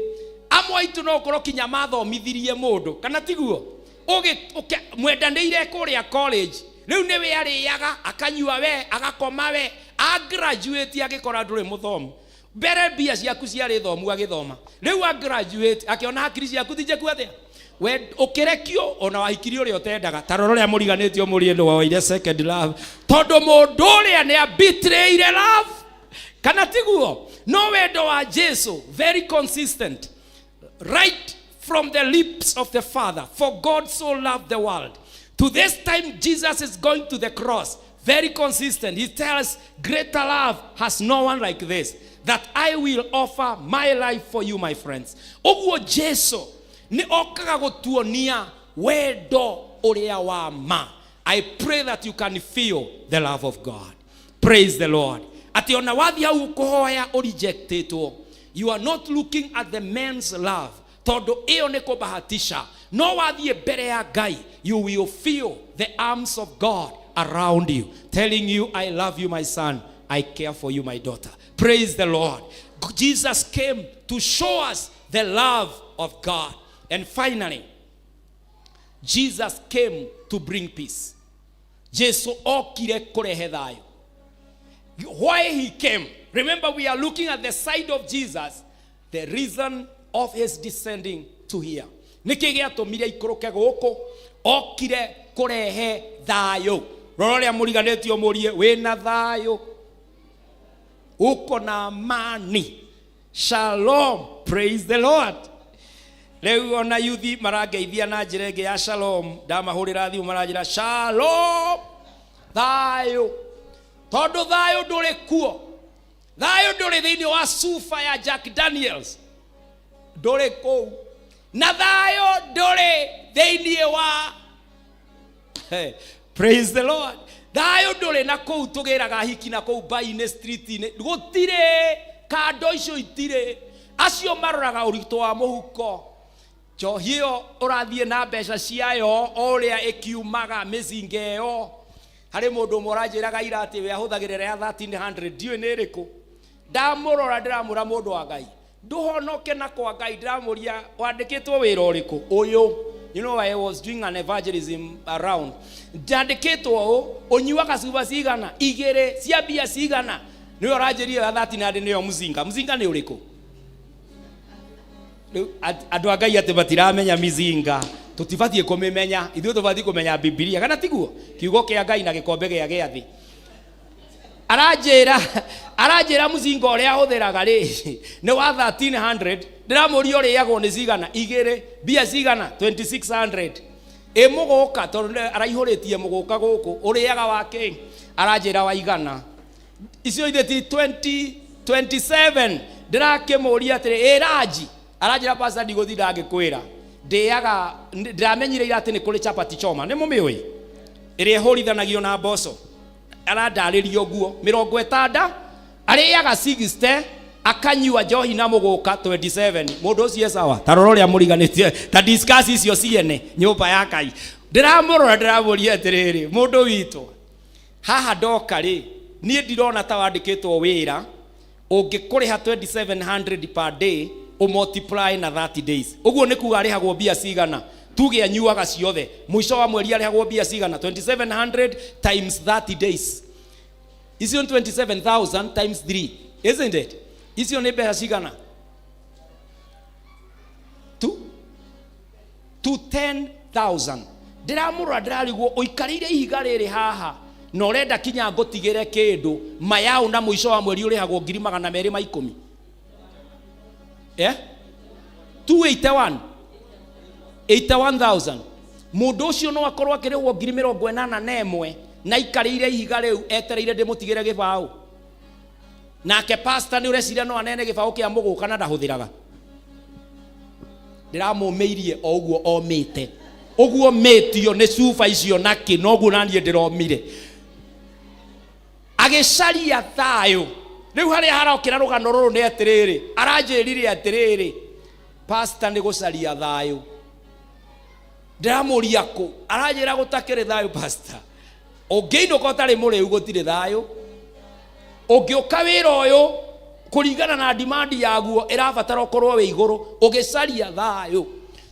amwe itu no korwo kinya mathomithirie mundu kana tiguo mwendanĩire kuria college riu ni we ariaga akanyua we agakoma we a graduate agikora nduri muthomu mbere bia ciaku ciari thomu agithoma riu a graduate akiona hakiri ciaku thijeku atia we ukirekio ona wahikirio uri utendaga taroro ria muriganitio muriendo wa ile second love tondu mundu uria ni betrayed love kana tiguo no wendo wa Jesu very consistent right from the lips of the Father. For God so loved the world. To this time Jesus is going to the cross. Very consistent. He tells, greater love has no one like this, that I will offer my life for you, my friends. Oguo Jesu ni okaga gutuonia wendo uria wa ma. I pray that you can feel the love of God. Praise the Lord. Ati ona wathi au kuhoya rejectedwo. You are not looking at the man's love. Todo iyo ni kubahatisha. No wathie mbere ya Ngai, you will feel the arms of God around you, telling you, I love you, my son. I care for you, my daughter. Praise the Lord. Jesus came to show us the love of God. And finally, Jesus came to bring peace. Jesu okire kurehe thayo. Why he came? Remember, we are looking at the side of Jesus, the reason of his descending to here. Niki giatumire ikuruke guku okire kurehe thayo. Rororia muriganetio murie wina thayo uko na amani. Shalom. Praise the Lord. Leo ona yuthi marangeithia na njirenge ya shalom. Ndamahurira thimu maranjira shalom. Thayo. Tondu thayo nduri kuo. Thayo nduri thiini wa sufa ya Jack Daniels. Nduri kou. Na thayo nduri thiini wa praise the Lord. Thayo nduri na kou tugiraga hiki na kou Baine Street ni gutire kando icio itire acio maroraga urito wa muhuko johio urathie na mbeca ciayo oria ikiumaga mizingeo hari mundu moranjiraga irati we ahuthagirira ya 1300 dio ni riku ndamurora ndiramura mundu wa Ngai nduhonoke na kwa Ngai ndiramuria wandikitwo wira uriku uyu. You know, I was doing an evangelism around. Ndandikitwo unyuaga cuba cigana igire cia bia cigana ni oranjeria ya 1300 niyo muzinga muzinga ni uriku andu Ngai ati batiramenya mizinga tutibathie kumimenya ithuĩ tubathie kumenya Biblia kana tiguo kiugo kia Ngai na gikombe gia giathi aranjira muzinga uria ahuthiraga ri ni wa 1300 ndiramuria uriagwo ni cigana igire bia cigana 2600 muguka tondu araihuritie muguka guku uriaga wake aranjira wa igana icio ithe ti 2027 ndirakimuria atiri iraji aranjira pastor ndiguthira ngikwira ndiaga ndiramenyire irati ni kuri chapati choma ni mumiwi iri horithanagio na mboco arandaririo guo 70 ariaga 60 akanyua njohi na muguka 27 mundu ucio sawa taroro ria muriganitie ta discuss icio ciene nyumba ya Ngai ndiramurora ndiramuria atiriri mundu witu haha ndoka ri nie ndirona ta wandikitwo wira ungikuriha 2700 per day o multiply na 30 days uguo ni kuga arihagwo bia cigana tuge anyuaga ciothe mwisho wa mweri arehagwo mbia cigana 2700 times 30 days icio 27,000 times 3 isn't it icio ni mbeca cigana to 10,000 ndiramurora ndirarigwo uikarire ihiga riri haha na urenda kinya ngutigire kindu mayau na mwisho wa mweri urihagwo 210 81,000 mundu ucio no akorwo akirihwo 81,000 na ikarire ihiga riu etereire ndimutigire gibau nake pastor ni ureciria no anene gibau kia muguka na ndahuthiraga ndiramumeirie o uguo omite uguo metio ni cuba icio naki noguo nanie ndiromire agicaria thayo riu haria harokira rugano ruru ni atiriri aranjirire atiriri pastor ni gucaria thayo ndiramuria ku aranjira gutakire thayo pastor ungiinuka utari muriu gutire thayo ungiuka wira uyu kuringana na demand yaguo irabatara ukorwo we iguru ugicaria thayo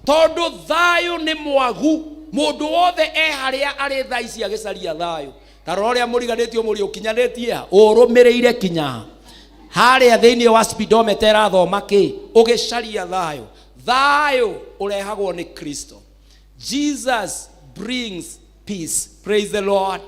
tondu thayo ni mwagu mundu wothe haria ari thaici agicaria thayo taroria muriganitio muri ukinyanitie urumireire kinya haria thiini wa speedometer athoma ki ugicaria thayo thayo urehagwo ni Kristo. Jesus brings peace. Praise the Lord.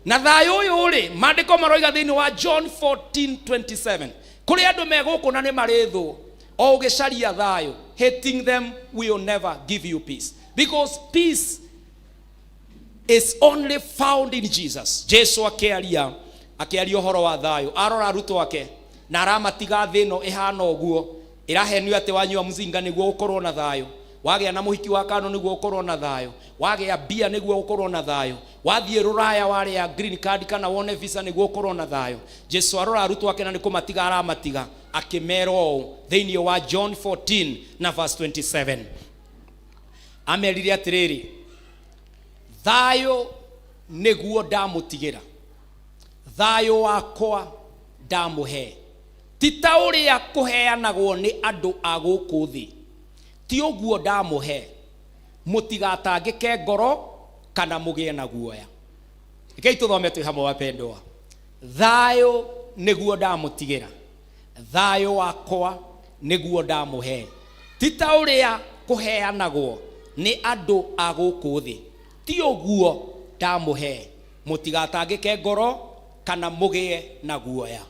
Na thayo uyu uri mandiko maroiga thiini wa John 14:27 kuri andu meguku na ni marithu o ugicaria thayo hating them will never give you peace because peace is only found in Jesus. Jesu akiaria uhoro wa thayo arora ruto wake na aramatiga thino ihana uguo irahenio ati wanyua mzinga niguo ukorwo na thayo wagea na muhiki wa kano niguo ukorwo na thayo wagea bia niguo ukorwo na thayo wathie ruraya wale ya green card kana wone visa niguo ukorwo na thayo. Jesu arora ruto wake na nikumatiga aramatiga akimero thiini wa John 14 na verse 27 amerire atiriri thayo niguo ndamutigira thayo wakwa ndamuhe tita uria kuheanagwo ni andu aguku thi ti uguo ndamuhe mutigatangike ngoro kana mugie na guoya. Ikei tuthome tu hamwe wapendwa thayo niguo ndamutigira thayo wakwa niguo ndamuhe tita uria kuheanagwo ni andu aguku thi ti uguo ndamuhe mutigatangike ngoro kana mugie na guoya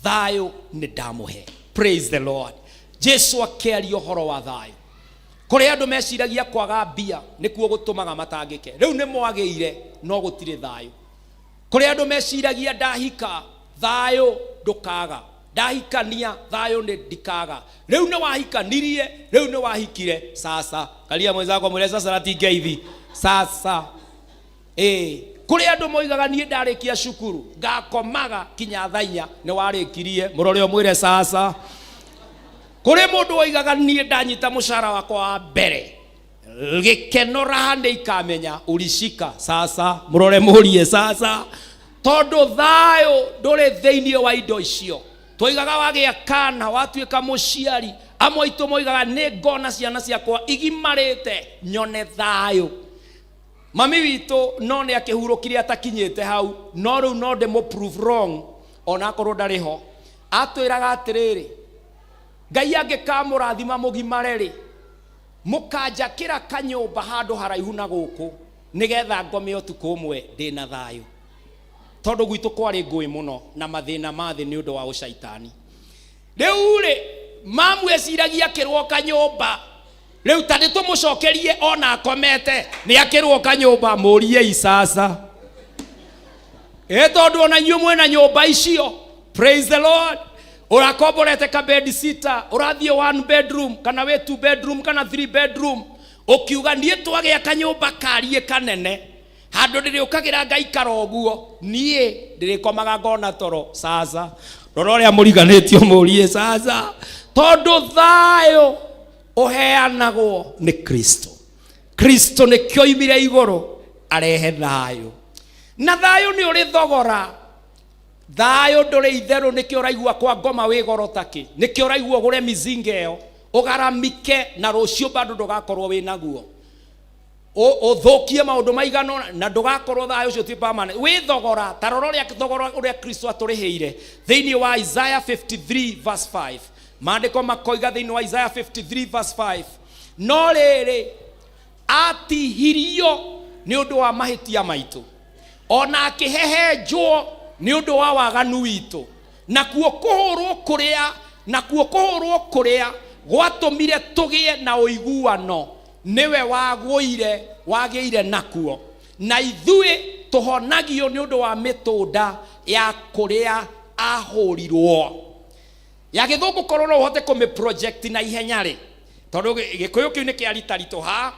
thayo ni ndamuhe. Praise the Lord. Jesu akiaria uhoro wa thayo kuri andu meciragia kwaga mbia nikuo gutumaga matangike riu ni mwagiire no gutire thayo kuri andu meciragia ndahika thayo ndukaga ndahikania thayo ni ndikaga riu ni wahikanirie riu ni wahikire sasa kalia mwenzako mwele sasa ratingeithi sasa kuri andu moigaga nie ndarikia cukuru ngakomaga kinya thainya ni warikirie murore omwire sasa kuri mundu oigaga nie ndanyita mushara wakwa wa mbere gikeno rahande ikamenya ulishika sasa murore murie sasa tondu thayo nduri thiini wa indo icio toigaga wagia kana watuika muciari amwe itu moigaga ni ngona ciana ciakwa igimarite nyone thayo mami witu no ne akihurukire atakinyite hau no riu no de mo prove wrong ona korwo ndariho atwiraga atiriri Ngai angikamurathima mugimareri mukanjakira kanyumba handu haraihu na guku nigetha ngome utuku umwe ndina thayo tondu gwitu kwari ngui muno na mathina mathi ni undu wa ucaitani riu ri mamu eciragia kirwo kanyumba riu tandi tumucokerie ona akomete ni akirwo kanyumba murie isasa tondu ona nyuo mwena nyumba icio. Praise the Lord. Urakomborete ka bed sitter urathie 1 bedroom kana we 2 bedroom kana 3 bedroom ukiuga nie twagia kanyumba karie kanene handu ndiri ukagira Ngai karoguo nie ndiri komaga ngona toro sasa rororia muriganitio murie sasa tondu thayo uheanagwo ni Kristo. Kristo ni kioimire iguru arehe thayo na thayo ni uri thogora thayo nduri itheru nikio raigua kwa ngoma wi goro taki nikio raigua gure mizingeo ugaramike na rucio bado ndugakorwo wi naguo uthukie maundu maigano na ndugakorwo thayo ucio ti permanent wi thogora taroro ria thogora uria Kristo aturiheire thiini wa Isaiah 53 verse 5 maandiko makoiga thiini wa Isaiah 53 verse 5 no riri atihirio ni undu wa mahitia maitu ona akihehenjwo ni undu wa waganu witu na kuo kuhurwo kuria gwatumire tugie na uiguano niwe wagiire nakuo na ithui tuhonagio ni undu wa mitunda ya kuria ahurirwo ya githungu kororo uhote kumi project na ihenya ri tondu gikuyu kiu ni kiaritarito ha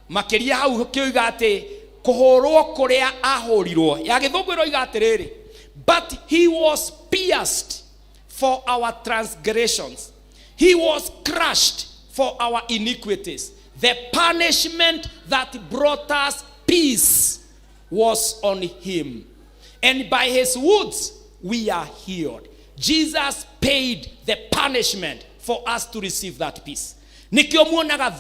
makiria hau kiuga ati kuhurwo kuria ahurirwo ya githungu iroiga atiriri but he was pierced for our transgressions, he was crushed for our iniquities. The punishment that brought us peace was on him, and by his wounds we are healed. Jesus paid the punishment for us to receive that peace. Nikio muonaga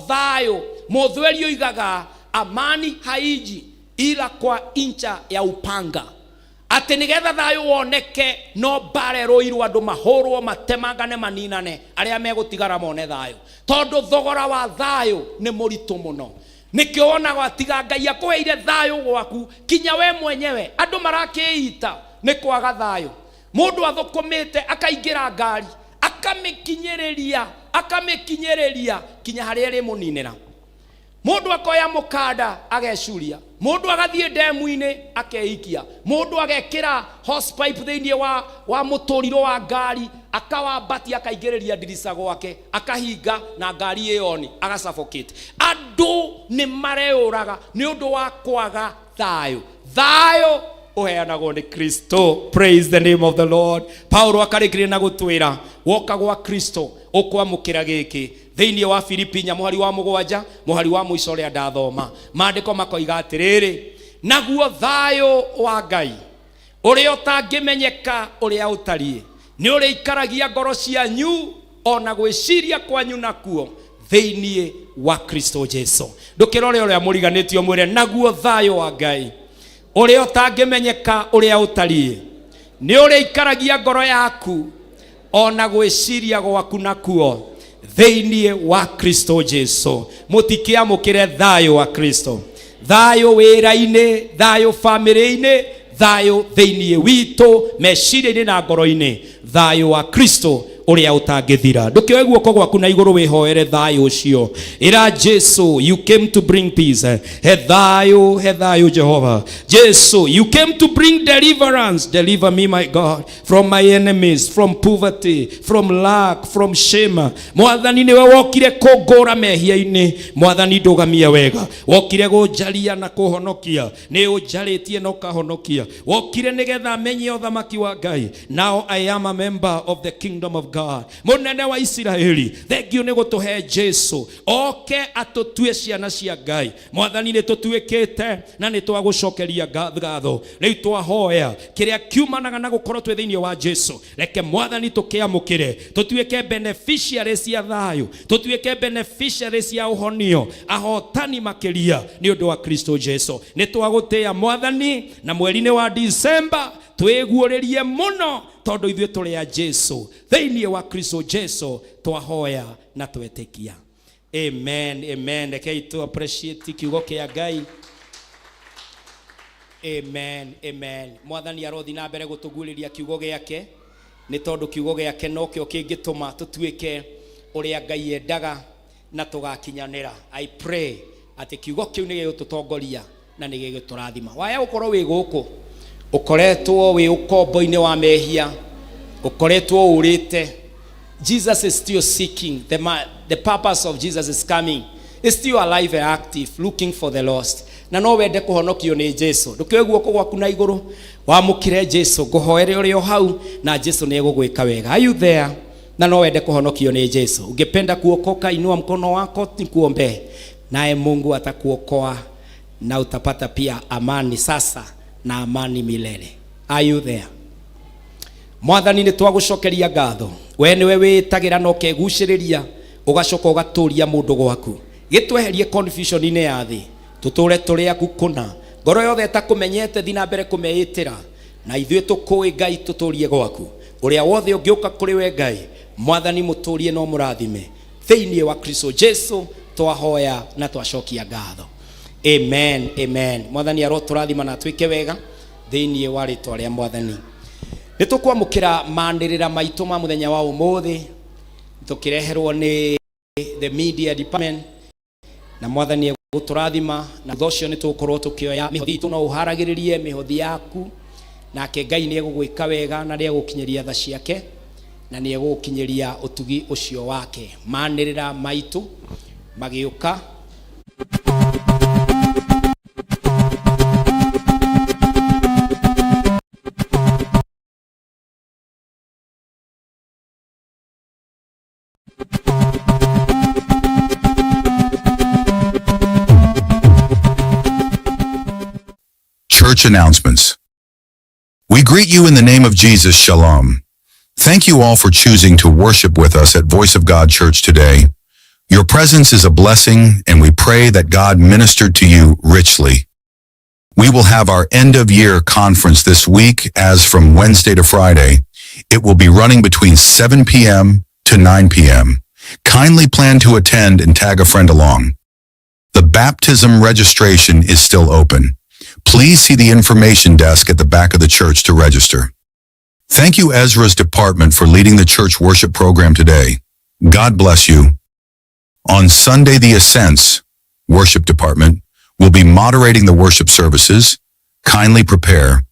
thayo muthweri oigaga amani haiji ila kwa incha ya upanga. Ati nigetha thayo woneke no bare roirwo andu mahurwo matemangane maninane aria megutigara mone thayo tondu thogora wa thayo ni muritu muno. Nikio wonaga atiga Ngai akuheire thayo gwaku kinya we mwenyewe andu marakiita ni kwaga thayo. Mundu athukumite akaingira ngari akamikinyereria kinya haria ri muninira. Mundu akoya mukanda agecuria, mundu agathie demu-ini akeikia, mundu agekira hosepipe thiini wa muturiro wa ngari akawa bati akaingiriria dirisa gwake akahinga na ngari iyoni agasuffocate. Andu ni mareuraga ni undu wa kwaga thayo. Thayo uheanagwo ni Kristo. Praise the name of the Lord. Paulo akarikiria na gutwira woka gwa Kristo ukwamukira giki thiini wa Filipi muhari wa 7 muhari wa mwico ria ndathoma maandiko makoiga atiriri naguo thayo wa Ngai uria utangimenyeka uria utarie ni uria ikaragia ngoro cianyu ona gwiciria kwanyu nakuo thiini wa Kristo Jesu. Ndukirore uria muriganitio mwire naguo thayo wa Ngai uria utangimenyeka uria utarie ni uria ikaragia ngoro yaku ona gwiciria gwaku nakuo thiini wa Kristo Jesu. Mutikiamukire thayo wa Kristo, thayo wira-ini, thayo family-ini, thayo thiini witu meciria-ini na ngoro-ini, thayo wa Kristo uria utangithira. Ndukioe guoko gwaku na iguru wihoere thayo ucio ira Jesu, you came to bring peace. He thayo Jehovah. Jesu, you came to bring deliverance. Deliver me, my God, from my enemies, from poverty, from lack, from shame. Mwathani niwe wokire kungura mehia-ini. Mwathani ndugamia wega, wokire gunjaria na kuhonokia, ni unjaritie na ukahonokia, wokire nigetha menye uthamaki wa Ngai. Now I am a member of the kingdom of God. Munene wa Israeli, thengio ni gutuhe Jesu oke atutue ciana cia Ngai. Mwathani ni tutuikite na ni twagucokeria ngatho. Riu twahoya kiria kiumanaga na gukorwo twi thiini wa Jesu, reke Mwathani tukiamukire, tutuike beneficiaries cia thayo, tutuike beneficiaries cia uhonio, ahotani makiria ni undu wa Kristo Jesu. Ni twagutia Mwathani na mweri-ini wa December twiguuririe muno tondu ithuĩ tũrĩ a Jesu. Thiini wa Kristo Jesu twahoya na twetikia. Amen, amen. Rekei tu appreciate kiugo kia Ngai. Amen, amen. Mwathani arothi na mbere gutuguriria kiugo giake ni tondu kiugo giake no kio kingituma tutuike uria Ngai endaga na tugakinyanira. I pray ati kiugo kiu ni gigututongoria na ni giguturathima. Waya ukorwo wi guku ukoretwo wi ukombo-ini wa mehia, ukoretwo urite, Jesus is still seeking. The purpose of Jesus is coming. Is still alive and active, looking for the lost. Na no wende kuhonokio ni Jesu. Ndukioe guoko gwaku na iguru wamukire Jesu, nguhoere uri o hau na Jesu ni egugwika wega. Are you there? Na no wende kuhonokio ni Jesu. Ungependa kuokoka, inua mkono wako nikuombe. Naye Mungu atakuokoa na utapata pia amani sasa na amani milele. Are you there? Mwathani ni twagucokeria ngatho. We niwe witagira no keguciriria ugacoka ugaturia mundu gwaku. Gitweherie confusion ine ya thi. tutũre tũrĩ aku kũna ngoro yothe ĩtakũmenyete thi na mbere kũmeĩtĩra na ithuĩ tũkũĩ Ngai tũtũrie gwaku ũrĩa wothe ũngĩũka kũrĩ we Ngai mwathani mũtũrie no mũrathime thĩinĩ wa Kristo Jesu twahoya na twacokia ngatho. Amen, amen. Mwathani arotũrathima na twĩke wega thĩinĩ wa rĩtwa rĩa mwathani. Nĩtũkwamũkĩra maanĩrĩra maitũ ma mũthenya wa ũmũthĩ tũkĩreherwo nĩ the media department na mwathani gũtũrathima na thũcio nĩtũkorwo tũkĩoya mĩhothi itũ no ũharagĩrĩrie mĩhothi yaku nake Ngai nĩegũgwĩka wega na nĩegũkinyĩria tha ciake na nĩegũkinyĩria ũtugi ũcio wake. Maanĩrĩra maitũ magĩũka Church announcements. We greet you in the name of Jesus. Shalom. Thank you all for choosing to worship with us at Voice of God Church today. Your presence is a blessing, and we pray that God ministered to you richly. We will have our end-of-year conference this week, as from Wednesday to Friday. It will be running between 7 p.m. to 9 p.m. Kindly plan to attend and tag a friend along. The baptism registration is still open. Please see the information desk at the back of the church to register. Thank you, Ezra's department, for leading the church worship program today. God bless you. On Sunday, the Ascents worship department will be moderating the worship services. Kindly prepare.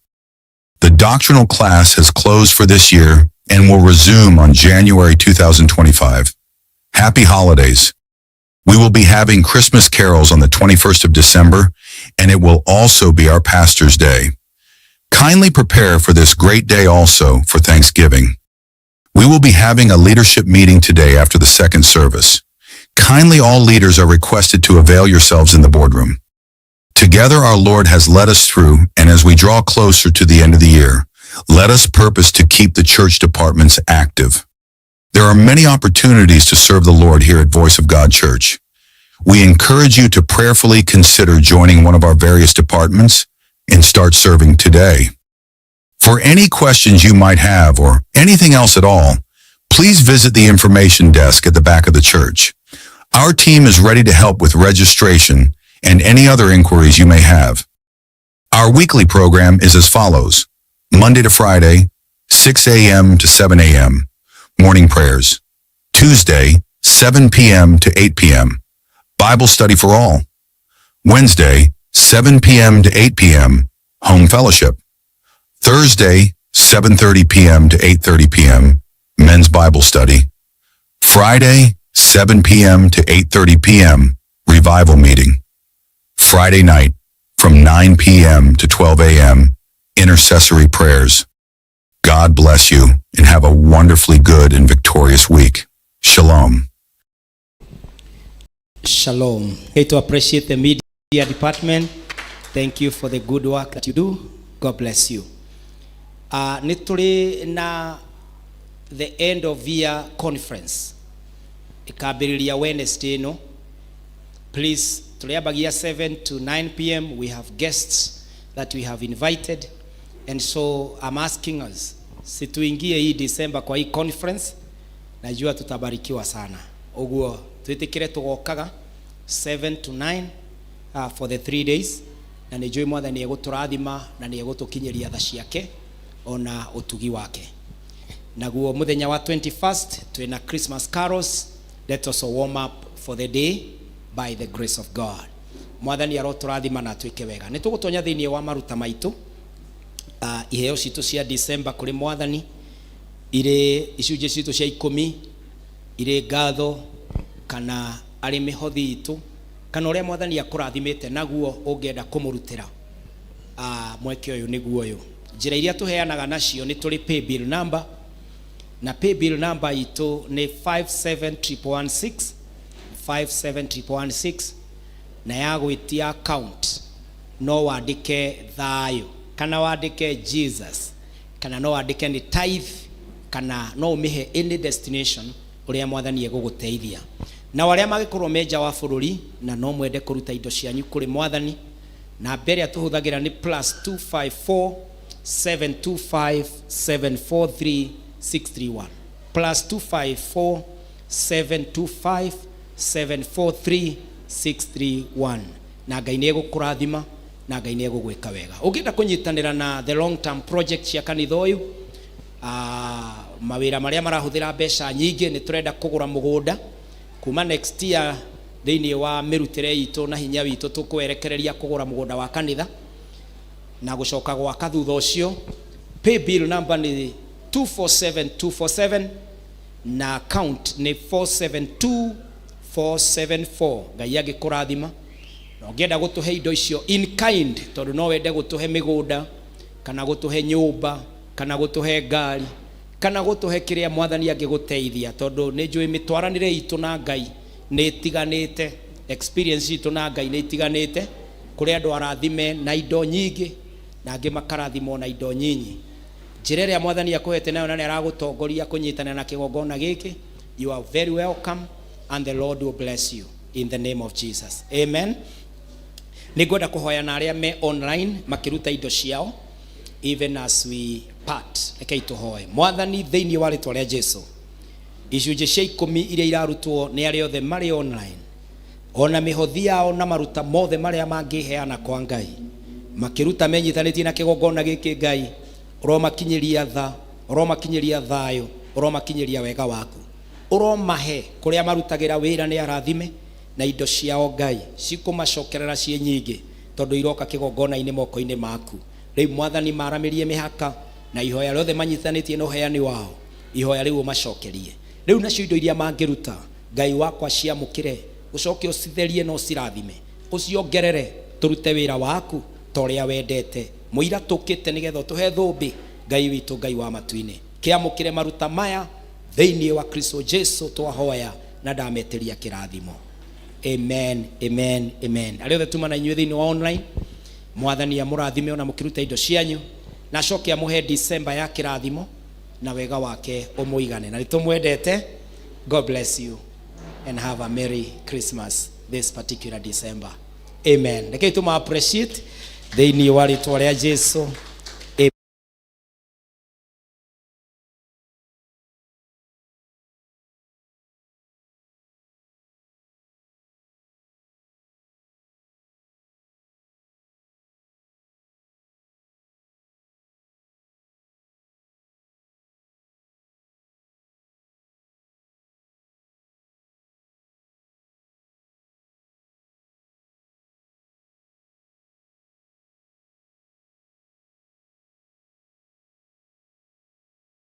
The doctrinal class has closed for this year and will resume on January 2025. Happy holidays. We will be having Christmas carols on the 21st of December, and it will also be our Pastor's Day. Kindly prepare for this great day also for Thanksgiving. We will be having a leadership meeting today after the second service. Kindly all leaders are requested to avail yourselves in the boardroom. Together our Lord has led us through, and as we draw closer to the end of the year, let us purpose to keep the church departments active. There are many opportunities to serve the Lord here at Voice of God Church. We encourage you to prayerfully consider joining one of our various departments and start serving today. For any questions you might have or anything else at all, please visit the information desk at the back of the church. Our team is ready to help with registration and any other inquiries you may have. Our weekly program is as follows: Monday to Friday, 6 a.m. to 7 a.m. morning prayers. Tuesday, 7 p.m. to 8 p.m. Bible study for all. Wednesday, 7 p.m. to 8 p.m. home fellowship. Thursday, 7:30 p.m. to 8:30 p.m. men's Bible study. Friday, 7 p.m. to 8:30 p.m. revival meeting. Friday night, from 9 p.m. to 12 a.m. intercessory prayers. God bless you and have a wonderfully good and victorious week. Shalom. Shalom. Okay, to appreciate the media department. Thank you for the good work that you do. God bless you. Nituri na the end of year conference. Ikabiriria Wednesday no. Please, tuliabagia 7 to 9 p.m. We have guests that we have invited. And so I'm asking us, situingie hii December kwa hii conference, najua tutabarikiwa sana. Oguo, tuitikire tugokaga 7 to 9 for the 3 days. Na nijui mwathani egũtũrathima na nĩegũtũkinyĩria tha ciake ona ũtugi wake. Naguo muthenya wa 21st twina Christmas carols. Let us warm up for the day by the grace of God. Mwathani arotũrathima na twĩke wega. Nĩtũgũtonya thĩinĩ wa maruta maitũ. Iheo citũ cia December kũrĩ mwathani irĩ icunjĩ citũ cia 10 irĩ ngatho kana arĩ mĩhothi itũ kana ũrĩa mwathani akũrathimĩte naguo ũngĩenda kũmũrutĩra mweke ũyũ nĩguo ũyũ. Njĩra iria tũheanaga nacio nĩ tũrĩ pay bill number, na pay bill number itũ nĩ 57116 57116, na ya gwĩtia account no wandĩke thayũ kana wandĩke Jesus kana no wandĩke ni tithe kana no ũmĩhe any destination ũrĩa mwathani egũgũteithia. na wale magikorwo meja wa bururi na no mwende kuruta indo cianyu kuri mwathani na mbere atuhuthagira ni +254 725 743 631 +254 725 743 631 na Ngai nĩ egũkũrathima na Ngai nĩ egũgwĩka wega. Ũngĩenda kũnyitanĩra na the long term project cia kanitha ũyũ, mawĩra marĩa marahũthĩra mbeca nyingĩ, nĩ tũrenda kũgũra mũgũnda kuma next year. Thĩinĩ wa mĩrutĩre itũ na hinya witũ tũkwerekereria kũgũra mũgũnda wa kanitha na gũcoka gwaka thutha ũcio. Pay bill number nĩ 247247 na account nĩ 472474. Ngai agĩkũrathima. Na ũngĩenda gũtũhe indo icio in kind, tondũ no wende gũtũhe mĩgũnda kana gũtũhe nyũmba kana gũtũhe ngari kana gũtũhe kĩrĩa mwathani angĩgũteithia, tondũ nĩ njũĩ mĩtwaranĩre itũ na Ngai nĩ itiganĩte, experience itũ na Ngai nĩ itiganĩte. Kũrĩ andũ arathime na indo nyingĩ na angĩ makarathimwo na indo nyinyi. Njĩra ĩrĩa mwathani akũhete nayo na nĩ aragũtongoria kũnyitanĩra na kĩgongona gĩkĩ, you are very welcome and the Lord will bless you in the name of Jesus. Amen. Nĩngwenda kũhoya na arĩa me online makĩruta indo ciao even as we part. Rekei tũhoe. Mwathani thĩinĩ wa rĩĩtwa rĩa Jesũ, icunjĩ cia 10 iria irarutwo nĩ arĩa othe marĩ online, ona mĩhothi yao na maruta mothe marĩa mangĩheana kwa Ngai makĩruta menyitanĩtie na kĩgongona gĩkĩ, Ngai ũromakinyĩria tha, ũromakinyĩria thayũ, ũromakinyĩria wega waku, ũromahe kũrĩa marutagĩra wĩra nĩ arathime na indo ciao Ngai cikũmacokerera ciĩ nyingĩ, tondũ iroka kĩgongona-inĩ moko-inĩ maku. Rĩu mwathani maramĩrie mĩhaka na ihoya rĩothe manyitanĩtie na ũheani wao, ihoya rĩu ũmacokerie. Rĩu nacio indo iria mangĩruta, Ngai wakwa ciamũkĩre, ũcoke ũcitherie na ũcirathime, ũciongerere, tũrute wĩra waku ta ũrĩa wendete. Mũira tũkĩte nĩgetha tũhe thũmbĩ, Ngai witũ, Ngai wa matu-inĩ, kĩamũkĩre maruta maya thĩinĩ wa Kristo Jesũ twahoya na ndametĩria kĩrathimo. Amen, amen, amen. Arĩa othe tuma na inyuĩ thĩinĩ wa online, mwathani amũrathime ona mũkĩruta indo cianyu, na acoke amũhe December ya kĩrathimo na wega wake ũmũigane. Na nĩtũmwendete. God bless you and have a merry Christmas this particular December. Amen. Rekei tũma appreciate thĩinĩ wa rĩĩtwa rĩa Jesũ.